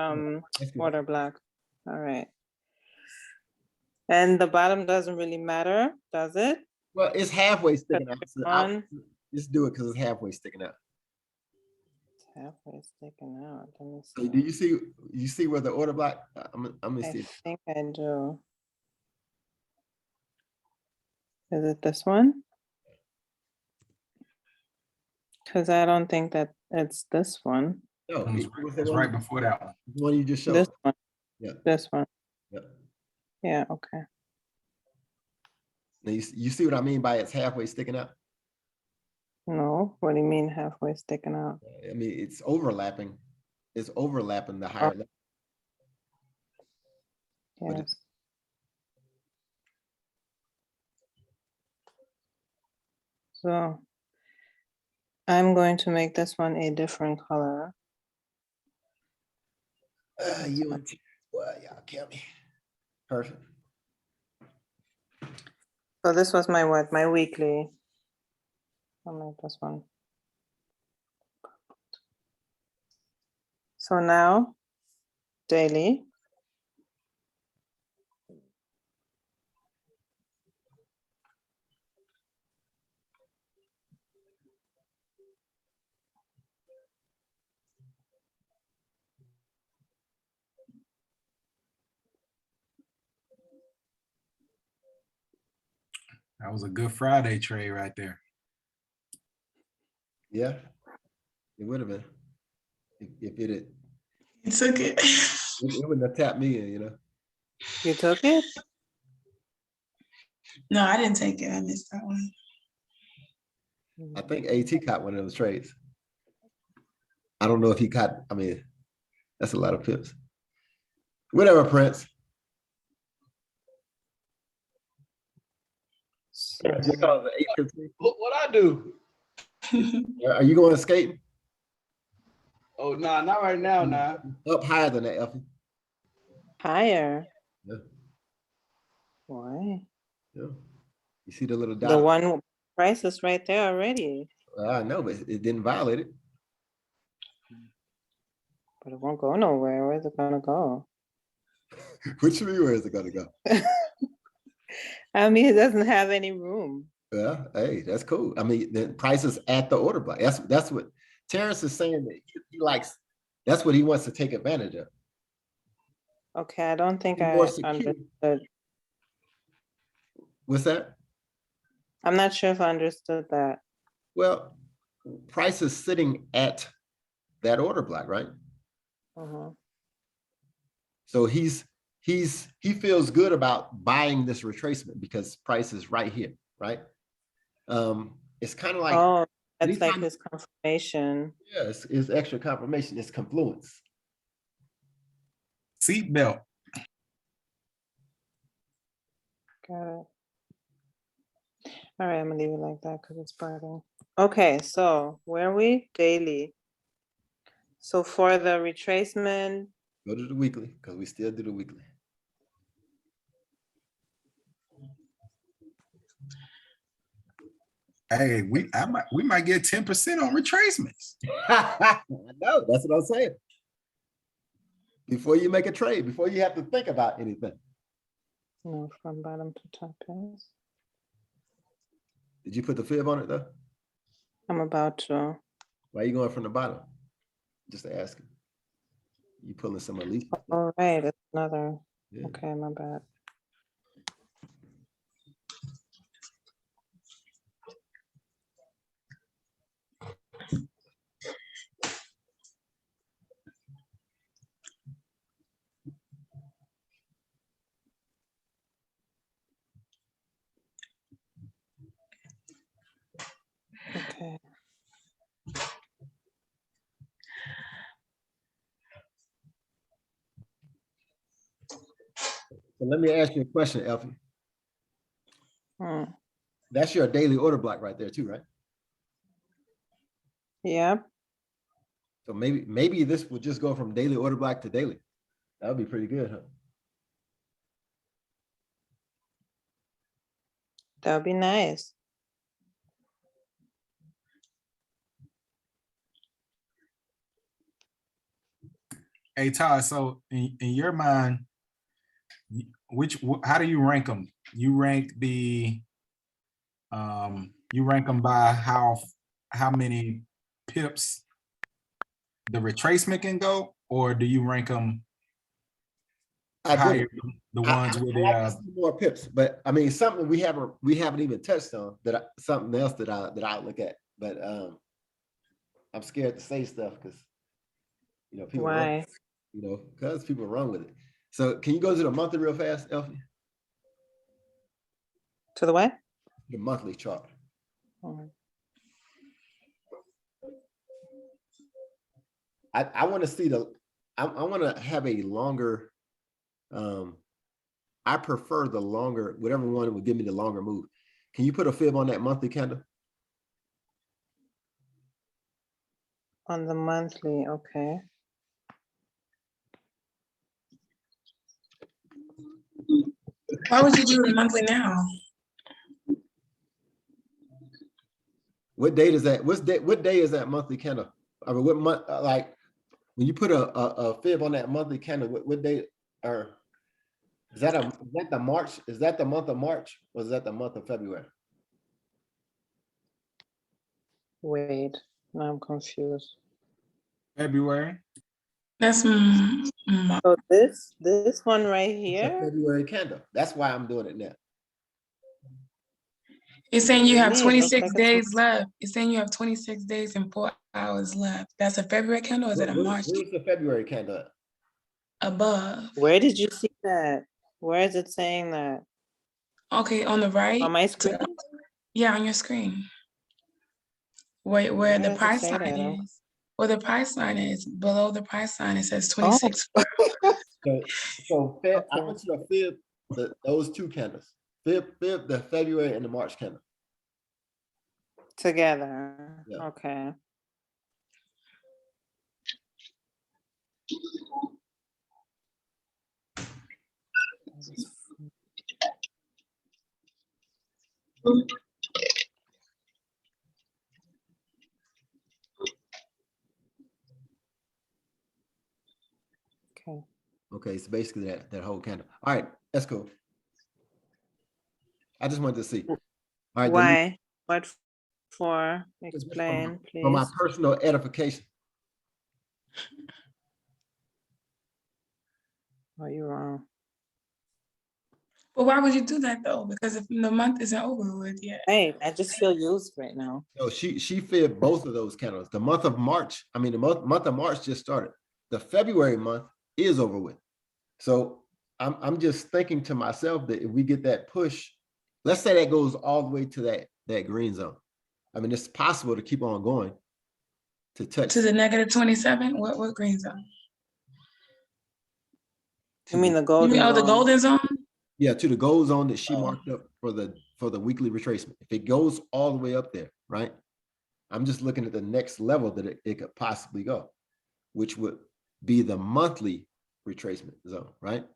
order block? All right. And the bottom doesn't really matter, does it? Well, it's halfway sticking out. So just do it because it's halfway sticking out. It's halfway sticking out. Let me So see. do you see where the order block? I'm gonna see. I think I do. Is it this one? Because I don't think that it's this one. No, it's right before that one. The one you just showed. This one. Yeah. This one. Yep. Yeah, okay. Now you see what I mean by it's halfway sticking out? No, what do you mean halfway sticking out? I mean, it's overlapping. It's overlapping the higher level. Yes. So I'm going to make this one a different color. Well, y'all kill me. Perfect. So this was my what? My weekly. I'll make this one. So now, daily. That was a good Friday trade right there. Yeah, it would have been. If it had, You took it. it wouldn't have tapped me in, you know. You took it? No, I didn't take it. I missed that one. I think AT caught one of those trades. I don't know if he caught, I mean, that's a lot of pips. Whatever, Prince. What I do? Are you going skating? Oh, nah, not right now, nah. Up higher than that, Elfie. Higher. Yeah. Why? Yeah. You see the little dot? The one price is right there already. I know, but it didn't violate it. But it won't go nowhere. Where's it gonna go? Which mean, where is it gonna go? I mean, it doesn't have any room. Yeah, hey, that's cool. I mean, the price is at the order block. That's what Terrence is saying, that he likes. That's what he wants to take advantage of. Okay, I don't think Be I more secure. understood. What's that? I'm not sure if I understood that. Well, price is sitting at that order block, right? So he feels good about buying this retracement because price is right here, right? It's kind of like, oh, that's anytime, like his confirmation. yeah, it's extra confirmation. It's confluence. Seatbelt. Got it. All right, I'm gonna leave it like that because it's burning. Okay, so where are we? Daily. So for the retracement, Go to the weekly because we still do the weekly. Hey, we might get 10% on retracements. I know, that's what I'm saying. Before you make a trade, before you have to think about anything. no, from bottom to top is. Did you put the fib on it though? I'm about to. Why are you going from the bottom? Just to ask him. You pulling some elite. All right, it's another. Yeah. Okay, my bad. Okay. So let me ask you a question, Elfie. Hmm. That's your daily order block right there too, right? Yep. So maybe this will just go from daily order block to daily. That would be pretty good, huh? That would be nice. Hey, Todd, so in your mind, how do you rank them? You rank by how many pips the retracement can go, or do you rank them higher, the ones with I like to see more pips, but I mean something we haven't even touched on, something else that I look at, but I'm scared to say stuff because people Why? run, because people run with it. So can you go to the monthly real fast, Elfie? To the what? The monthly chart. I want to see I want to have a longer, I prefer the longer, whatever one would give me the longer move. Can you put a fib on that monthly candle? On the monthly, okay. Why would you do the monthly now? What date is that? What day is that monthly candle? I mean, what month? Like when you put a fib on that monthly candle, what day, or is that the March? Is that the month of March, or is that the month of February? Wait, now I'm confused. February. That's So this one right It's a here, February candle. That's why I'm doing it now. it's saying you have me, it looks 26 like it's days left. It's saying you have 26 days and 4 hours left. That's a February candle or is that a March Where's the February candle at? above? Where did you see that? Where is it saying that? Okay, on the right. On my screen? Yeah, on your screen. Where Where the does it price say sign that? is. Where the price sign is, below the price sign, it says Oh. 26. So Feb, I want you to fib those two candles. Fib the February and the March candle. Together. Yeah. Okay. Okay. Okay, so basically that whole candle. All right, that's cool. I just wanted to see. All right. Why? What for? Explain, please. For my personal edification. Oh, you're wrong. But why would you do that though? Because if the month isn't over with yet. Hey, I just feel used right now. No, she fibbed both of those candles. The month of March, I mean, the month of March just started. The February month is over with. So I'm just thinking to myself that if we get that push, let's say that goes all the way to that green zone. I mean, it's possible to keep on going to touch. To the -27? What green zone? You mean the golden You mean, the zone? golden zone? Yeah, to the gold zone that she marked up for the weekly retracement. If it goes all the way up there, right? I'm just looking at the next level that it could possibly go, which would be the monthly retracement zone, right?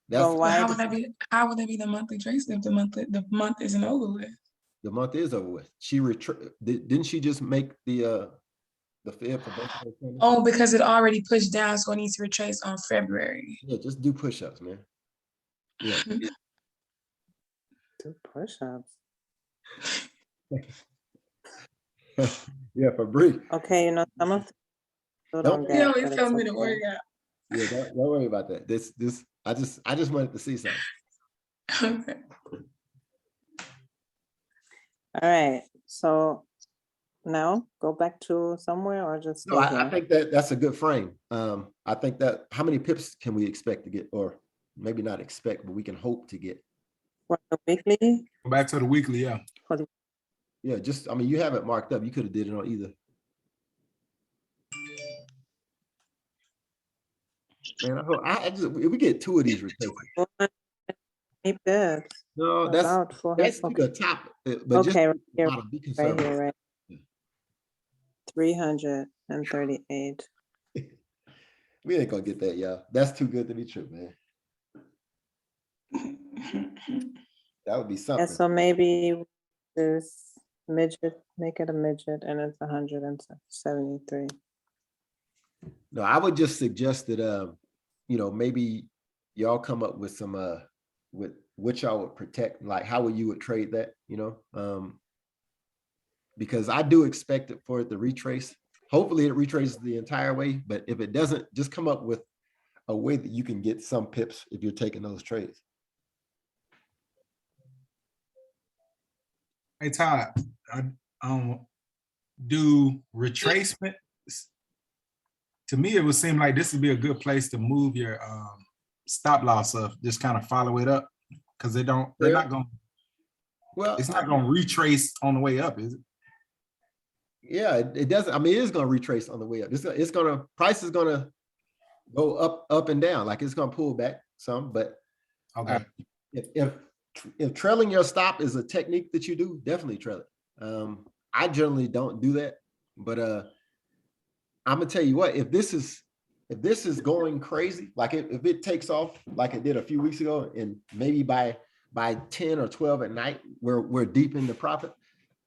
That's So why how would that be? How would that be the monthly trace if the month isn't over with? the month is over with. She didn't she just make the fib for both of those candles? Oh, because it already pushed down, so it needs to retrace on February. Yeah, just do push-ups, man. Yeah. do push-ups? Yeah, for brief. Okay, you know, some of them don't He get, always but tells it's me to okay. work out. Yeah, don't worry about that. This I just wanted to see something. Okay. All right, so now go back to somewhere or just No, stay I here? think that's a good frame. I think that how many pips can we expect to get, or maybe not expect, but we can hope to get. For the weekly? Go back to the weekly, yeah. For the Yeah, just I mean, you have it marked up. You could have did it on either. Man, I just if we get two of these retracements. pips. No, About that's to the top, but just okay, to right the here, bottom, be right conservative. here, right. 338. We ain't gonna get that, y'all. That's too good to be true, man. That would be Yeah, something. so maybe this midget, make it a midget, and it's 173. No, I would just suggest that you know, maybe y'all come up with some with which y'all would protect, like how you would trade that, you know, because I do expect it for it to retrace. Hopefully it retraces the entire way, but if it doesn't, just come up with a way that you can get some pips if you're taking those trades. Hey Todd, do retracement. To me, it would seem like this would be a good place to move your stop loss of, just kind of follow it up, because they're not going. Well, it's not going to retrace on the way up, is it? Yeah, it doesn't. I mean, it is going to retrace on the way up. It's going to, price is going to go up and down. Like it's going to pull back some, but okay. If trailing your stop is a technique that you do, definitely trail it. I generally don't do that, but I'm gonna tell you what, if this is going crazy, like if it takes off like it did a few weeks ago, and maybe by 10 or 12 at night, we're deep in the profit,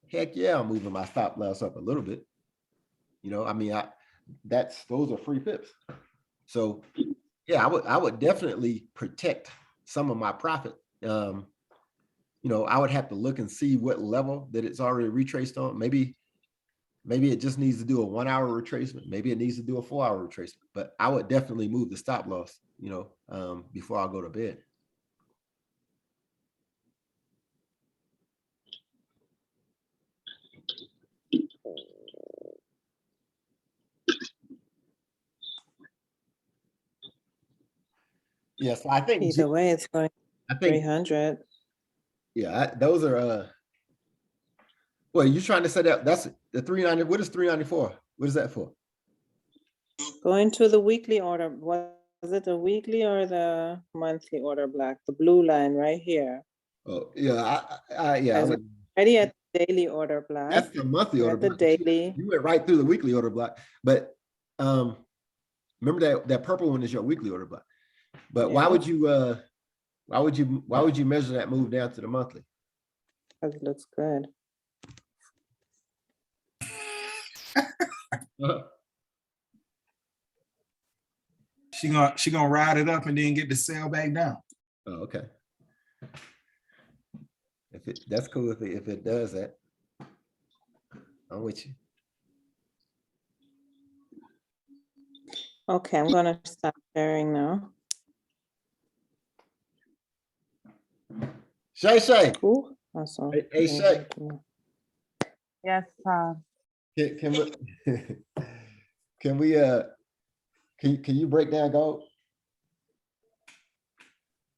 heck yeah, I'm moving my stop loss up a little bit. You know, I mean, those are free pips. So yeah, I would definitely protect some of my profit. I would have to look and see what level that it's already retraced on. Maybe it just needs to do a 1 hour retracement. Maybe it needs to do a 4 hour retracement, but I would definitely move the stop loss, before I go to bed. Yes, I think Either way, it's going I think 300. yeah, those are well, you trying to say that's the 390. What is 394? What is that for? Going to the weekly order. Was it the weekly or the monthly order block? The blue line right here. Oh yeah, yeah. As we're already at the daily order block. That's the monthly We're order at the block. daily. You went right through the weekly order block, but remember that purple one is your weekly order block. But why would you measure that move down to the monthly? Because it looks good. She gonna ride it up and then get the sell back down. Oh, okay. That's cool if it does that. I'm with you. Okay, I'm gonna stop sharing now. Shay. Ooh, awesome. Hey, Shay. Yes, Can you break down gold?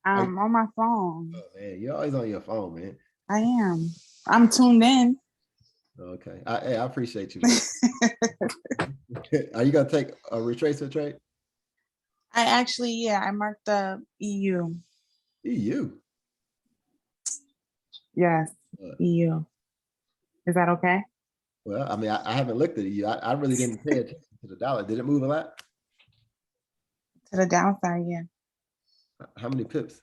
I'm on my phone. Oh man, you're always on your phone, man. I am. I'm tuned in. Okay, I appreciate you. Are you gonna take a retracement trade? I marked the EU. EU. Yes, EU. Is that okay? Well, I mean, I haven't looked at EU. I really didn't pay attention to the dollar. Did it move a lot? To the downside, yeah. How many pips?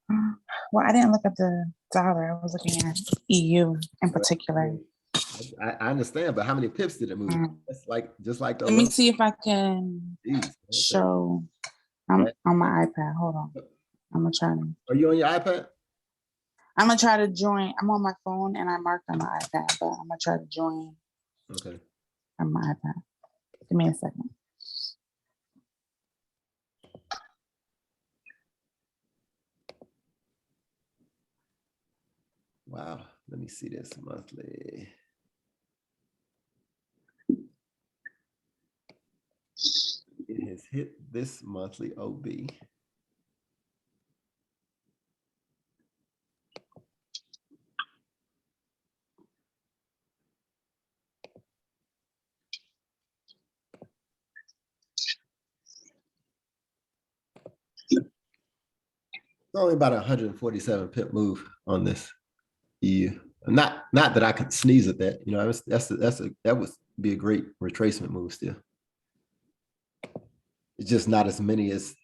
Well, I didn't look at the dollar. I was looking at EU in particular. I understand, but how many pips did it move? That's just like the. Let me see if I can show. I'm on my iPad. Hold on. I'm gonna try to. Are you on your iPad? I'm gonna try to join. I'm on my phone and I marked on my iPad, but I'm gonna try to join. Okay. On my iPad. Give me a second. Wow. Let me see this monthly. It has hit this monthly OB. It's only about 147 pip move on this EU. Not that I could sneeze at that. That would be a great retracement move still. It's just not as many as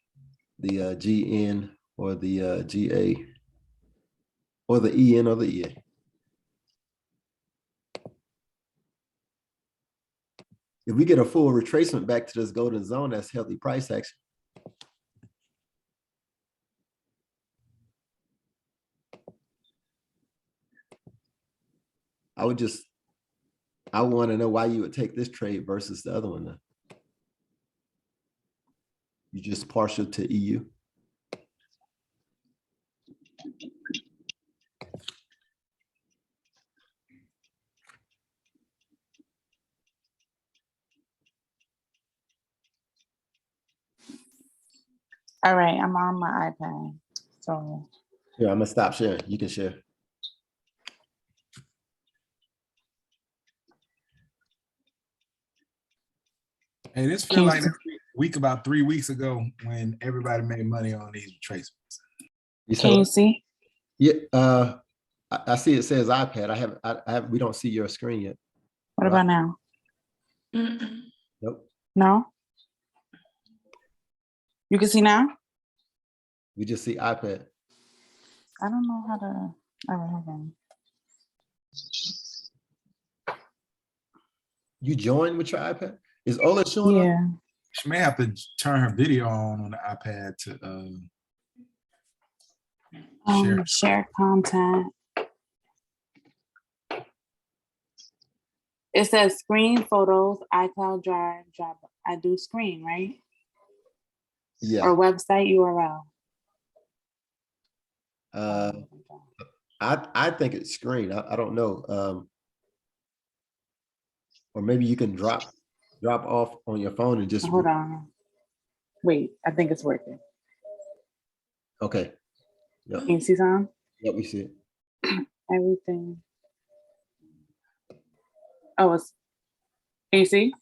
the GN or the GA or the EN or the EA. If we get a full retracement back to this golden zone, that's healthy price action. I want to know why you would take this trade versus the other one. You just partial to EU. All right, I'm on my iPad. So here, I'm gonna stop sharing. You can share. Hey, this feels like week about 3 weeks ago when everybody made money on these retracements. Can you see? Yeah, I see it says iPad. I have. We don't see your screen yet. What about now? Nope. No? You can see now? We just see iPad. I don't know how to. Oh, hold on. You joined with your iPad? Is Ola showing up? Yeah. She may have to turn her video on the iPad to share. Share content. It says screen photos, iCloud Drive, I do screen, right? Yeah. Or website URL. I think it's screen. I don't know. Or maybe you can drop off on your phone and just Hold on. Wait, I think it's working. Okay. Yep. Can you see something? Yep, we see it. Everything. Oh, can you see?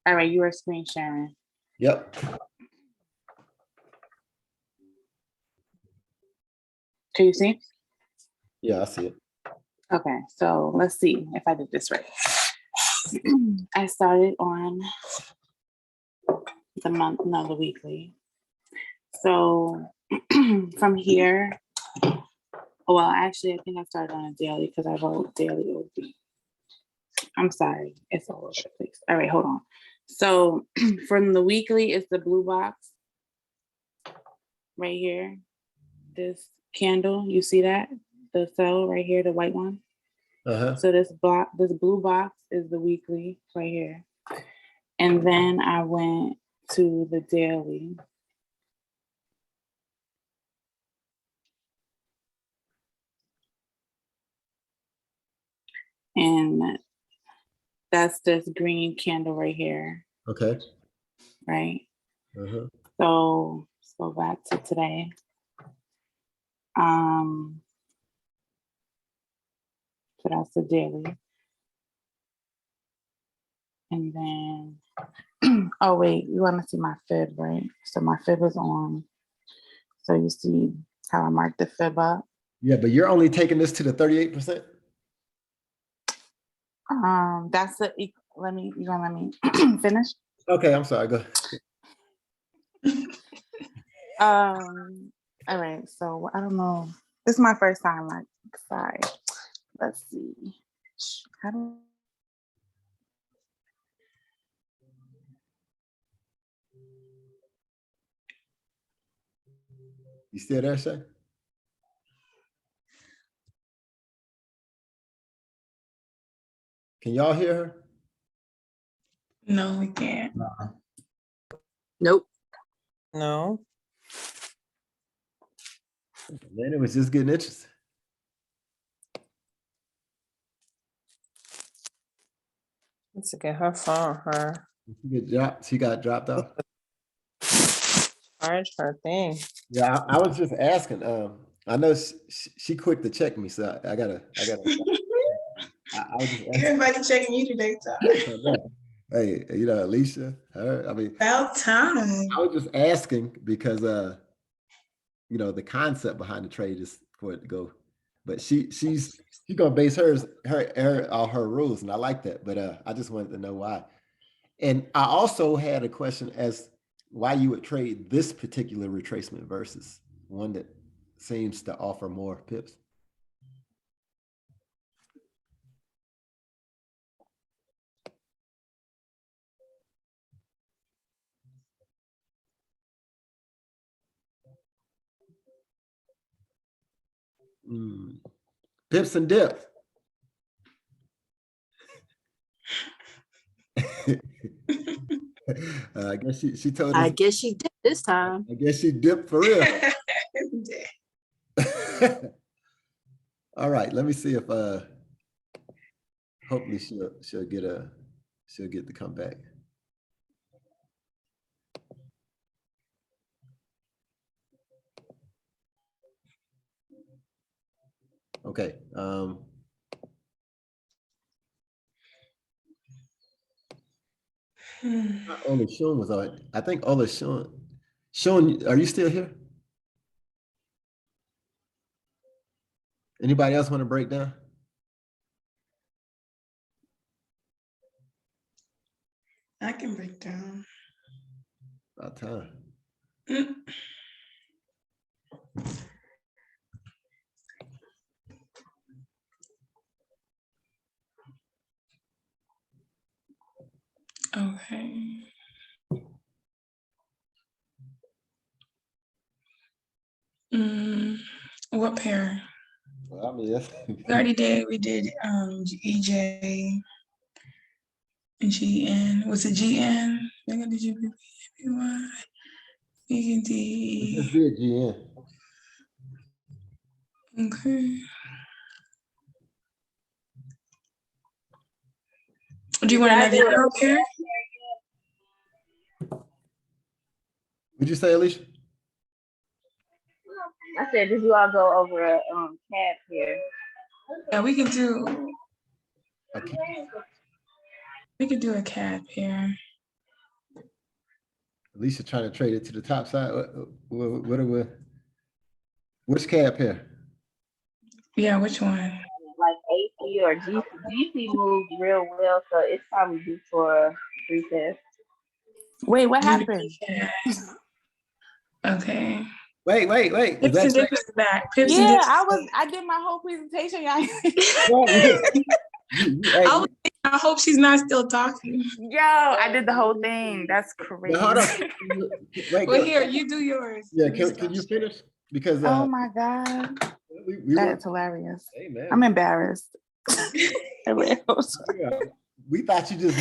All right, you are screen sharing. Yep. Can you see? Yeah, I see it. Okay, so let's see if I did this right. I started on the weekly. So from here, well, actually, I think I started on a daily because I wrote daily OD. I'm sorry, it's all over the place. All right, hold on. So from the weekly, it's the blue box right here. This candle, you see that? The cell right here, the white one. So this blue box is the weekly right here. And then I went to the daily. And that's this green candle right here. Okay. Right. So let's go back to today. So that's the daily. And then, oh wait, you want to see my fib, right? So my fib is on. So you see how I marked the fib up? Yeah, but you're only taking this to the 38%? That's the, you gonna let me finish? Okay, I'm sorry, go ahead. All right, so I don't know. This is my first time, like, sorry. Let's see. How do You still there, Shay? Can y'all hear her? No, we can't. Nope. No. Man, it was just getting interesting. Let's get her phone, her. She got dropped off. Charge her thing. Yeah, I was just asking. I know she quick to check me, so I gotta. I was just asking. Everybody checking you today, Tom. Hey, you know, Alicia, her. I mean, About time. I was just asking because you know, the concept behind the trade is for it to go, but she's gonna base her rules, and I like that. But I just wanted to know why. And I also had a question as why you would trade this particular retracement versus one that seems to offer more pips. Pips and dip. I guess she told us. I guess she did this time. I guess she dipped for real. All right, let me see if hopefully she'll get the comeback. Okay. Ola Sean was on. I think Ola Sean. Sean, are you still here? Anybody else want to break down? I can break down. About time. Okay. What pair? Well, I mean, that's We did EJ and GN. Was it GN? Nigga, did you we just BD? did GN. Okay. Do you want another euro pair? What'd you say, Alicia? I said, did you all go over a CAD here? Yeah, we can do. Okay. We could do a CAD pair. Alicia trying to trade it to the top side. What are we? Which CAD pair? Yeah, which one? Like AC or GC. GC moved real well, so it's probably due for a retest. Wait, what happened? Okay. Wait. Is Pips and that Dip is back. Pips and Yeah, Dip. I did my whole presentation, y'all. I hope she's not still talking. Yo, I did the whole thing. That's crazy. hold on. Wait, Well, here, you do yours. Yeah, can you finish? Because oh my God. That's hilarious. Hey, man. I'm embarrassed. We thought you just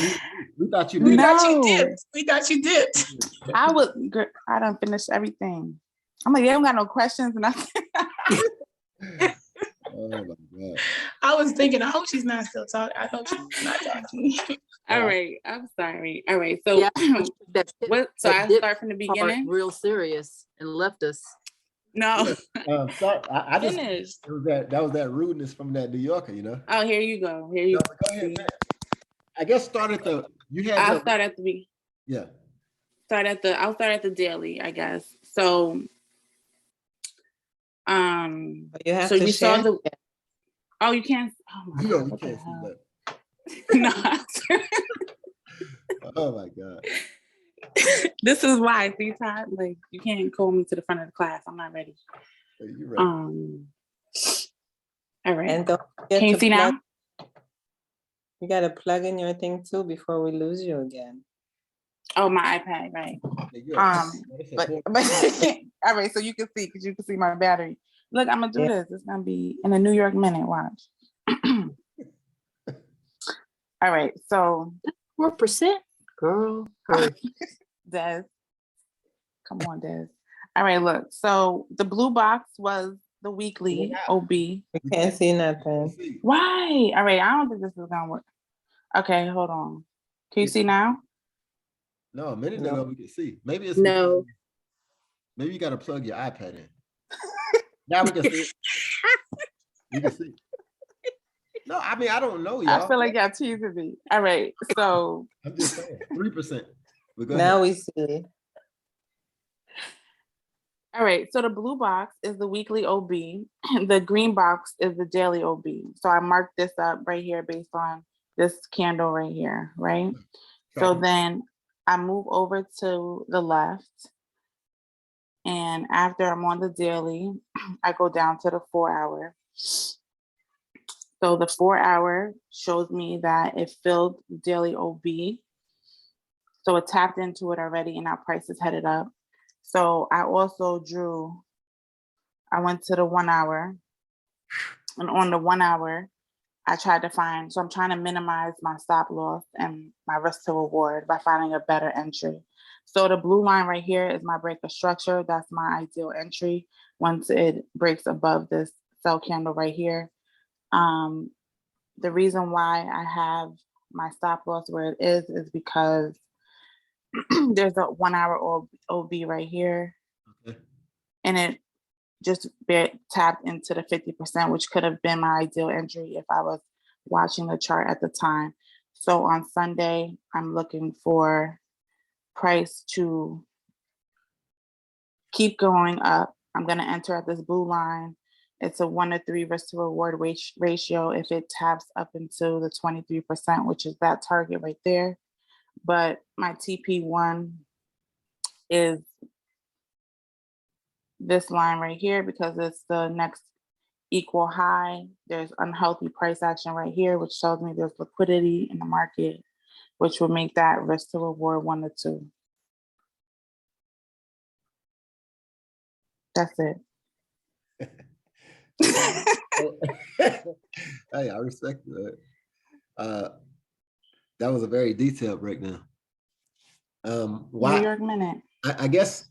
we thought you We did. thought you dipped. We thought you dipped. I done finished everything. I'm like, they don't got no questions, nothing. Oh my God. I was thinking, I hope she's not still talking. I hope she's not talking. All right, I'm sorry. All right, so so I start from the beginning. Real serious and left us. No, Sorry, I just finished. that was that rudeness from that New Yorker, you know. Oh, here you go. Here you go ahead, man. I guess start at the I'll start at the beginning. Yeah. I'll start at the daily, I guess. So you have so to we share. saw the oh you can't You know we can't see that. No. Oh my God. This is why, see, Todd, like you can't call me to the front of the class. I'm not ready. You're right. All right. And don't forget Can you to see now? You gotta plug in your thing too before we lose you again. Oh, my iPad, right? But all right, so you can see because you can see my battery. Look, I'm gonna do this. It's gonna be in a New York minute. Watch. All right, so 4%, girl. Des, come on, Des. All right, look. So the blue box was the weekly OB. We can't see nothing. Why? All right, I don't think this is gonna work. Okay, hold on. Can you see now? No, a minute ago we could see. Maybe it's no. Maybe you got to plug your iPad in. Now we can see. You can see. No, I mean I don't know, y'all. I feel like y'all teasing me. All right, so I'm just saying 3%. Now we see. All right, so the blue box is the weekly OB. The green box is the daily OB. So I marked this up right here based on this candle right here, right? So then I move over to the left. And after I'm on the daily, I go down to the 4 hour. So the 4 hour shows me that it filled daily OB. So it tapped into it already and our price is headed up. So I also I went to the 1 hour, and on the 1 hour, I tried to find, so I'm trying to minimize my stop loss and my risk to reward by finding a better entry. So the blue line right here is my breaker structure. That's my ideal entry once it breaks above this sell candle right here. The reason why I have my stop loss where it is because there's a 1 hour OB right here. Okay. And it just tapped into the 50%, which could have been my ideal entry if I was watching the chart at the time. So on Sunday, I'm looking for price to keep going up. I'm going to enter at this blue line. It's a 1 to 3 risk to reward ratio if it taps up into the 23%, which is that target right there. But my TP1 is this line right here because it's the next equal high. There's unhealthy price action right here, which tells me there's liquidity in the market. which would make that risk to reward 1 to 2. That's it. Hey, I respect that. That was a very detailed breakdown. New Why? York minute. I guess,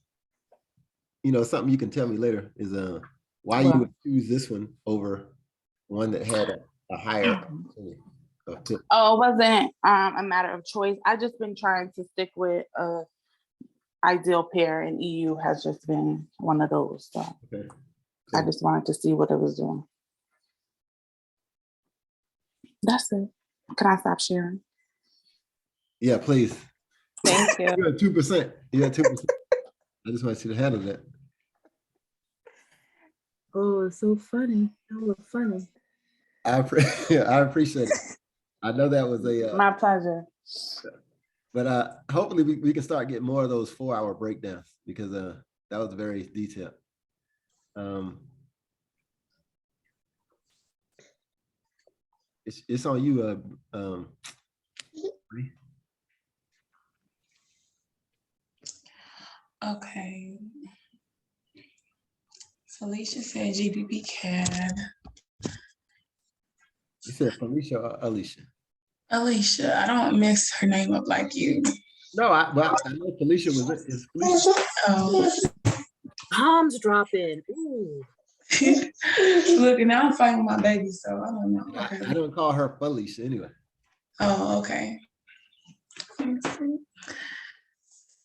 you know, something you can tell me later is why you would choose this one over one that had a higher opportunity of tip. Oh, it wasn't a matter of choice. I just been trying to stick with a ideal pair, and EU has just been one of those. So Okay. I just wanted to see what it was doing. That's it. Can I stop sharing? Yeah, please. Thank you. You're at 2%. You're at 2%. I just want you to handle that. Oh, it's so funny. That was funny. I appreciate it. I know that was a My pleasure. but hopefully we can start getting more of those 4-hour breakdowns, because that was very detailed. It's on you. Okay. Felicia said GBP CAD. You said Felicia or Alicia? Alicia, I don't mix her name up like you. No, I know Felicia is Felicia. Oh. Palms dropping. Ooh. Look, and now I'm fighting with my baby, so I don't know. Okay. I don't call her Felicia anyway. Oh, okay.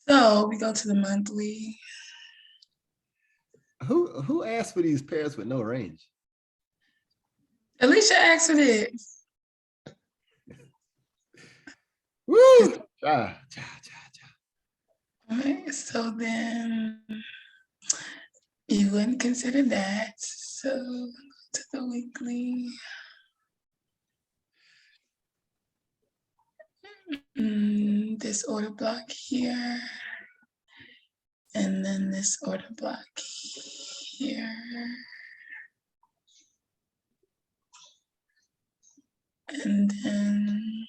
So we go to the monthly. Who asked for these pairs with no range? Alicia asked for this. Woo! Okay, so then you wouldn't consider that. So go to the weekly. This order block here. And then this order block here. And then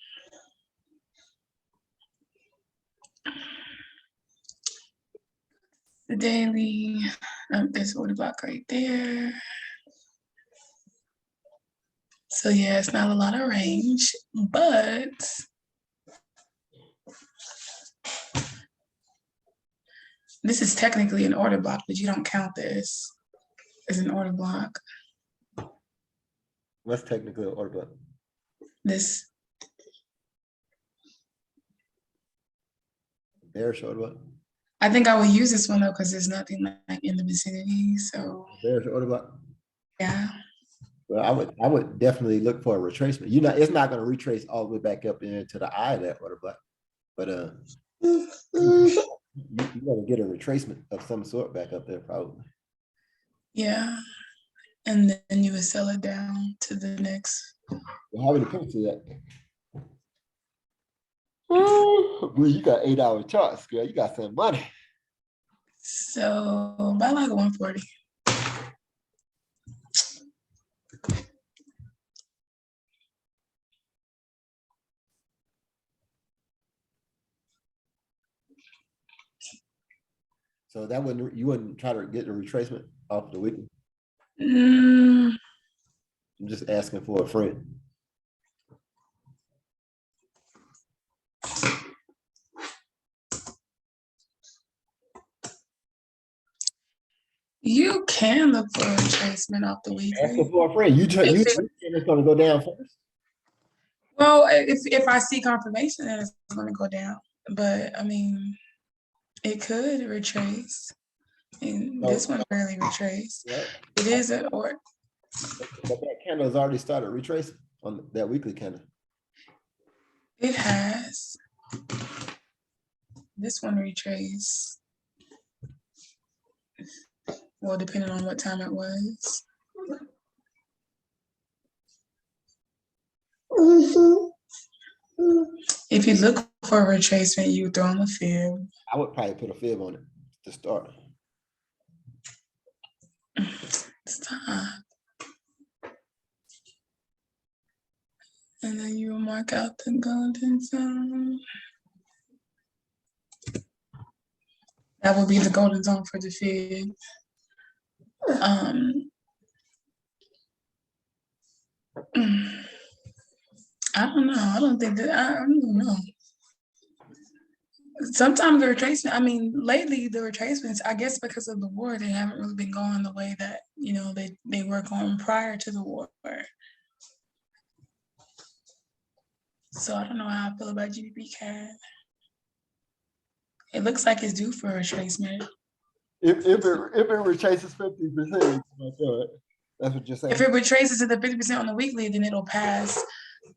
the daily, this order block right there. So yeah, it's not a lot of range, but this is technically an order block, but you don't count this as an order block. What's technically an order block? This. Bearish order block? I think I would use this one though, because there's nothing like in the vicinity, so. Bearish order block? Yeah. Well, I would definitely look for a retracement. It's not going to retrace all the way back up into the eye of that order block, but you're going to get a retracement of some sort back up there probably. Yeah, and then you would sell it down to the next. Well, how many points is that? Well, you got 8-hour charts, girl. You got some money. So about like 140. So that you wouldn't try to get the retracement off the weekly? I'm just asking for a friend. You can look for a retracement off the weekly. Asking for a friend. You think it's going to go down first? Well, if I see confirmation that it's going to go down, but I mean, it could retrace. And this one barely retraced. Right. It is an order. But that candle has already started retracing on that weekly candle. It has. This one retraced. Well, depending on what time it was. If you look for a retracement, you throw on the fib. I would probably put a fib on it to start. Stop. And then you will mark out the golden zone. That will be the golden zone for the Fed. I don't know. I don't think that, I don't know. Sometimes the retracement, I mean, lately the retracements, I guess because of the war, they haven't really been going the way that, you know, they were going prior to the war. So I don't know how I feel about GBP CAD. It looks like it's due for a retracement. If it retraces 50%, that's what you're saying. If it retraces to the 50% on the weekly, then it'll pass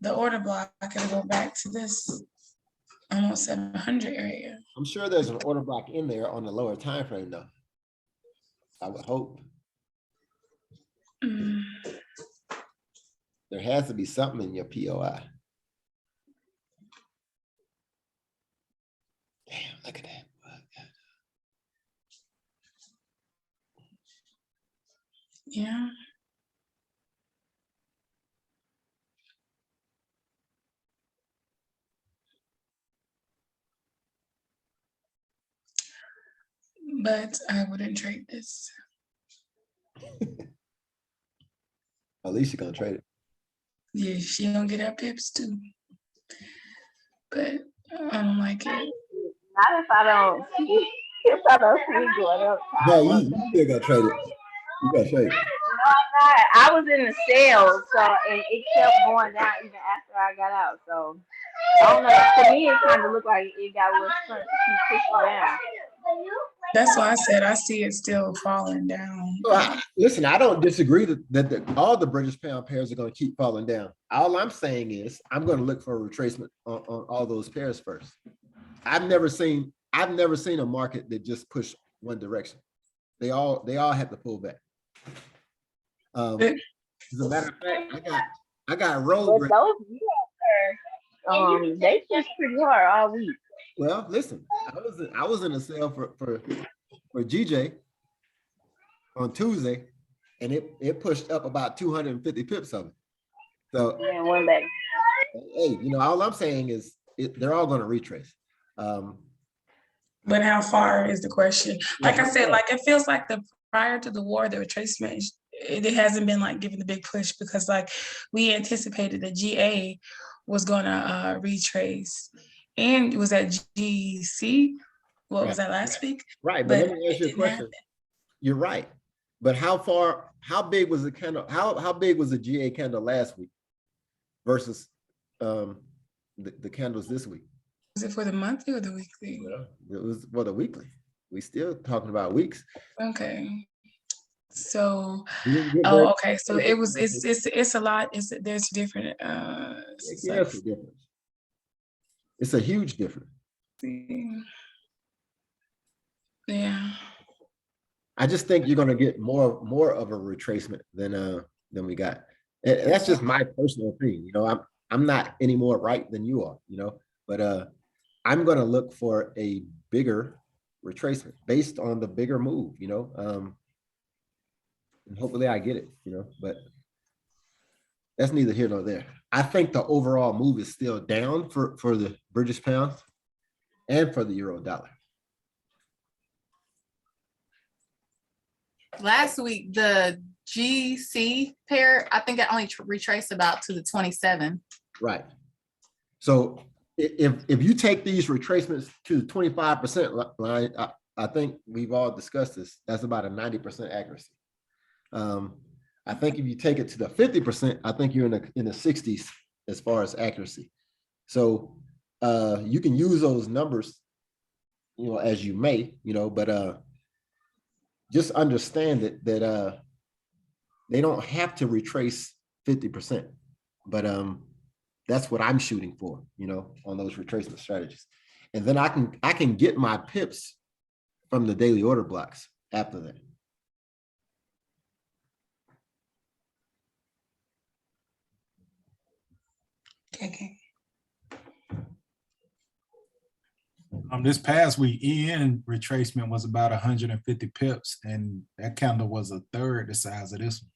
the order block. It'll go back to this almost 700 area. I'm sure there's an order block in there on the lower time frame though. I would hope. There has to be something in your POI. Damn, look at that. Yeah. But I wouldn't trade this. At least you're gonna trade it. Yeah, she gonna get her pips too. But I don't like it. Not if I don't see it going up. No, you still gotta trade it. You gotta trade it. No, I'm not. I was in the sales, so and it kept going down even after I got out. So I don't know. To me, it kind of looked like it got a little strength to keep pushing down. That's why I said I see it still falling down. So listen, I don't disagree that all the British pound pairs are going to keep falling down. All I'm saying is I'm going to look for a retracement on all those pairs first. I've never seen a market that just pushed one direction. They all have to pull back. As a matter of fact, I got rolled. But those they pushed pretty hard all week. Well, listen, I was in a sale for GJ on Tuesday, and it pushed up about 250 pips of it. So yeah, one back. Hey, you know, all I'm saying is they're all going to retrace. But how far is the question? Like I said, like it feels like prior to the war, the retracement, it hasn't been like giving the big push because like we anticipated that GA was going to retrace. And it was at GC. What was that last week? Right, but let me ask you a question. You're right, but how big was the candle? How big was the GA candle last week versus the candles this week? Was it for the monthly or the weekly? Well, it was for the weekly. We still talking about weeks. Okay. So okay. So it's a lot. There's different it's a difference. It's a huge difference. Yeah. I just think you're gonna get more of a retracement than we got. And that's just my personal opinion. You know, I'm not any more right than you are, you know, but I'm gonna look for a bigger retracement based on the bigger move, you know. And hopefully I get it, you know, but that's neither here nor there. I think the overall move is still down for the British pound and for the euro dollar. Last week, the GC pair, I think it only retraced about to the 27. Right. So if you take these retracements to the 25% line, I think we've all discussed this, that's about a 90% accuracy. I think if you take it to the 50%, I think you're in the 60s as far as accuracy. So you can use those numbers, you know, as you may, you know, but just understand that they don't have to retrace 50%, but that's what I'm shooting for, you know, on those retracement strategies. And then I can get my pips from the daily order blocks after that. Okay. This past week, EN retracement was about 150 pips, and that candle was a third the size of this one.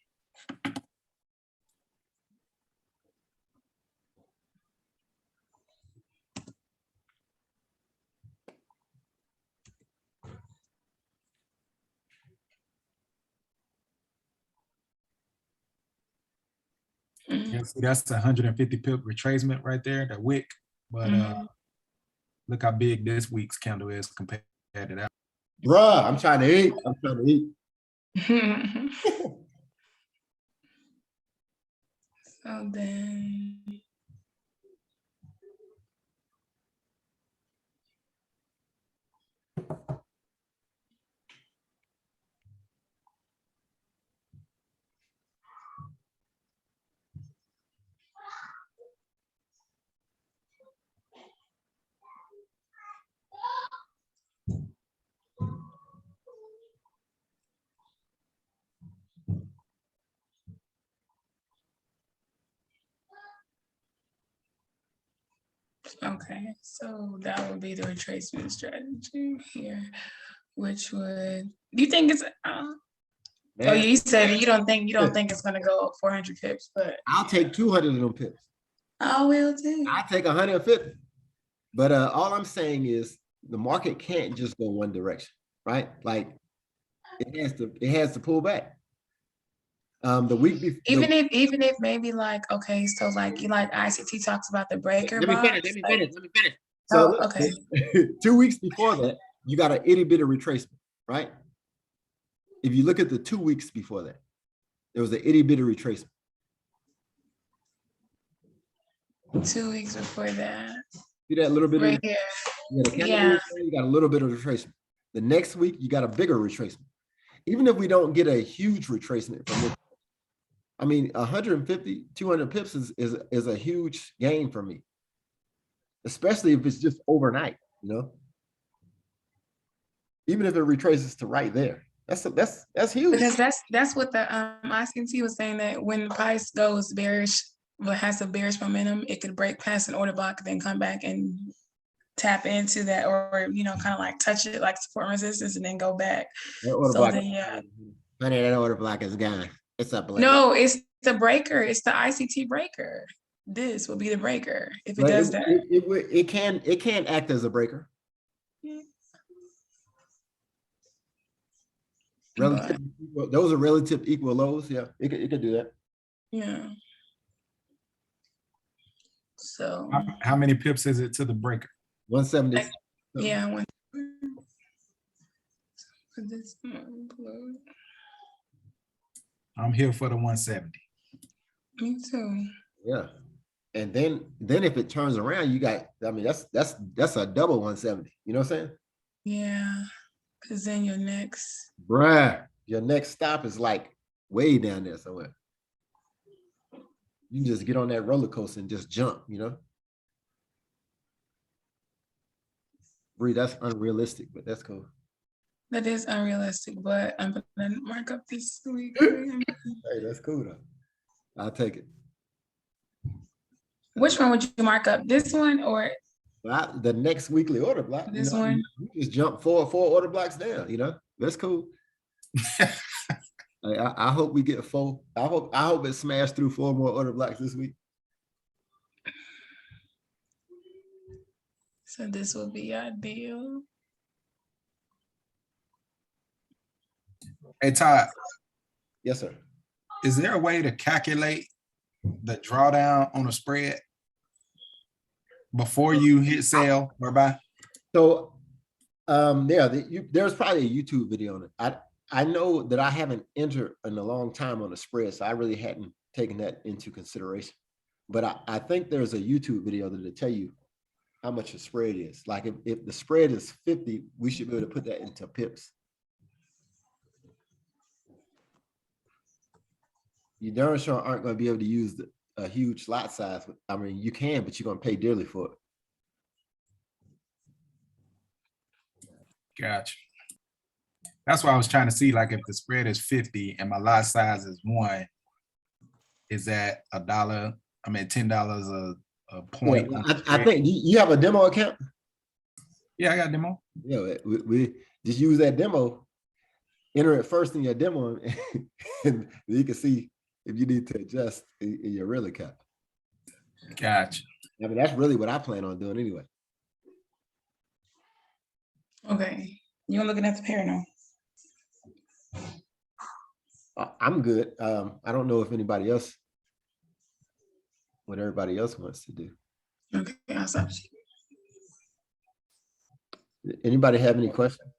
Yeah, see, that's a 150 pip retracement right there, the wick. But look how big this week's candle is compared to that. Bruh, I'm trying to eat. I'm trying to eat. So then. Okay, so that would be the retracement strategy here, which would, do you think it's, oh, you said you don't think it's gonna go up 400 pips, but I'll take 200 of them pips. I will too. I'll take 150. But all I'm saying is the market can't just go one direction, right? Like it has to pull back. The week before, Even if maybe like, okay, so like ICT talks about the breaker let me box. finish. Let me finish. So Oh, okay. 2 weeks before that, you got an itty bitty retracement, right? If you look at the 2 weeks before that, there was an itty bitty retracement. 2 weeks before that. See that little bit right of, here. you got a little bit of retracement. The next week, you got a bigger retracement. Even if we don't get a huge retracement from this, I mean, 150, 200 pips is a huge gain for me, especially if it's just overnight, you know? Even if it retraces to right there, that's huge. Because that's what the ICT was saying, that when the price goes bearish, but has a bearish momentum, it could break past an order block, then come back and tap into that, or kind of like touch it like support resistance, and then go back. That order So block, then, yeah. honey, that order block is gone. It's up. No, it's the breaker. It's the ICT breaker. This will be the breaker if it does that. It can act as a breaker. Relative equal, those are relative equal lows. Yeah, it could do that. Yeah. So How many pips is it to the breaker? 170. Yeah, one. I'm here for the 170. Me too. Yeah, and then if it turns around, you got. I mean, that's a double 170. You know what I'm saying? Yeah, because then your next. Bruh, your next stop is like way down there somewhere. You can just get on that roller coaster and just jump, you know? Bree, that's unrealistic, but that's cool. That is unrealistic, but I'm gonna mark up this week. Hey, that's cool though. I'll take it. Which one would you mark up? This one or the next weekly order block? This one? You just jump four order blocks down, you know? That's cool. I hope we get four. I hope it smashed through 4 more order blocks this week. So this will be ideal. Hey, Todd. Yes, sir. Is there a way to calculate the drawdown on a spread before you hit sell or buy? So, yeah, there's probably a YouTube video on it. I know that I haven't entered in a long time on a spread, so I really hadn't taken that into consideration. But I think there's a YouTube video that'll tell you how much a spread is. Like if the spread is 50, we should be able to put that into pips. You darn sure aren't going to be able to use a huge lot size. I mean, you can, but you're going to pay dearly for it. Gotcha. That's why I was trying to see, like, if the spread is 50 and my lot size is 1, is that $1? I mean, $10 a point. Yeah, I think you have a demo account. Yeah, I got a demo. Yeah, we just use that demo, enter it first in your demo, and you can see if you need to adjust in your real account. Gotcha. I mean, that's really what I plan on doing anyway. Okay, you're looking at the pair now. I'm good. I don't know if anybody else what everybody else wants to do. Okay, I'll stop. Anybody have any questions?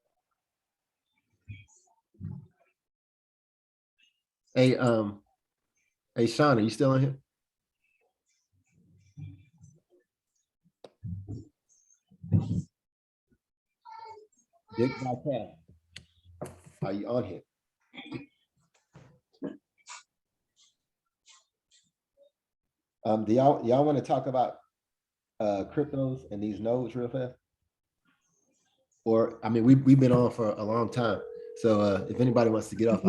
Hey, Sean, are you still on here? Big Cat, are you on here? Do y'all want to talk about cryptos and these nodes real fast? Or I mean, we've been on for a long time, so if anybody wants to get off,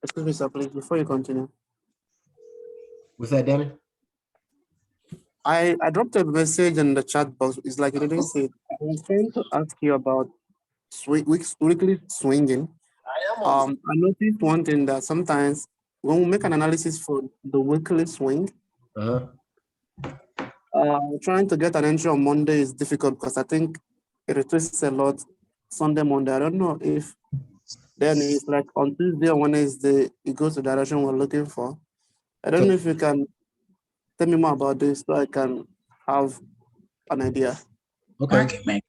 Excuse me, sir, please, before you continue. What's that, Danny? I dropped a message in the chat box. It's like you didn't say it. I was trying to ask you about weekly swinging. I noticed one thing that sometimes when we make an analysis for the weekly swing, trying to get an entry on Monday is difficult because I think it retraces a lot Sunday, Monday. I don't know if then it's like on Tuesday or Wednesday, it goes the direction we're looking for. I don't know if you can tell me more about this so I can have an idea. Okay.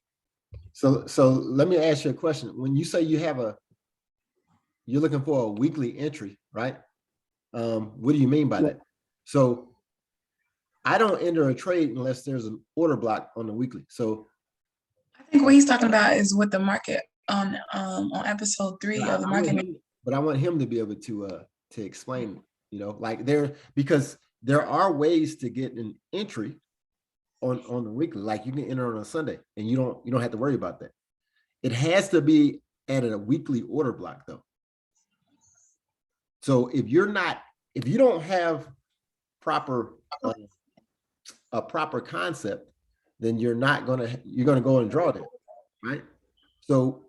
So let me ask you a question. When you say you're looking for a weekly entry, right? What do you mean by that? So I don't enter a trade unless there's an order block on the weekly. So I think what he's talking about is with the market on episode 3 of the market. But I want him to be able to explain, like because there are ways to get an entry on the weekly, like you can enter on a Sunday and you don't have to worry about that. It has to be at a weekly order block though. So if you don't have a proper concept, then you're gonna go and draw there, right? So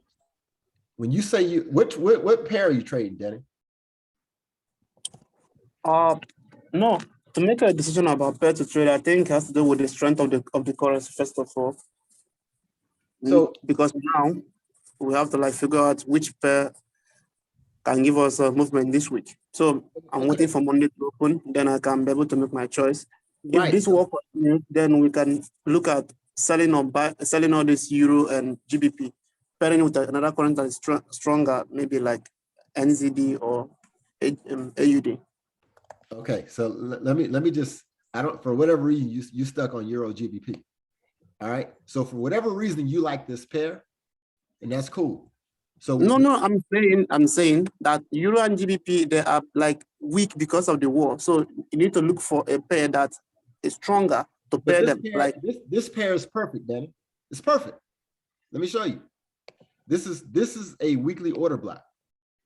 when you say what pair are you trading, Danny? No, to make a decision about pair to trade, I think it has to do with the strength of the currency first of all. So because now we have to figure out which pair can give us a movement this week. So I'm waiting for Monday to open, then I can be able to make my choice. Right. If this work continues, then we can look at selling all this euro and GBP, pairing with another currency that is stronger, maybe like NZD or AUD. Okay, so let me just, for whatever reason you stuck on Euro GBP. All right, so for whatever reason you like this pair, and that's cool. So no, I'm saying that Euro and GBP, they are weak because of the war. So you need to look for a pair that is stronger to pair them. This pair is perfect, Danny. It's perfect. Let me show you. This is a weekly order block.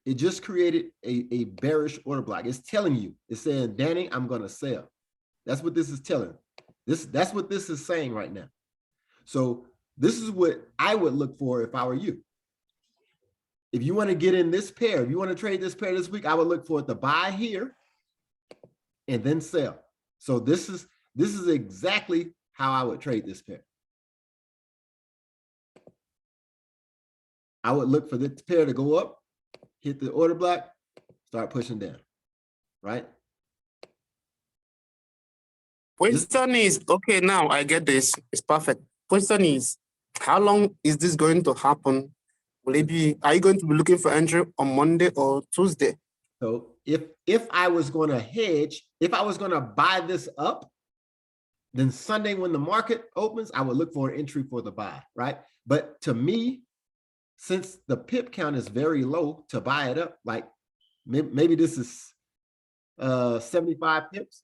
It just created a bearish order block. It's telling you, it's saying, Danny, I'm gonna sell. That's what this is telling. That's what this is saying right now. So this is what I would look for if I were you. If you want to get in this pair, if you want to trade this pair this week, I would look for it to buy here and then sell. So this is exactly how I would trade this pair. I would look for this pair to go up, hit the order block, start pushing down, right? Question is, okay, now I get this. It's perfect. Question is, how long is this going to happen? Will it be, are you going to be looking for entry on Monday or Tuesday? So if I was going to hedge, if I was going to buy this up, then Sunday when the market opens, I would look for an entry for the buy, right? But to me, since the pip count is very low to buy it up, like maybe this is 75 pips.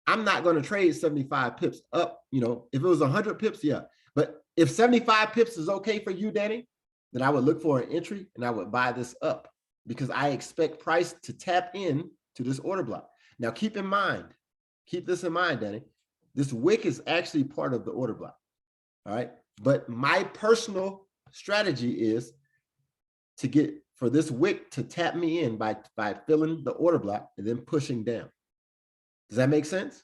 I'm not going to trade 75 pips up. If it was 100 pips, yeah. But if 75 pips is okay for you, Danny, then I would look for an entry and I would buy this up because I expect price to tap in to this order block. Now, keep this in mind, Danny. This wick is actually part of the order block. All right. But my personal strategy is to get for this wick to tap me in by filling the order block and then pushing down. Does that make sense?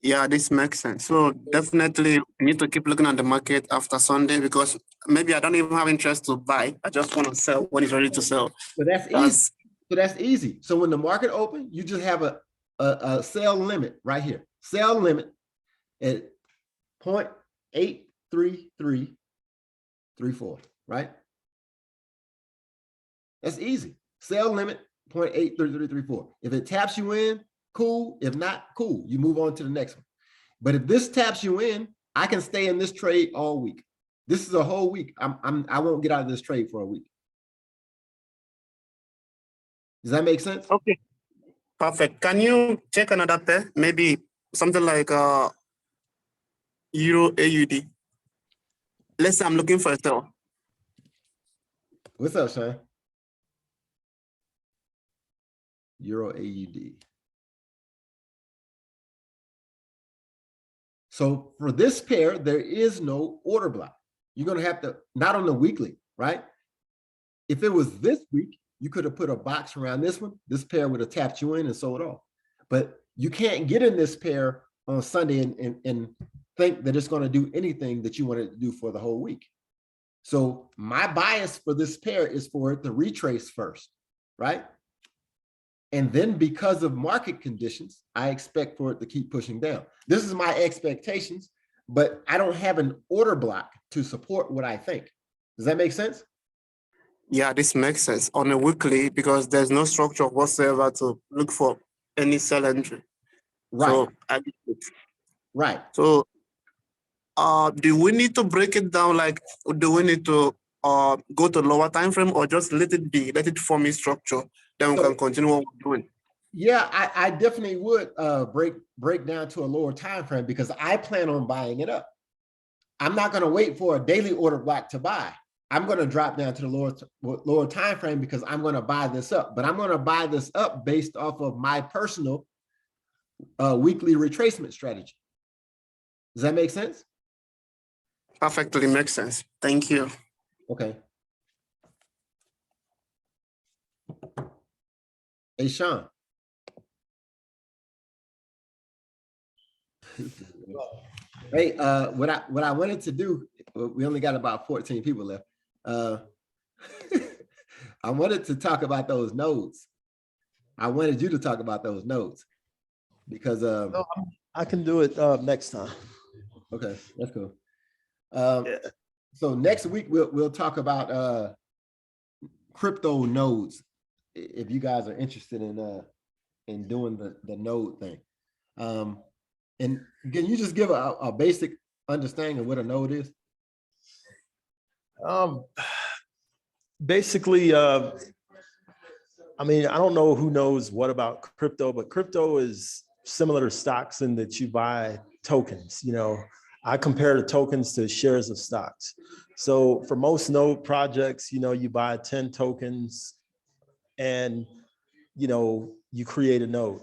Yeah, this makes sense. So definitely we need to keep looking at the market after Sunday because maybe I don't even have interest to buy. I just want to sell when it's ready to sell. So that's easy. So when the market opens, you just have a sell limit right here. Sell limit at 0.83334, right? That's easy. Sell limit 0.83334. If it taps you in, cool. If not, cool. You move on to the next one. But if this taps you in, I can stay in this trade all week. This is a whole week. I won't get out of this trade for a week. Does that make sense? Okay. Perfect. Can you check another pair? Maybe something like Euro AUD. Let's say I'm looking for a sell. What's up, Sean? Euro AUD. So for this pair, there is no order block. You're going to have to, not on the weekly, right? If it was this week, you could have put a box around this one. This pair would have tapped you in and sold off. But you can't get in this pair on Sunday and think that it's going to do anything that you want it to do for the whole week. So my bias for this pair is for it to retrace first, right? And then because of market conditions, I expect for it to keep pushing down. This is my expectations, but I don't have an order block to support what I think. Does that make sense? Yeah, this makes sense on a weekly because there's no structure whatsoever to look for any sell entry. Right. So I get it. Right. So do we need to break it down? Like, do we need to go to lower time frame or just let it be, let it form a structure? Then we can continue what we're doing. Yeah, I definitely would break down to a lower time frame because I plan on buying it up. I'm not going to wait for a daily order block to buy. I'm going to drop down to the lower time frame because I'm going to buy this up. But I'm going to buy this up based off of my personal weekly retracement strategy. Does that make sense? Perfectly makes sense. Thank you. Okay. Hey, Sean. Hey, what I wanted to do, we only got about 14 people left. I wanted to talk about those nodes. I wanted you to talk about those nodes because I can do it next time. Okay, that's cool. So next week we'll talk about crypto nodes if you guys are interested in doing the node thing. And can you just give a basic understanding of what a node is? Basically, I mean, I don't know who knows what about crypto, but crypto is similar to stocks in that you buy tokens. You know, I compare the tokens to shares of stocks. So for most node projects, you know, you buy 10 tokens and, you know, you create a node.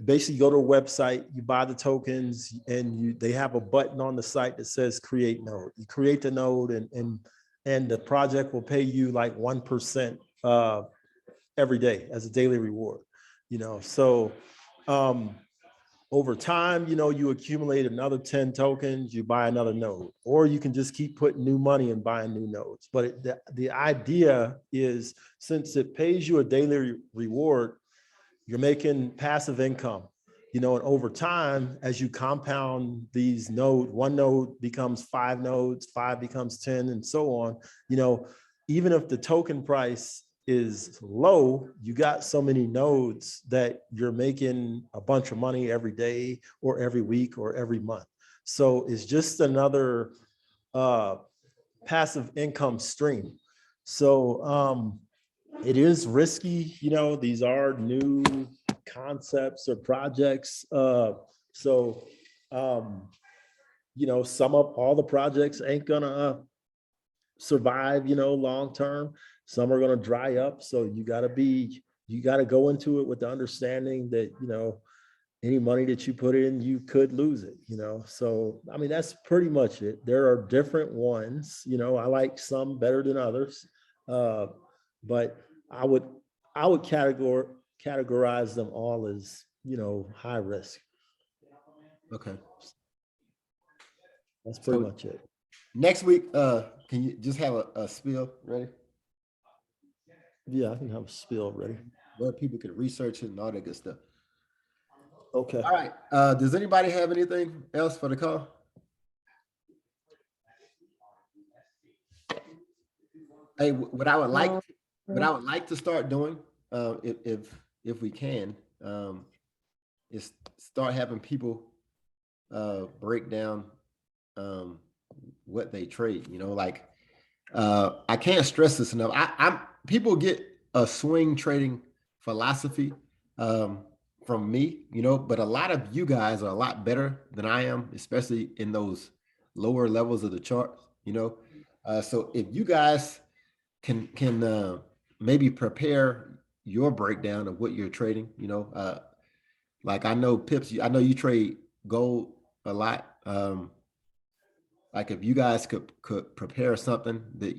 Basically, you go to a website, you buy the tokens, and they have a button on the site that says create node. You create the node and the project will pay you like 1% every day as a daily reward, you know. So over time, you know, you accumulate another 10 tokens, you buy another node, or you can just keep putting new money and buying new nodes. But the idea is, since it pays you a daily reward, you're making passive income, you know, and over time, as you compound these nodes, one node becomes 5 nodes, 5 becomes 10, and so on. You know, even if the token price is low, you got so many nodes that you're making a bunch of money every day or every week or every month. So it's just another passive income stream. So it is risky, you know, these are new concepts or projects. You know, all the projects ain't gonna survive, you know, long term. Some are gonna dry up. So you gotta go into it with the understanding that, you know, any money that you put in, you could lose it, you know? So, I mean, that's pretty much it. There are different ones, you know, I like some better than others. But I would categorize them all as, you know, high risk. Okay. That's pretty much it. Next week, can you just have a spiel ready? Yeah, I can have a spiel ready. Where people can research it and all that good stuff. Okay. All right. Does anybody have anything else for the call? Hey, what I would like, to start doing, if we can, is start having people break down what they trade. You know, like I can't stress this enough. People get a swing trading philosophy from me, you know, but a lot of you guys are a lot better than I am, especially in those lower levels of the chart, you know. So if you guys can maybe prepare your breakdown of what you're trading, you know, like I know Pips, I know you trade gold a lot. Like if you guys could prepare something that,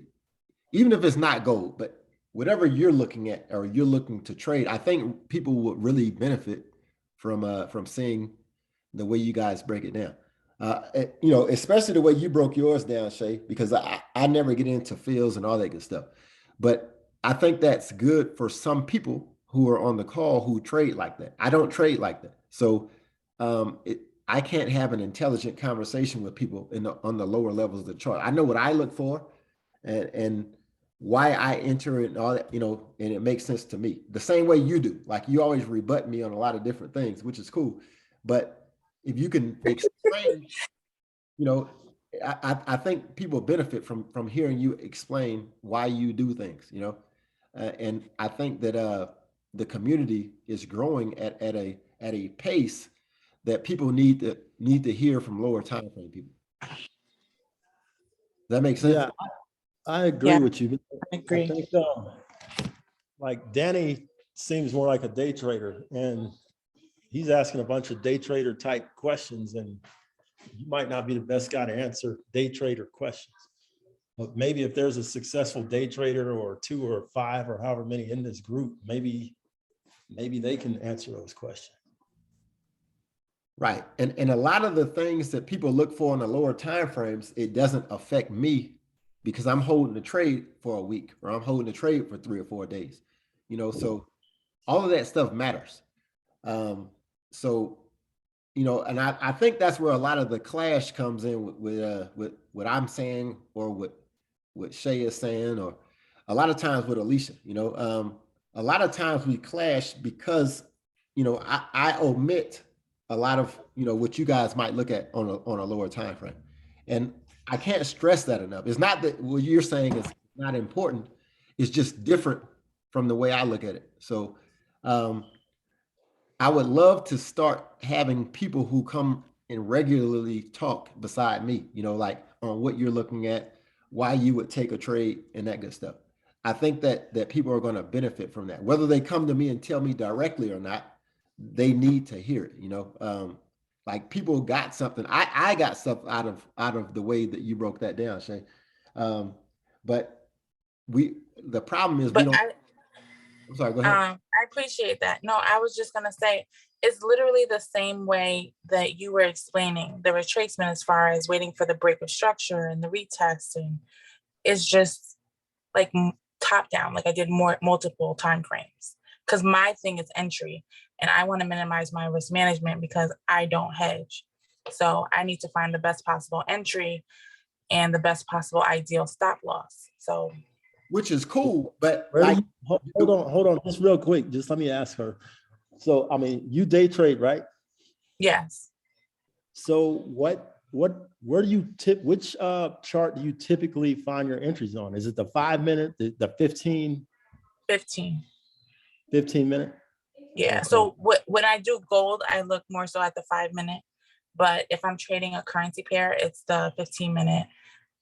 even if it's not gold, but whatever you're looking at or you're looking to trade, I think people would really benefit from seeing the way you guys break it down. You know, especially the way you broke yours down, Shay, because I never get into fields and all that good stuff. But I think that's good for some people who are on the call who trade like that. I don't trade like that. So I can't have an intelligent conversation with people on the lower levels of the chart. I know what I look for and why I enter it and all that, you know, and it makes sense to me. The same way you do. Like you always rebut me on a lot of different things, which is cool. But if you can explain, you know, I think people benefit from hearing you explain why you do things, you know, and I think that the community is growing at a pace that people need to hear from lower time frame people. Does that make sense? Yeah, I agree with you. I agree. I think like Danny seems more like a day trader, and he's asking a bunch of day trader type questions, and you might not be the best guy to answer day trader questions. But maybe if there's a successful day trader or 2 or 5 or however many in this group, maybe they can answer those questions. Right. And a lot of the things that people look for in the lower time frames, it doesn't affect me because I'm holding the trade for a week or I'm holding the trade for 3 or 4 days. You know, so all of that stuff matters. So, you know, and I think that's where a lot of the clash comes in with what I'm saying or what Shay is saying, or a lot of times with Alicia, you know, a lot of times we clash because, you know, I omit a lot of, you know, what you guys might look at on a lower time frame. And I can't stress that enough. It's not that what you're saying is not important. It's just different from the way I look at it. So I would love to start having people who come and regularly talk beside me, you know, like on what you're looking at, why you would take a trade and that good stuff. I think that people are going to benefit from that. Whether they come to me and tell me directly or not, they need to hear it, you know. Like people got something. I got stuff out of the way that you broke that down, Shay. But the problem is we don't. I'm sorry, go ahead. I appreciate that. No, I was just gonna say it's literally the same way that you were explaining the retracement as far as waiting for the break of structure and the retesting. It's just like top down, like I did multiple time frames. Because my thing is entry and I want to minimize my risk management because I don't hedge. So I need to find the best possible entry and the best possible ideal stop loss. So which is cool, but like, hold on, just real quick. Just let me ask her. So, I mean, you day trade, right? Yes. So where do you which chart do you typically find your entries on? Is it the 5 minute, the 15? 15. 15 minute? Yeah. Okay. So when I do gold, I look more so at the 5 minute. But if I'm trading a currency pair, it's the 15 minute.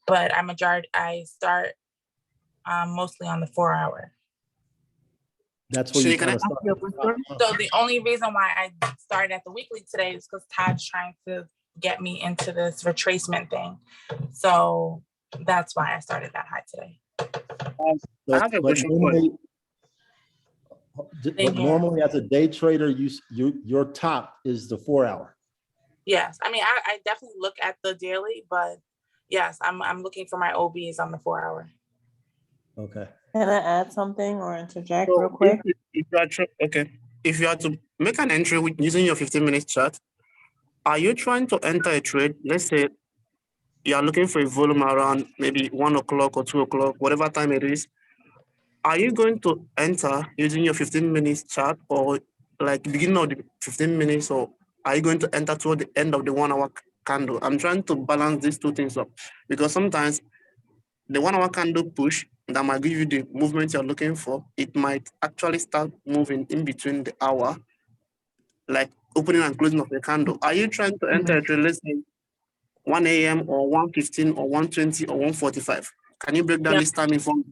But I start mostly on the 4 hour. That's where you kind of start. So the only reason why I started at the weekly today is because Todd's trying to get me into this retracement thing. So that's why I started that high today. I have a question for you. But normally as a day trader, your top is the 4 hour. Yes. I mean, I definitely look at the daily, but yes, I'm looking for my OBs on the 4 hour. Okay. Can I add something or interject real quick? Okay. if you are to make an entry using your 15-minute chart, are you trying to enter a trade? Let's say you are looking for a volume around maybe 1 o'clock or 2 o'clock, whatever time it is. Are you going to enter using your 15-minute chart or like beginning of the 15 minutes, or are you going to enter toward the end of the 1 hour candle? I'm trying to balance these two things up because sometimes the 1 hour candle push that might give you the movement you're looking for, it might actually start moving in between the hour, like opening and closing of the candle. Are you trying to enter a trade, let's say 1 a.m. or 1:15 or 1:20 or 1:45? Can you break down No. this timing for me?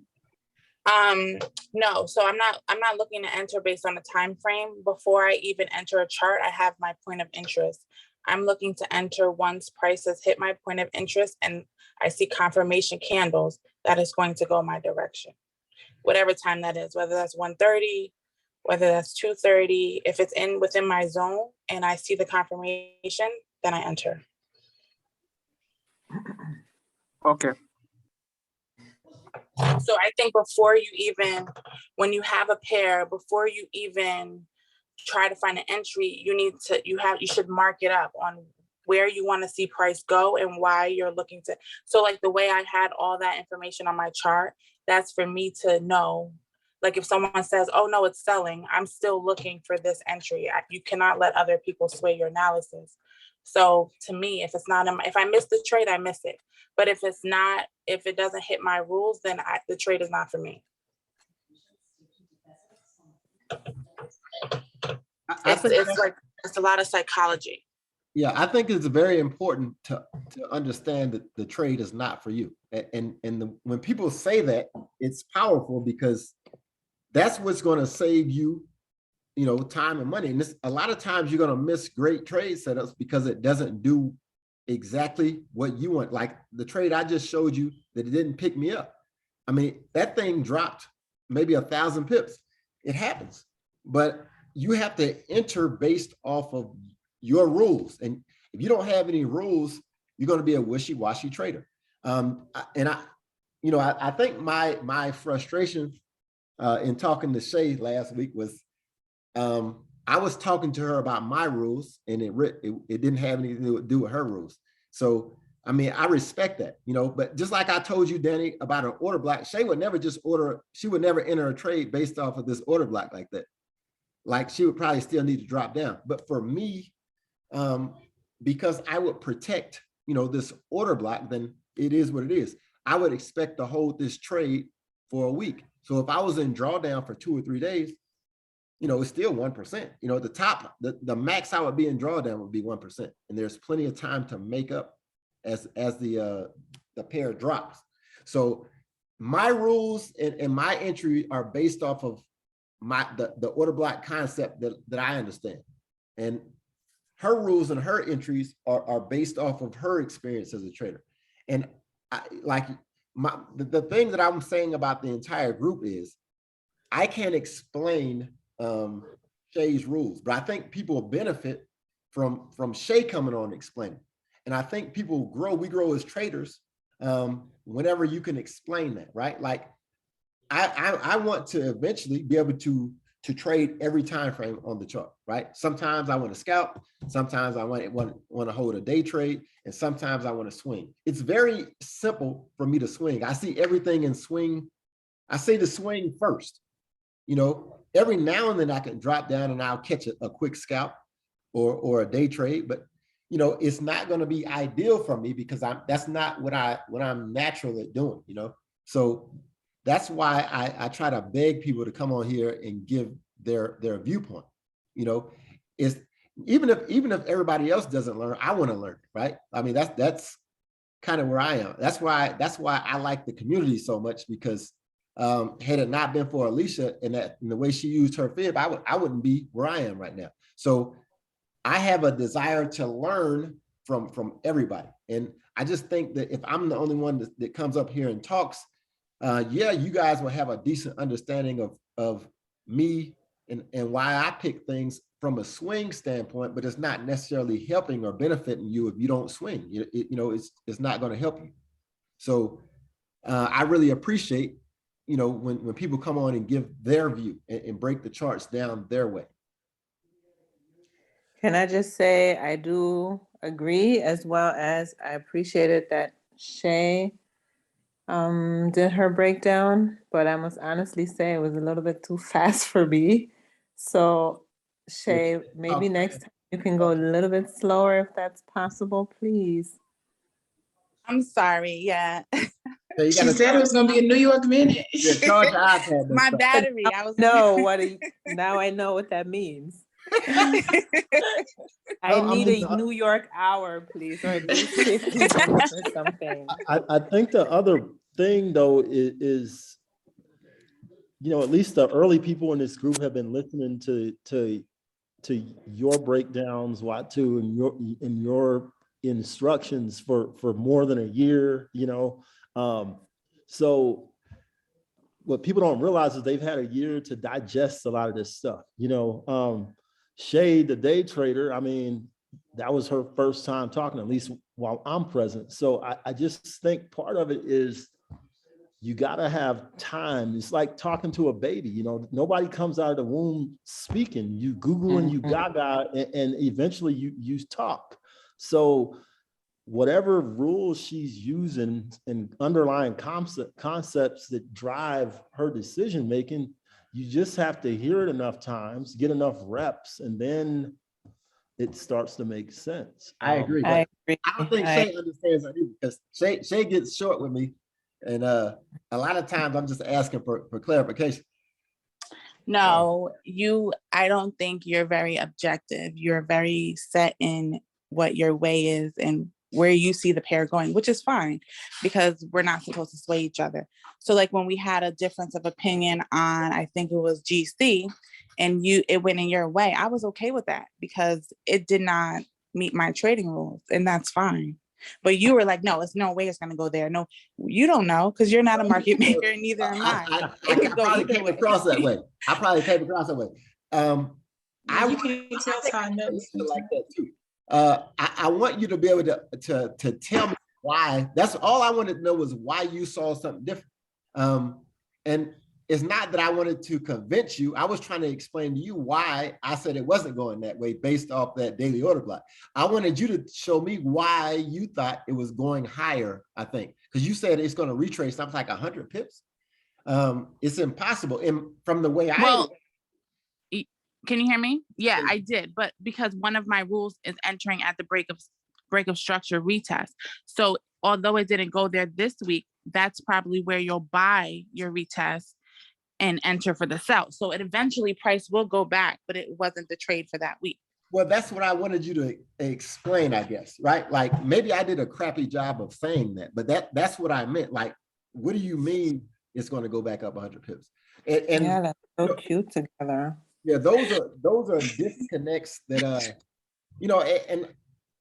No, so I'm not looking to enter based on a time frame. Before I even enter a chart, I have my point of interest. I'm looking to enter once prices hit my point of interest and I see confirmation candles, that is going to go my direction. Whatever time that is, whether that's 1:30, whether that's 2:30, if it's within my zone and I see the confirmation, then I enter. Okay. So I think before you even, when you have a pair, before you even try to find an entry, you should mark it up on where you want to see price go and why you're looking to. So like the way I had all that information on my chart, that's for me to know. Like if someone says, oh no, it's selling, I'm still looking for this entry. You cannot let other people sway your analysis. So to me, if it's not, if I miss the trade, I miss it. But if it's not, if it doesn't hit my rules, then the trade is not for me. It's a lot of psychology. Yeah, I think it's very important to understand that the trade is not for you. When people say that, it's powerful because that's what's going to save you, time and money. And a lot of times you're going to miss great trade setups because it doesn't do exactly what you want. Like the trade I just showed you that it didn't pick me up. I mean, that thing dropped maybe 1,000 pips. It happens, but you have to enter based off of your rules. And if you don't have any rules, you're going to be a wishy-washy trader. I think my frustration in talking to Shay last week was I was talking to her about my rules and it didn't have anything to do with her rules. So, I mean, I respect that, but just like I told you, Danny, about an order block, Shay would never she would never enter a trade based off of this order block like that. Like she would probably still need to drop down. But for me, because I would protect, this order block, then it is what it is. I would expect to hold this trade for a week. So if I was in drawdown for 2 or 3 days, it's still 1%. The top, the max I would be in drawdown would be 1%. And there's plenty of time to make up as the pair drops. So my rules and my entry are based off of the order block concept that I understand. And her rules and her entries are based off of her experience as a trader. And the thing that I'm saying about the entire group is I can't explain Shay's rules, but I think people benefit from Shay coming on and explaining. And I think people we grow as traders whenever you can explain that, right? Like I want to eventually be able to trade every time frame on the chart, right? Sometimes I want to scalp, sometimes I want to hold a day trade, and sometimes I want to swing. It's very simple for me to swing. I see everything in swing. I say the swing first. Every now and then I can drop down and I'll catch a quick scalp or a day trade, but it's not going to be ideal for me because that's not what I'm natural at doing, So that's why I try to beg people to come on here and give their viewpoint. Is even if everybody else doesn't learn, I want to learn, right? I mean, that's kind of where I am. That's why I like the community so much, because had it not been for Alicia and the way she used her fib, I wouldn't be where I am right now. So I have a desire to learn from everybody. And I just think that if I'm the only one that comes up here and talks, yeah, you guys will have a decent understanding of me and why I pick things from a swing standpoint, but it's not necessarily helping or benefiting you if you don't swing. It's not going to help you. So I really appreciate, when people come on and give their view and break the charts down their way. Can I just say I do agree, as well as I appreciated that Shay did her breakdown, but I must honestly say it was a little bit too fast for me. So Shay, maybe next time you can go a little bit slower if that's possible, please. I'm sorry. Yeah. So you She gotta said it was gonna be a New York minute. charge your iPad. My battery. I was No, now I know what that means. I need a New York hour, please, or at least 50 minutes or something. I think the other thing though is, you know, at least the early people in this group have been listening to your breakdowns, Watu, and your instructions for more than a year, you know. So what people don't realize is they've had a year to digest a lot of this stuff, you know. Shay, the day trader, I mean, that was her first time talking, at least while I'm present. So I just think part of it is you gotta have time. It's like talking to a baby, you know, nobody comes out of the womb speaking. You Google and you gaga, and eventually you talk. So whatever rules she's using and underlying concepts that drive her decision making, you just have to hear it enough times, get enough reps, and then it starts to make sense. I agree. I agree. I don't think Shay understands that either, because Shay gets short with me, and a lot of times I'm just asking for clarification. No, I don't think you're very objective. You're very set in what your way is and where you see the pair going, which is fine because we're not supposed to sway each other. So like when we had a difference of opinion on, I think it was GC, and it went in your way, I was okay with that because it did not meet my trading rules, and that's fine. But you were like, no, it's no way it's going to go there. No, you don't know because you're not a market maker, and neither am I. I probably came across that way. I probably came across that way. You can tell Todd knows. Like that too. I want you to be able to tell me why. That's all I wanted to know, was why you saw something different. And it's not that I wanted to convince you. I was trying to explain to you why I said it wasn't going that way based off that daily order block. I wanted you to show me why you thought it was going higher, I think, because you said it's going to retrace something like 100 pips. It's impossible. And from the way Can you hear me? Yeah, I did. But because one of my rules is entering at the break of structure retest. So although it didn't go there this week, that's probably where you'll buy your retest and enter for the sell. So it eventually price will go back, but it wasn't the trade for that week. Well, that's what I wanted you to explain, I guess, right? Like maybe I did a crappy job of saying that, but that's what I meant. Like, what do you mean it's going to go back up 100 pips? And yeah, that's so cute together. Yeah, those are disconnects that you know, and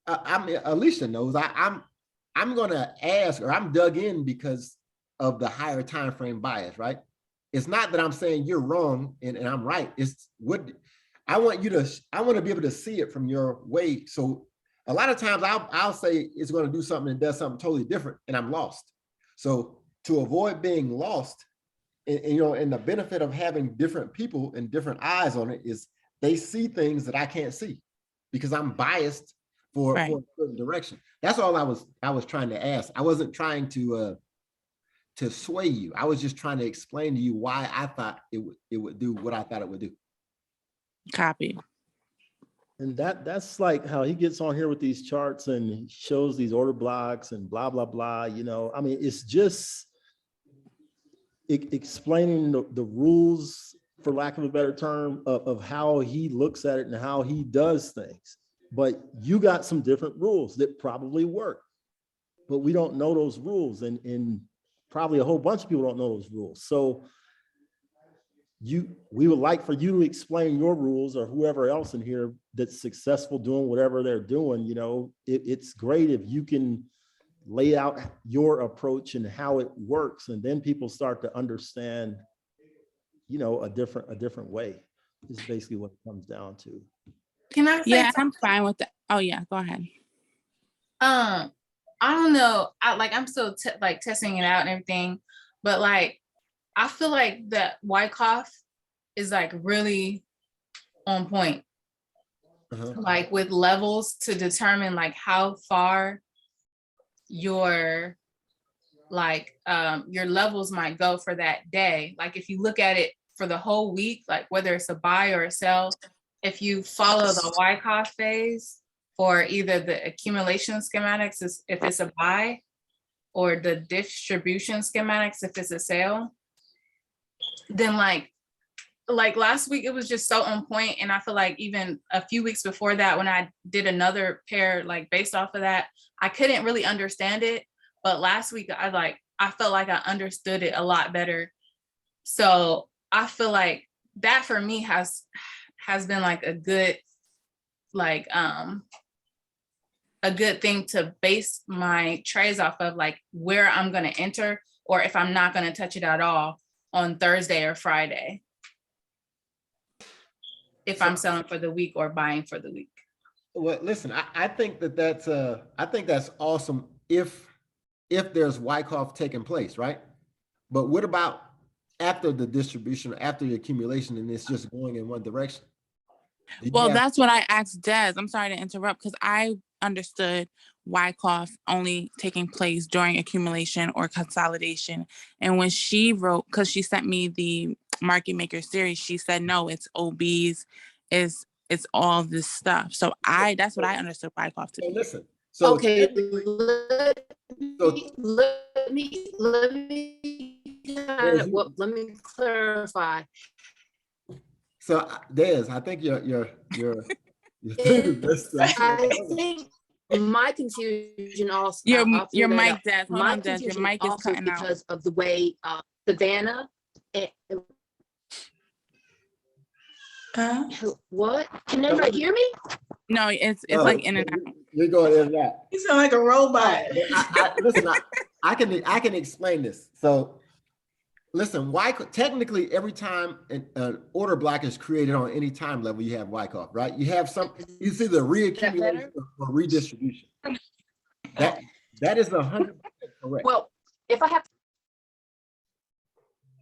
Alicia knows I'm gonna ask, or I'm dug in because of the higher time frame bias, right? It's not that I'm saying you're wrong and I'm right. It's what I want to be able to see it from your way. So a lot of times I'll say it's going to do something and does something totally different, and I'm lost. So to avoid being lost, and you know, and the benefit of having different people and different eyes on it is they see things that I can't see because I'm biased for a certain direction. That's all I was trying to ask. I wasn't trying to sway you. I was just trying to explain to you why I thought it would do what I thought it would do. Copy. And that's like how he gets on here with these charts and shows these order blocks and blah, blah, blah. You know, I mean, it's just explaining the rules, for lack of a better term, of how he looks at it and how he does things. But you got some different rules that probably work, but we don't know those rules, and probably a whole bunch of people don't know those rules. So we would like for you to explain your rules, or whoever else in here that's successful doing whatever they're doing. You know, it's great if you can lay out your approach and how it works, and then people start to understand, you know, a different way is basically what it comes down to. Can I say Yeah, I'm fine with that. Oh yeah, go ahead. I don't know. I'm still testing it out and everything, but like I feel like that Wyckoff is like really on point. like with levels to determine like how far your your levels might go for that day. Like if you look at it for the whole week, like whether it's a buy or a sell, if you follow the Wyckoff phase for either the accumulation schematics, if it's a buy, or the distribution schematics, if it's a sale, then like last week, it was just so on point. And I feel like even a few weeks before that, when I did another pair, like based off of that, I couldn't really understand it. But last week, I felt like I understood it a lot better. So I feel like that for me has been like a good, a good thing to base my trades off of, like where I'm going to enter, or if I'm not going to touch it at all on Thursday or Friday, if I'm selling for the week or buying for the week. Well, listen, I think that's awesome if there's Wyckoff taking place, right? But what about after the distribution, after the accumulation, and it's just going in one direction? Well, that's what I asked Des. I'm sorry to interrupt, because I understood Wyckoff only taking place during accumulation or consolidation. And when she wrote, because she sent me the market maker series, she said, no, it's OBs, it's all this stuff. So that's what I understood Wyckoff to be. Listen, so okay, let me clarify. So Des, I think you're I think my confusion also. Your mic, Des. Hold on, Des. Your mic is cutting because of the way Savannah. What? Can anybody hear me? No, it's like in and out. You're going in and out. You sound like a robot. Listen, I can explain this. So listen, technically every time an order block is created on any time level, you have Wyckoff, right? You have you see the reaccumulation or redistribution. That is 100% correct. Well, if I have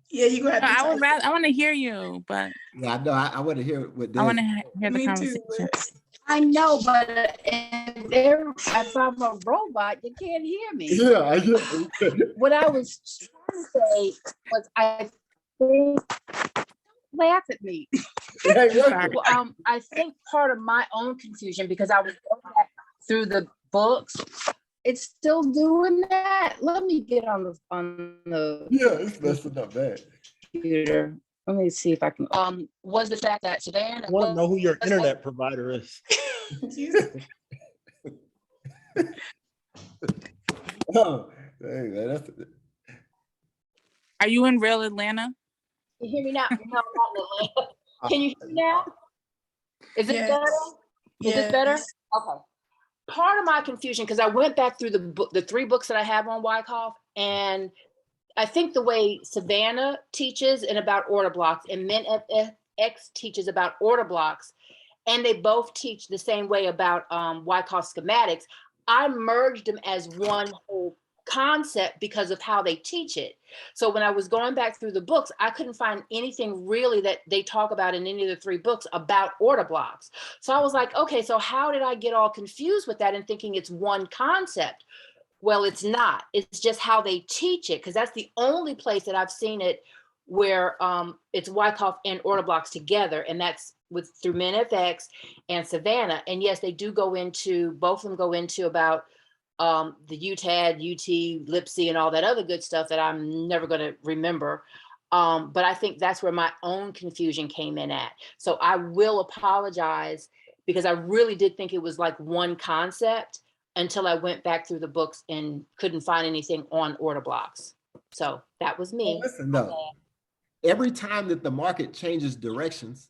Yeah, you have to. I want to hear you, but yeah, no, I want to hear what I want to hear the conversation. I know, but if I'm a robot, you can't hear me. Yeah, I hear. What I was trying to say was, I think, laugh at me. Well, I think part of my own confusion, because I was going back through the books, it's still doing that. Let me get on the Yeah, it's messing up bad. computer. Let me see if I can. Was the fact that Savannah. I want to know who your internet provider is. Oh, hey, man, Are you in real Atlanta? You hear me now? No, not Atlanta. Can you hear me now? Is it better? Is it better? Okay. Part of my confusion, because I went back through the 3 books that I have on Wyckoff, and I think the way Savannah teaches and about order blocks, and MinFX teaches about order blocks, and they both teach the same way about Wyckoff schematics. I merged them as one whole concept because of how they teach it. So when I was going back through the books, I couldn't find anything really that they talk about in any of the 3 books about order blocks. So I was like, okay, so how did I get all confused with that and thinking it's one concept? Well, it's not. It's just how they teach it, because that's the only place that I've seen it where it's Wyckoff and order blocks together, and that's through MinFX and Savannah. And yes, they do go into, both of them go into about the UTAD, UT, LIPSI, and all that other good stuff that I'm never going to remember. But I think that's where my own confusion came in at. So I will apologize, because I really did think it was like one concept until I went back through the books and couldn't find anything on order blocks. So that was me. Well, listen, though, every time that the market changes directions,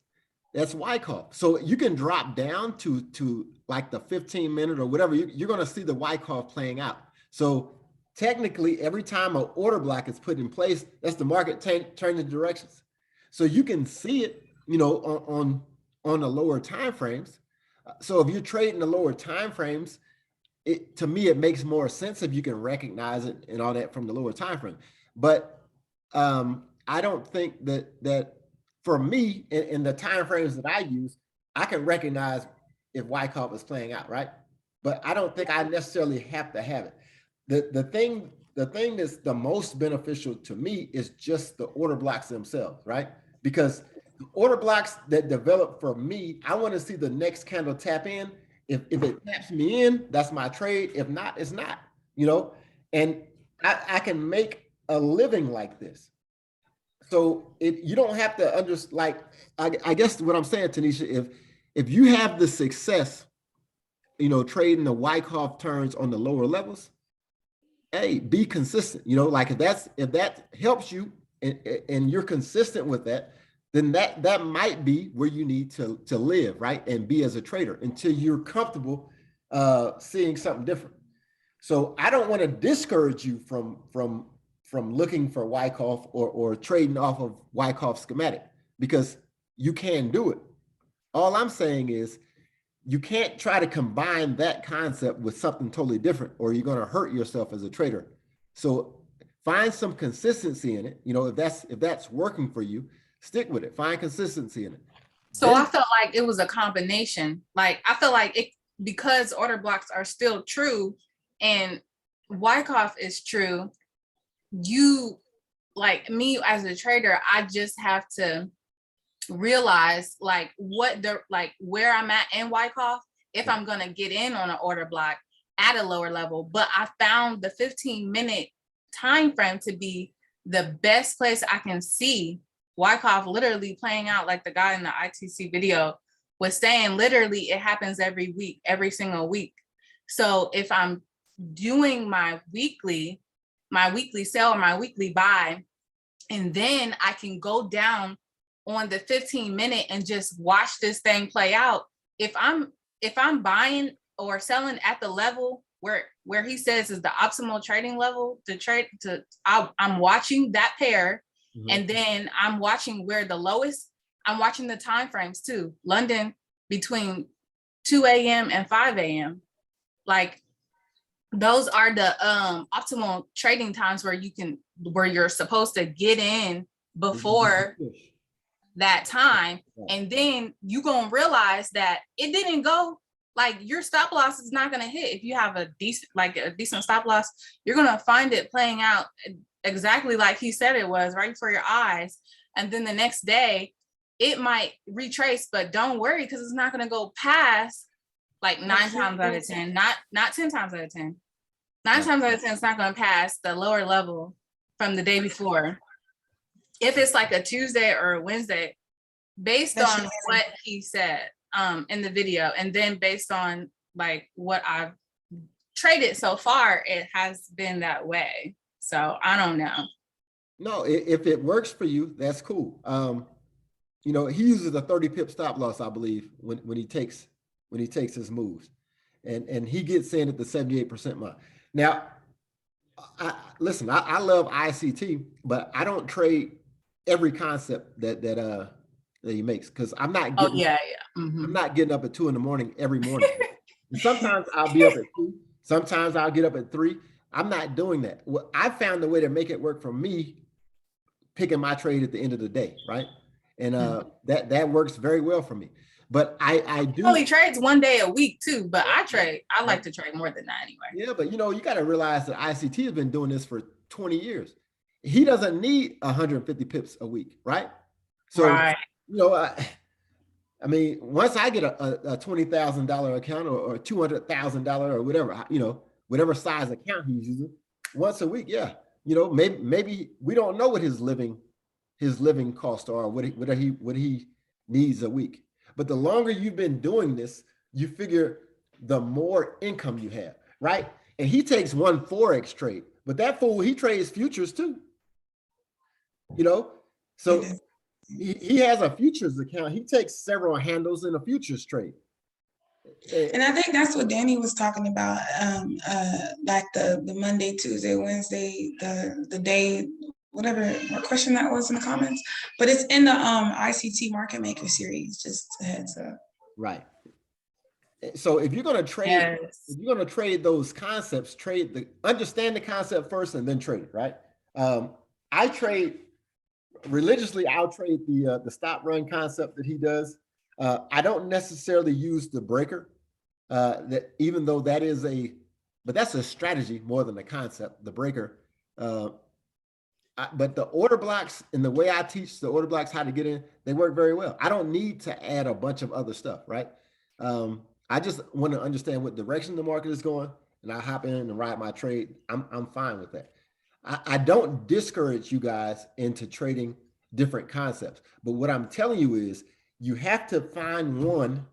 that's Wyckoff. So you can drop down to like the 15-minute or whatever, you're going to see the Wyckoff playing out. So technically, every time an order block is put in place, that's the market changing directions. So you can see it, on the lower time frames. So if you're trading the lower time frames, to me, it makes more sense if you can recognize it and all that from the lower time frame. But I don't think that for me, in the time frames that I use, I can recognize if Wyckoff is playing out, right? But I don't think I necessarily have to have it. The thing that's the most beneficial to me is just the order blocks themselves, right? Because the order blocks that develop for me, I want to see the next candle tap in. If it taps me in, that's my trade. If not, it's not, you know? And I can make a living like this. So you don't have to I guess what I'm saying, Tanisha, if you have the success, you know, trading the Wyckoff turns on the lower levels, hey, be consistent. You know, like if that helps you and you're consistent with that, then that might be where you need to live, right? And be as a trader until you're comfortable seeing something different. So I don't want to discourage you from looking for Wyckoff or trading off of Wyckoff schematic, because you can do it. All I'm saying is you can't try to combine that concept with something totally different, or you're going to hurt yourself as a trader. So find some consistency in it. You know, if that's working for you, stick with it. Find consistency in it. So I felt like it was a combination. Like I feel like it, because order blocks are still true and Wyckoff is true, you, like me as a trader, I just have to realize like where I'm at in Wyckoff if I'm gonna get in on an order block at a lower level. But I found the 15-minute time frame to be the best place I can see Wyckoff literally playing out, like the guy in the ITC video was saying. Literally, it happens every week, every single week. So if I'm doing my weekly sell or my weekly buy, and then I can go down on the 15-minute and just watch this thing play out. If I'm buying or selling at the level where he says is the optimal trading level to trade to, I'm watching that pair. Mm-hmm. And then I'm watching where the lowest, I'm watching the time frames too. London between 2 a.m. and 5 a.m. Like those are the optimal trading times where you're supposed to get in before that time. And then you're gonna realize that it didn't go, like your stop loss is not gonna hit. If you have a decent stop loss, you're gonna find it playing out exactly like he said it was, right before your eyes. And then the next day it might retrace, but don't worry, because it's not gonna go past like 9 times out of 10, not 10 times out of 10. 9 times out of 10, it's not gonna pass the lower level from the day before. If it's like a Tuesday or a Wednesday, based on what he said in the video, and then based on like what I've traded so far, it has been that way. So I don't know. No, if it works for you, that's cool. You know, he uses a 30 pip stop loss, I believe, when he takes his moves, and he gets in at the 78% mark. Now, listen, I love ICT, but I don't trade every concept that he makes, because I'm not getting, I'm not getting up at 2 a.m. every morning. And sometimes I'll be up at 2, sometimes I'll get up at 3. I'm not doing that. Well, I found a way to make it work for me, picking my trade at the end of the day, right? And that works very well for me. But I do only trades 1 day a week too, but I like to trade more than that anyway. Yeah, but you know, you got to realize that ICT has been doing this for 20 years. He doesn't need 150 pips a week, right? So, you know, I mean, once I get a $20,000 account or $200,000 or whatever, you know, whatever size account he's using, once a week, yeah, you know, maybe we don't know what his living costs are, what he needs a week. But the longer you've been doing this, you figure the more income you have, right? And he takes one Forex trade, but that fool, he trades futures too. You know, so he has a futures account. He takes several handles in a futures trade. And I think that's what Danny was talking about, like the Monday, Tuesday, Wednesday, the day, whatever question that was in the comments. But it's in the ICT Market Maker series, just a heads up. Right. So if you're going to trade, if you're going to trade those concepts, understand the concept first and then trade it, right? I trade religiously. I'll trade the stop run concept that he does. I don't necessarily use the breaker, that even though that is but that's a strategy more than a concept, the breaker. But the order blocks and the way I teach the order blocks how to get in, they work very well. I don't need to add a bunch of other stuff, right? I just want to understand what direction the market is going, and I hop in and ride my trade. I'm fine with that. I don't discourage you guys into trading different concepts, but what I'm telling you is you have to find one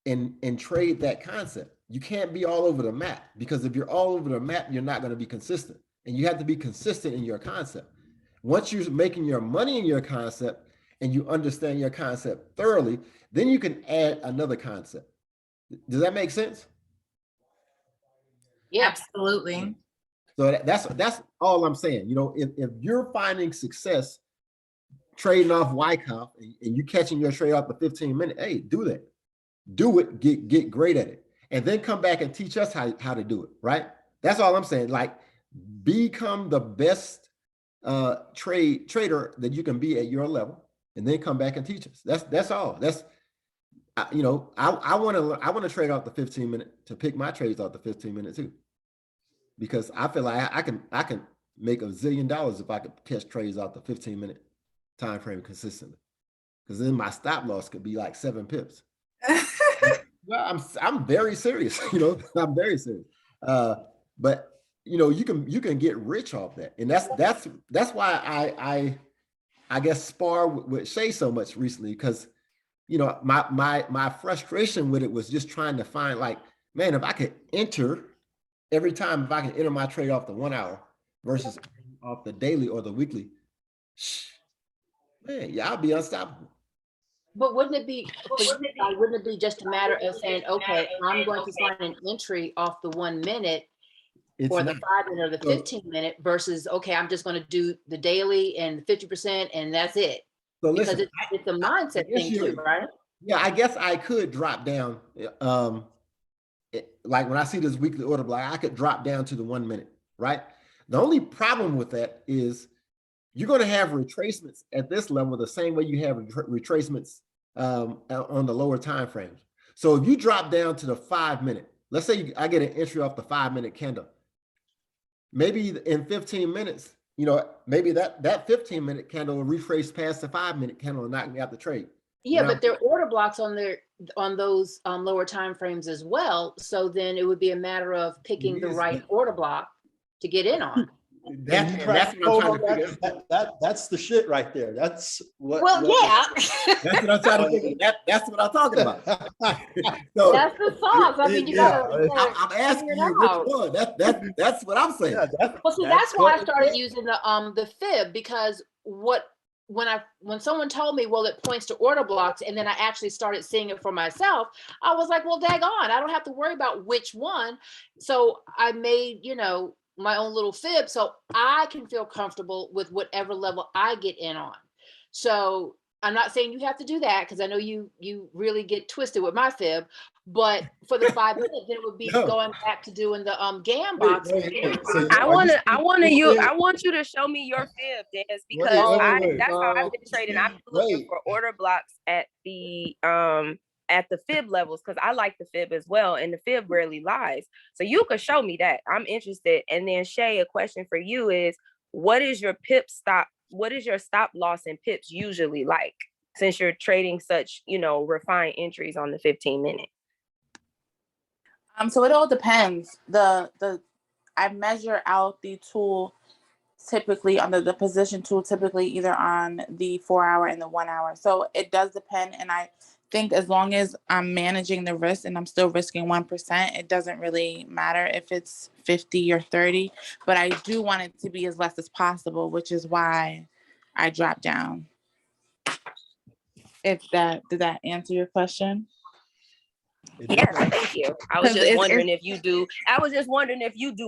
and trade that concept. You can't be all over the map, because if you're all over the map, you're not going to be consistent, and you have to be consistent in your concept. Once you're making your money in your concept and you understand your concept thoroughly, then you can add another concept. Does that make sense? Yeah, absolutely. So that's all I'm saying. You know, if you're finding success trading off Wyckoff and you catching your trade off the 15-minute, hey, do that. Do it, get great at it. And then come back and teach us how to do it, right? That's all I'm saying. Like, become the best trader that you can be at your level, and then come back and teach us. That's all. That's, you know, I want to trade off the 15-minute to pick my trades off the 15-minute too, because I feel like I can make $1 zillion if I could catch trades off the 15-minute time frame consistently, because then my stop loss could be like 7 pips. Well, I'm very serious. You know, I'm very serious. But you know, you can get rich off that, and that's why I guess spar with Shay so much recently, because you know my frustration with it was just trying to find, like, man, if I could enter every time, if I can enter my trade off the 1 hour versus off the daily or the weekly, man, yeah, I'll be unstoppable. but wouldn't it be just a matter of saying, okay, I'm going to find an entry off the 1 minute or the 5 minute or the 15-minute versus, okay, I'm just going to do the daily and 50% and that's it. So because listen, it's a mindset thing too, right? Yeah, I guess I could drop down. Like when I see this weekly order block, I could drop down to the 1 minute, right? The only problem with that is you're going to have retracements at this level the same way you have retracements on the lower time frames. So if you drop down to the 5 minute, let's say I get an entry off the 5 minute candle, maybe in 15 minutes, you know, maybe that 15-minute candle will retrace past the 5 minute candle and knock me out the trade. Yeah, but there are order blocks on those lower time frames as well. So then it would be a matter of picking the right order block to get in on. That's what I'm trying to figure. That's the shit right there. That's what. Well, yeah. That's what I'm trying to figure. That's what I'm talking about. So, that's the sauce. I mean, you gotta. I'm asking you which one. That's what I'm saying. Yeah, well, see, that's why I started using the fib, because when someone told me, well, it points to order blocks, and then I actually started seeing it for myself, I was like, well, daggone, I don't have to worry about which one. So I made, you know, my own little fib so I can feel comfortable with whatever level I get in on. So I'm not saying you have to do that, because I know you really get twisted with my fib, but for the 5 minutes, then it would be going back to doing the GAN box. So I want you to show me your fib, Des, because that's how I've been trading. I've been looking for order blocks at the fib levels, because I like the fib as well, and the fib rarely lies. So you could show me that. I'm interested. And then Shay, a question for you is, what is your stop loss in pips usually like, since you're trading such, you know, refined entries on the 15-minute? So it all depends. I measure out the tool typically under the position tool, typically either on the 4 hour and the 1 hour. So it does depend. And I think as long as I'm managing the risk and I'm still risking 1%, it doesn't really matter if it's 50 or 30, but I do want it to be as less as possible, which is why I drop down. Did that answer your question? Yes, thank you. I was just wondering if you do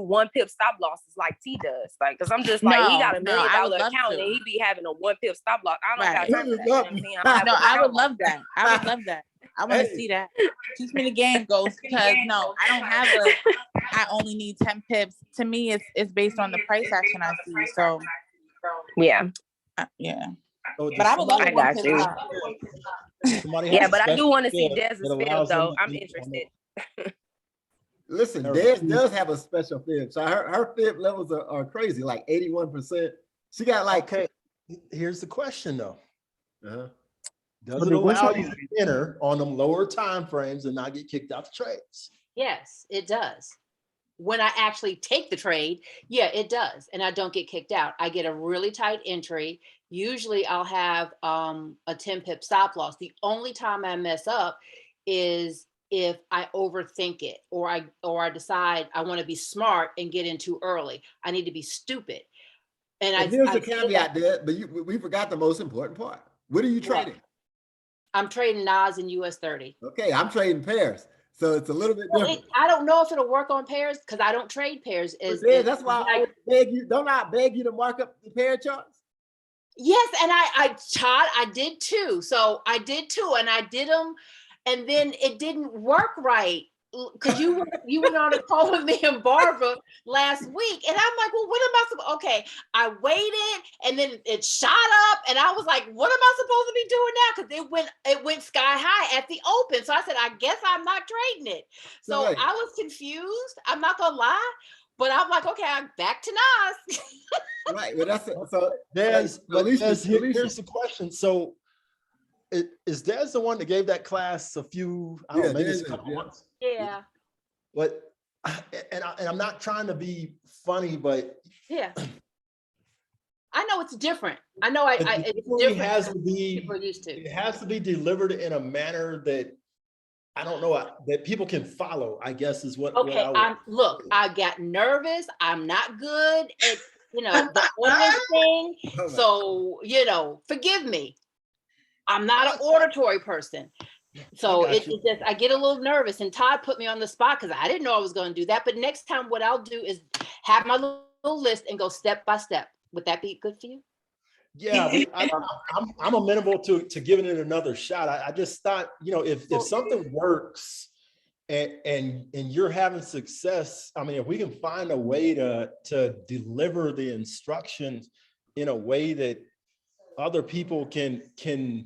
1 pip stop losses like T does, like, because I'm just like, he got $1 million account and he be having a 1 pip stop loss. I don't have time for that. You know what I'm saying? I would love that. I want to see that. Teach me the game, Ghost, because I only need 10 pips. To me, it's based on the price action I see. So yeah. Yeah. So but I would love I got you. Somebody Yeah, has a but I do special want to see fib Dez's that fib allows them though. to I'm be on interested. Listen, Or- Des does have a special fib. So her fib levels are crazy, like 81%. She got like, Okay, here's the question though. uh-huh. Does But it the allow question- you to enter on them lower time frames and not get kicked out the trades? Yes, it does. When I actually take the trade, yeah, it does. And I don't get kicked out. I get a really tight entry. Usually I'll have a 10 pip stop loss. The only time I mess up is if I overthink it or I decide I want to be smart and get in too early. I need to be stupid. And But here's the say that- caveat there, but we forgot the most important part. What are you trading? I'm trading NAS and US 30. Okay, I'm trading pairs. So it's a little bit Well, different. I don't know if it'll work on pairs because I don't trade pairs. That's why I always beg you, don't I beg you to mark up the pair charts? Yes, and I did too. So I did too, and I did them, and then it didn't work right because you went on a call with me and Barbara last week, and I'm like, well, what am I supposed? Okay, I waited, and then it shot up, and I was like, what am I supposed to be doing now? Because it went sky high at the open. So I said, I guess I'm not trading it. So Right. I was confused. I'm not gonna lie, but I'm like, okay, I'm back to Nas. Right, well, that's it. So Here's Alicia. the question. So is Des the one that gave that class a few, I don't know, maybe it's a couple months? Yeah. But, and I'm not trying to be funny, but Yeah. I know it's different. I know it's it different has than to be, people are used to. it has to be delivered in a manner that, I don't know, that people can follow, I guess is what Okay, I would. look, I got nervous. I'm not good at, the ordering thing. So, forgive me. I'm not an auditory person. So it's just, I get a little nervous, and Todd put me on the spot because I didn't know I was going to do that. But next time what I'll do is have my little list and go step by step. Would that be good for you? Yeah, I'm amenable to giving it another shot. I just thought, if something works and you're having success, I mean, if we can find a way to deliver the instructions in a way that other people can use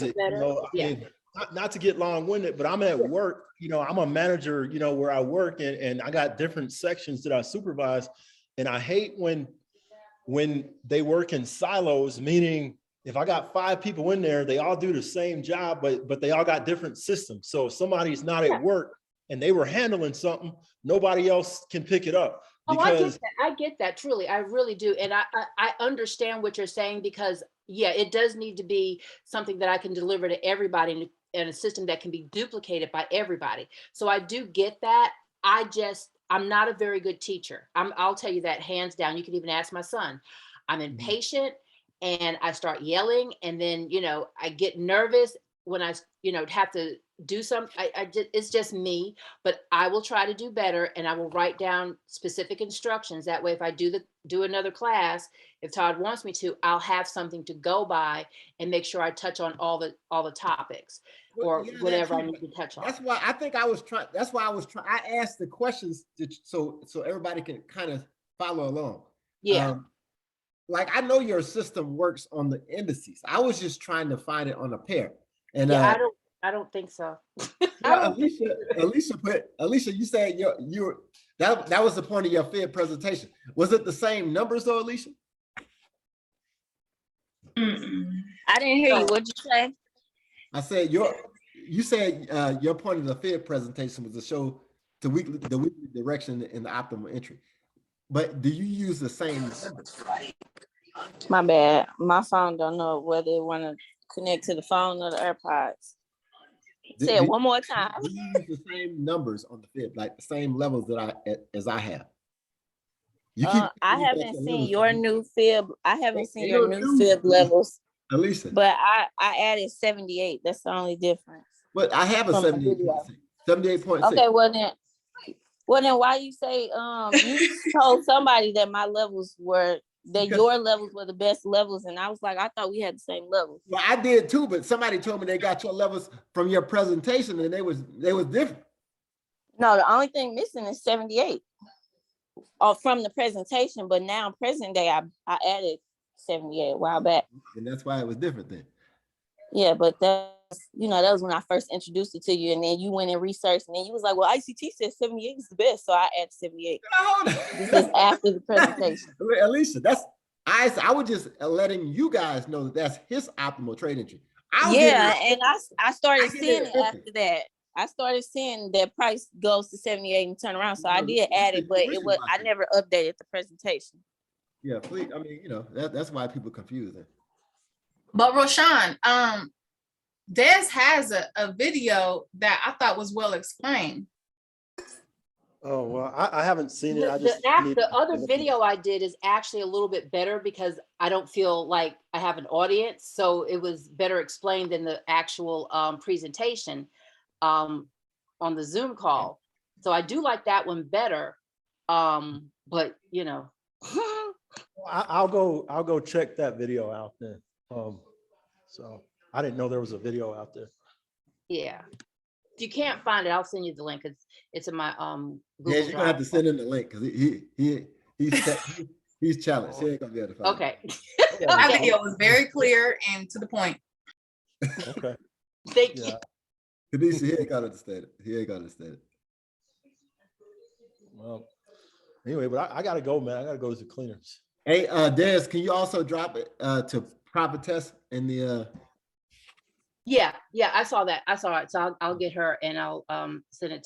it, I mean, not to get long-winded, but I'm at work, I'm a manager, where I work, and I got different sections that I supervise, and I hate when they work in silos, meaning if I got 5 people in there, they all do the same job, but they all got different systems. So if somebody's not at work and they were handling something, nobody else can pick it up. Because I get that, truly, I really do. And I understand what you're saying, because yeah, it does need to be something that I can deliver to everybody in a system that can be duplicated by everybody. So I do get that. I'm not a very good teacher. I'll tell you that hands down. You can even ask my son. I'm impatient and I start yelling, and then, I get nervous when I, have to do something. It's just me, but I will try to do better, and I will write down specific instructions. That way, if I do another class, if Todd wants me to, I'll have something to go by and make sure I touch on all the topics or whatever I need to touch on. That's why I think I was trying. That's why I was trying. I asked the questions so everybody can kind of follow along. Yeah. Like, I know your system works on the indices. I was just trying to find it on a pair. And I don't think so. Alicia, you said that was the point of your Fed presentation. Was it the same numbers though, Alicia? I didn't hear you. What'd you say? I said you said your point of the Fed presentation was to show the weekly direction in the optimal entry. But do you use the same numbers? My bad. My phone don't know whether it want to connect to the phone or the AirPods. Say it one more time. Do you use the same numbers on the Fib, like the same levels as I have? I haven't seen your new Fib. I haven't seen your new Fib levels. Alicia. But I added 78. That's the only difference. But I have a 78.6. 78.6. Okay, well then why you say you told somebody that my levels were your levels were the best levels, and I was like, I thought we had the same levels. Well, I did too, but somebody told me they got your levels from your presentation, and they was different. No, the only thing missing is 78 from the presentation, but now present day I added 78 a while back. And that's why it was different then. Yeah, but that's, that was when I first introduced it to you, and then you went and researched, and then you was like, well, ICT says 78 is the best, so I added 78. This is after the presentation. Alicia, I was just letting you guys know that that's his optimal trade entry. And I started seeing it after that. I started seeing that price goes to 78 and turn around. So I did add it, but I never updated the presentation. Yeah, please. I mean, that's why people confuse it. But Roshan, Des has a video that I thought was well explained. Oh, well, I haven't seen it. The other video I did is actually a little bit better because I don't feel like I have an audience. So it was better explained than the actual presentation on the Zoom call. So I do like that one better. But I'll go check that video out then. So I didn't know there was a video out there. Yeah. If you can't find it, I'll send you the link. It's in my Google you're gonna have to send him the link because he's challenged. He ain't gonna be able to find Okay. That video was very clear and to the point. Okay. Thank you. Kanisha, he ain't gonna understand it. He ain't gonna understand it. Well, anyway, but I gotta go, man. I gotta go to the cleaners. Hey, Des, can you also drop it to Profit Test in the Yeah, I saw that. I saw it. So I'll get her and I'll send it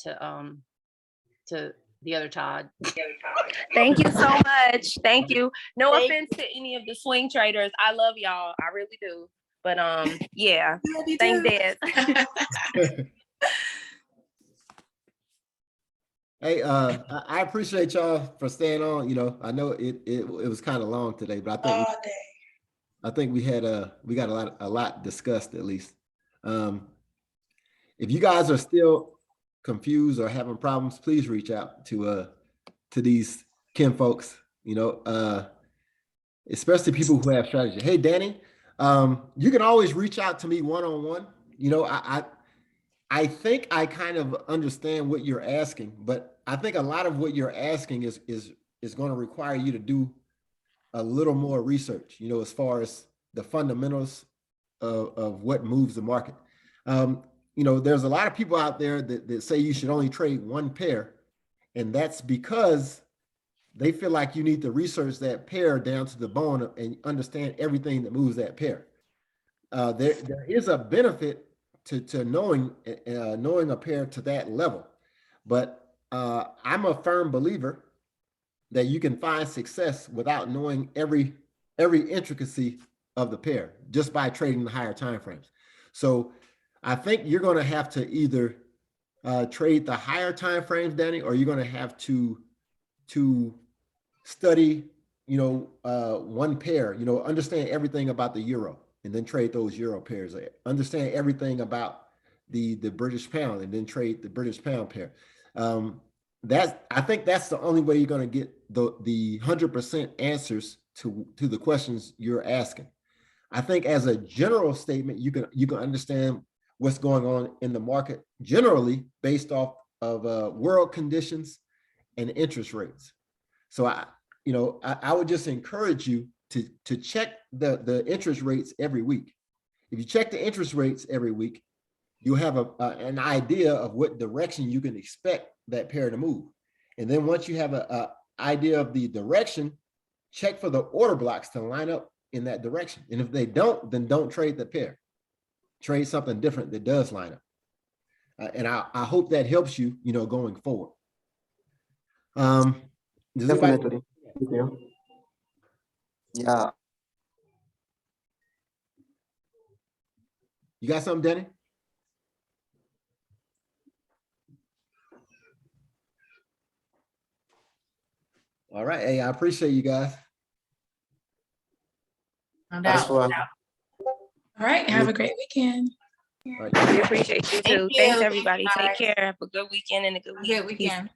to the other Todd. Thank you so much. Thank you. No offense to any of the swing traders. I love y'all. I really do. But yeah. Thank Dad. Hey, I appreciate y'all for staying on. I know it was kind of long today, but I think we got a lot discussed at least. If you guys are still confused or having problems, please reach out to these Kim folks, especially people who have strategy. Hey, Danny, you can always reach out to me one-on-one. I think I kind of understand what you're asking, but I think a lot of what you're asking is going to require you to do a little more research, as far as the fundamentals of what moves the market. There's a lot of people out there that say you should only trade one pair, and that's because they feel like you need to research that pair down to the bone and understand everything that moves that pair. There is a benefit to knowing a pair to that level, but I'm a firm believer that you can find success without knowing every intricacy of the pair just by trading the higher time frames. So I think you're going to have to either trade the higher time frames, Danny, or you're going to have to study, one pair, understand everything about the euro and then trade those euro pairs. Understand everything about the British pound and then trade the British pound pair. I think that's the only way you're going to get the 100% answers to the questions you're asking. I think as a general statement, you can understand what's going on in the market generally based off of world conditions and interest rates. So I would just encourage you to check the interest rates every week. If you check the interest rates every week, you'll have an idea of what direction you can expect that pair to move. And then once you have an idea of the direction, check for the order blocks to line up in that direction. And if they don't, then don't trade the pair. Trade something different that does line up. And I hope that helps you, going forward. Definitely. Thank you. Yeah. You got something, Danny? All right. Hey, I appreciate you guys. No doubt. Well. All right. Have a great weekend. All right. We appreciate you too. Thank you. Thanks everybody. Bye. Take care. Have a good weekend and a good week. Good weekend.